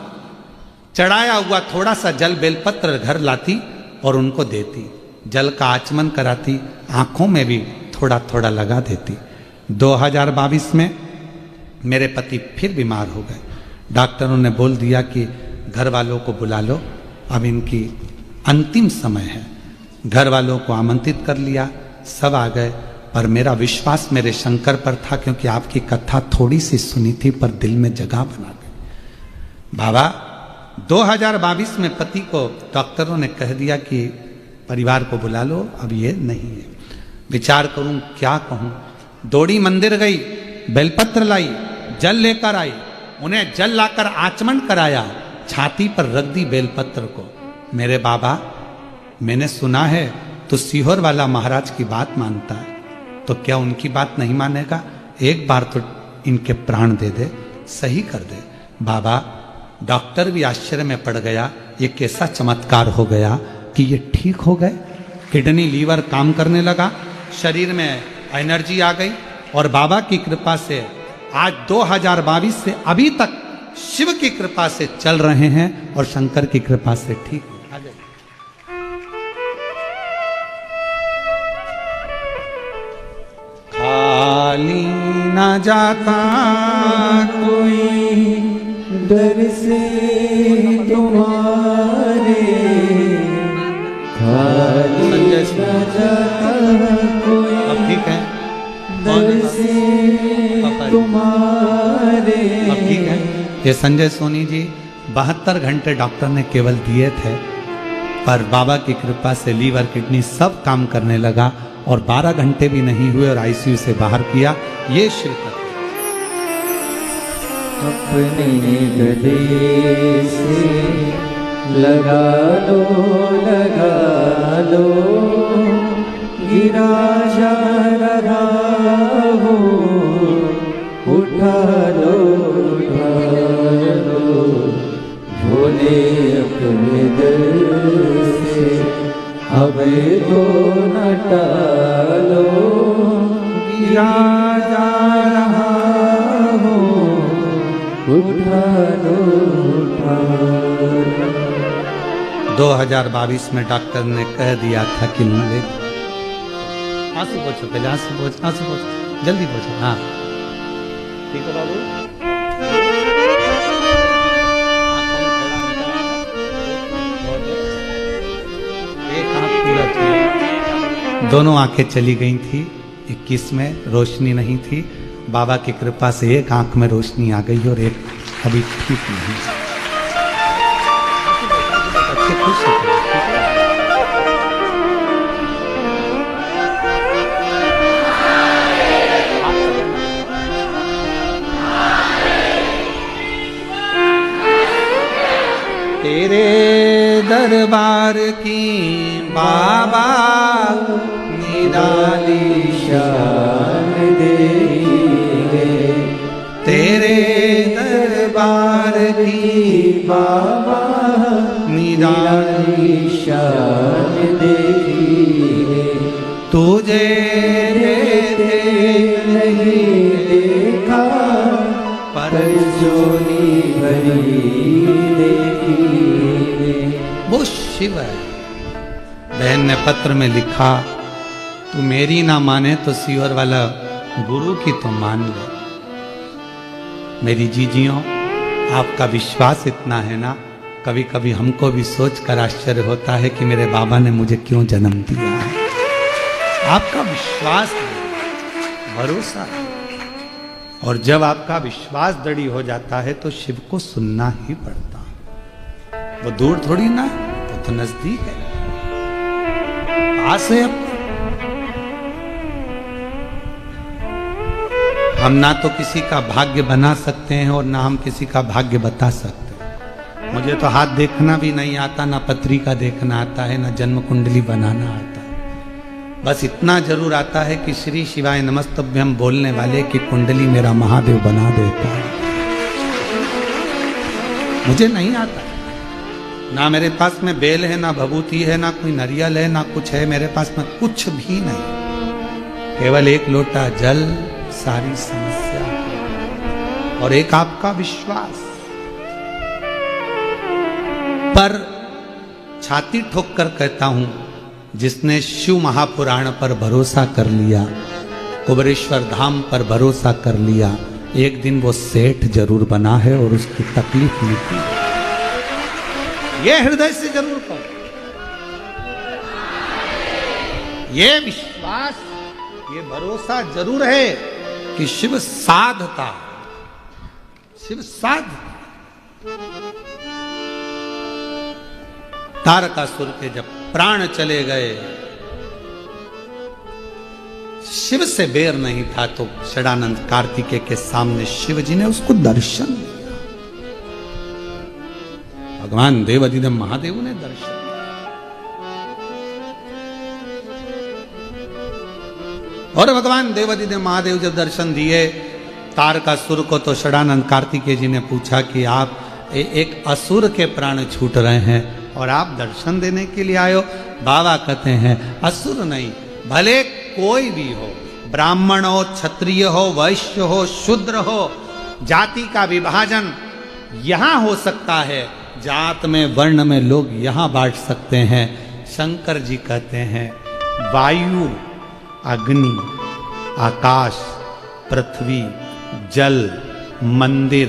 चढ़ाया हुआ थोड़ा सा जल बेलपत्र घर लाती और उनको देती, जल का आचमन कराती, आंखों में भी थोड़ा थोड़ा लगा देती। 2022 में मेरे पति फिर बीमार हो गए। डॉक्टरों ने बोल दिया कि घर वालों को बुला लो, अब इनकी अंतिम समय है। घर वालों को आमंत्रित कर लिया, सब आ गए, पर मेरा विश्वास मेरे शंकर पर था, क्योंकि आपकी कथा थोड़ी सी सुनी थी पर दिल में जगह बना गई। बाबा 2022 में पति को डॉक्टरों ने कह दिया कि परिवार को बुला लो, अब ये नहीं है। विचार करूं क्या कहूं। दौड़ी मंदिर गई, बेलपत्र लाई, जल लेकर आई, उन्हें जल लाकर आचमन कराया, छाती पर रख दी बेलपत्र को। मेरे बाबा मैंने सुना है तो सीहोर वाला महाराज की बात मानता है, तो क्या उनकी बात नहीं मानेगा? एक बार तो इनके प्राण दे दे, सही कर दे। बाबा डॉक्टर भी आश्चर्य में पड़ गया, ये कैसा चमत्कार हो गया कि ये ठीक हो गए। किडनी लीवर काम करने लगा, शरीर में एनर्जी आ गई, और बाबा की कृपा से आज 2022 से अभी तक शिव की कृपा से चल रहे हैं और शंकर की कृपा से ठीक है। खाली ना जाता कोई दर से तुम्हारे, खाली ना जाता कोई अब ठीक है दर से तुम्हारे। अब ठीक है। ये संजय सोनी जी 72 घंटे डॉक्टर ने केवल दिए थे, पर बाबा की कृपा से लीवर किडनी सब काम करने लगा और 12 घंटे भी नहीं हुए और आईसीयू से बाहर किया। ये शिव तत्व अपने गले से लगा लो गिरा जा रहा हो, उठा लो भोले अपने दर से, हमें तो न टालो गिरा जा रहा हो, उठा लो 2022 में डॉक्टर ने कह दिया था कि ले आंसू पोछो, पहले आंसू पोछो, जल्दी पोछो। हाँ ठीक है बाबू। एक आंख पूरा थी, दोनों आंखें चली गई थी। 21 में रोशनी नहीं थी, बाबा की कृपा से एक आंख में रोशनी आ गई और एक अभी ठीक नहीं। अच्छे खुश हो। तेरे दरबार की बाबा निराली शान देंगे, तेरे दरबार की बाबा निराली शान देंगे। तुझे देते नहीं देखा पर जोनी भरी देखी। वो शिव है। बहन ने पत्र में लिखा, तू मेरी ना माने तो सीहोर वाला गुरु की तो मान ले। मेरी जीजियों, आपका विश्वास इतना है ना, कभी कभी हमको भी सोच कर आश्चर्य होता है कि मेरे बाबा ने मुझे क्यों जन्म दिया है। आपका विश्वास है, भरोसा है, और जब आपका विश्वास दृढ़ हो जाता है तो शिव को सुनना ही पड़ता। वो दूर थोड़ी ना, वो तो नजदीक है, पास है। अब हम ना तो किसी का भाग्य बना सकते हैं और ना हम किसी का भाग्य बता सकते हैं। मुझे तो हाथ देखना भी नहीं आता, ना पत्रिका देखना आता है, ना जन्म कुंडली बनाना आता है। बस इतना जरूर आता है कि श्री शिवाय नमस्तभ्यम बोलने वाले की कुंडली मेरा महादेव बना देता है। मुझे नहीं आता, ना मेरे पास में बेल है, ना भभूति है, ना कोई नारियल है, ना कुछ है मेरे पास में, कुछ भी नहीं। केवल एक लोटा जल सारी समस्या और एक आपका विश्वास। पर छाती ठोक कर कहता हूं, जिसने शिव महापुराण पर भरोसा कर लिया, कुबरेश्वर धाम पर भरोसा कर लिया, एक दिन वो सेठ जरूर बना है और उसकी तकलीफ मिटी। ये हृदय से जरूर कहो, ये विश्वास, ये भरोसा जरूर है कि शिव साधता, शिव साध। तारकासुर के जब प्राण चले गए, शिव से बेर नहीं था, तो षडानंद कार्तिकेय के सामने शिव जी ने उसको दर्शन दिया। भगवान देवाधिदेव महादेव ने दर्शन दिया। और भगवान देवादिदेव महादेव जब दर्शन दिए तारकासुर को, तो षडानंद कार्तिकेय जी ने पूछा कि आप एक असुर के प्राण छूट रहे हैं और आप दर्शन देने के लिए आयो। बाबा कहते हैं असुर नहीं, भले कोई भी हो, ब्राह्मण हो, क्षत्रिय हो, वैश्य हो, शूद्र हो, जाति का विभाजन यहां हो सकता है, जात में वर्ण में लोग यहां बांट सकते हैं। शंकर जी कहते हैं वायु, अग्नि, आकाश, पृथ्वी, जल, मंदिर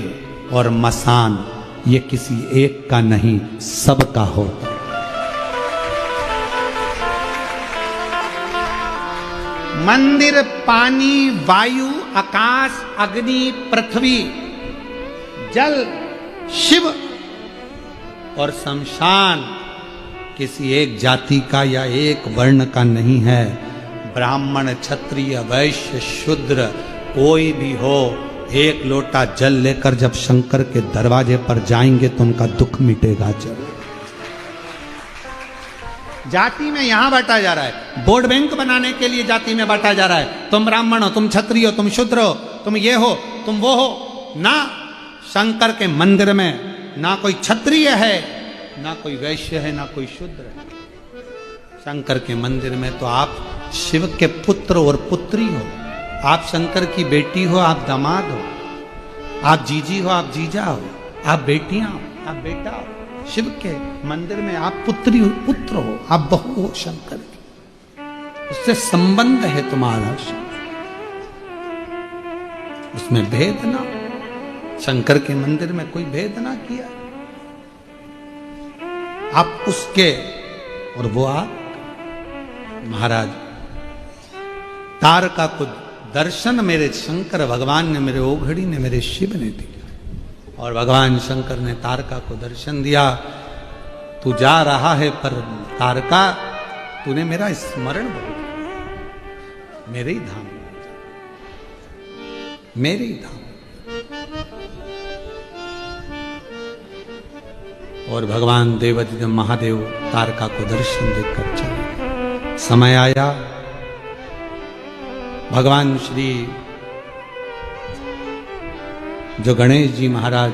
और मसान ये किसी एक का नहीं, सबका होता है। मंदिर, पानी, वायु, आकाश, अग्नि, पृथ्वी, जल, शिव और शमशान किसी एक जाति का या एक वर्ण का नहीं है। ब्राह्मण, क्षत्रिय, वैश्य, शूद्र कोई भी हो, एक लोटा जल लेकर जब शंकर के दरवाजे पर जाएंगे तो उनका दुख मिटेगा जरूर। जाति में यहां बांटा जा रहा है, वोट बैंक बनाने के लिए जाति में बांटा जा रहा है। तुम ब्राह्मण हो, तुम क्षत्रिय हो, तुम शूद्र हो, तुम ये हो, तुम वो हो ना। शंकर के मंदिर में ना कोई क्षत्रिय है, ना कोई वैश्य है, ना कोई शूद्र है। शंकर के मंदिर में तो आप शिव के पुत्र और पुत्री हो, आप शंकर की बेटी हो, आप दामाद हो, आप जीजी हो, आप जीजा हो, आप बेटियां हो, आप बेटा हो। शिव के मंदिर में आप पुत्री हो, पुत्र हो, आप बहू हो शंकर की, उससे संबंध है तुम्हारा। उसमें भेद ना, शंकर के मंदिर में कोई भेद ना किया। आप उसके और वो आप। महाराज तारका को दर्शन मेरे शंकर भगवान ने, मेरे ओघड़ी ने, मेरे शिव ने दिया। और भगवान शंकर ने तारका को दर्शन दिया। तू जा रहा है पर तारका तूने मेरा स्मरण बहुत, मेरे ही धाम, मेरे ही धाम। और भगवान देवादिदेव महादेव तारका को दर्शन देकर चले। समय आया, भगवान श्री जो गणेश जी महाराज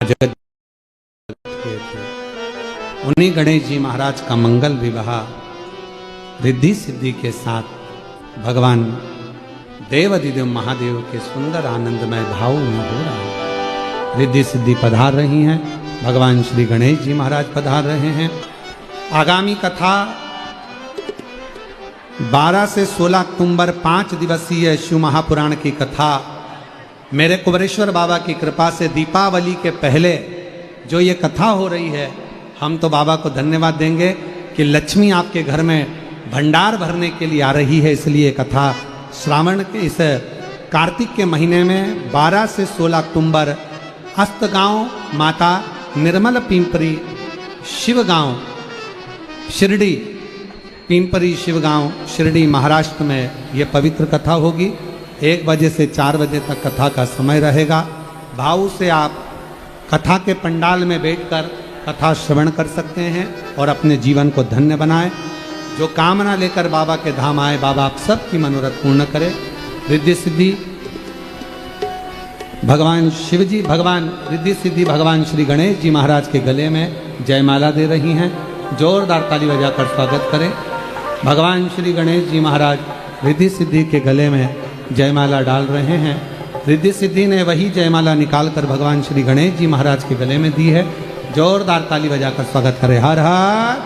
जगत हुए थे, उन्हीं गणेश जी महाराज का मंगल विवाह रिद्धि सिद्धि के साथ भगवान देवादिदेव महादेव के सुंदर आनंदमय भाव में हो रहा है। रिद्धि सिद्धि पधार रही हैं, भगवान श्री गणेश जी महाराज पधार रहे हैं। आगामी कथा 12 से 16 अक्टूबर 5 दिवसीय शिव महापुराण की कथा मेरे कुबरेश्वर बाबा की कृपा से दीपावली के पहले जो ये कथा हो रही है, हम तो बाबा को धन्यवाद देंगे कि लक्ष्मी आपके घर में भंडार भरने के लिए आ रही है। इसलिए कथा श्रावण के इस कार्तिक के महीने में 12 से 16 अक्टूबर अस्तगांव माता निर्मल पिंपरी शिवगांव शिरडी, पिंपरी शिवगांव शिरडी महाराष्ट्र में ये पवित्र कथा होगी। 1 बजे से 4 बजे तक कथा का समय रहेगा। भाव से आप कथा के पंडाल में बैठकर कथा श्रवण कर सकते हैं और अपने जीवन को धन्य बनाएं। जो कामना लेकर बाबा के धाम आए, बाबा आप सबकी मनोरथ पूर्ण करें। रिद्धि सिद्धि भगवान शिव जी, भगवान रिद्धि सिद्धि भगवान श्री गणेश जी महाराज के गले में जयमाला दे रही हैं। जोरदार ताली बजाकर स्वागत करें। भगवान श्री गणेश जी महाराज रिद्धि सिद्धि के गले में जयमाला डाल रहे हैं। रिद्धि सिद्धि ने वही जयमाला निकालकर भगवान श्री गणेश जी महाराज के गले में दी है। जोरदार ताली बजाकर स्वागत करें। हर हर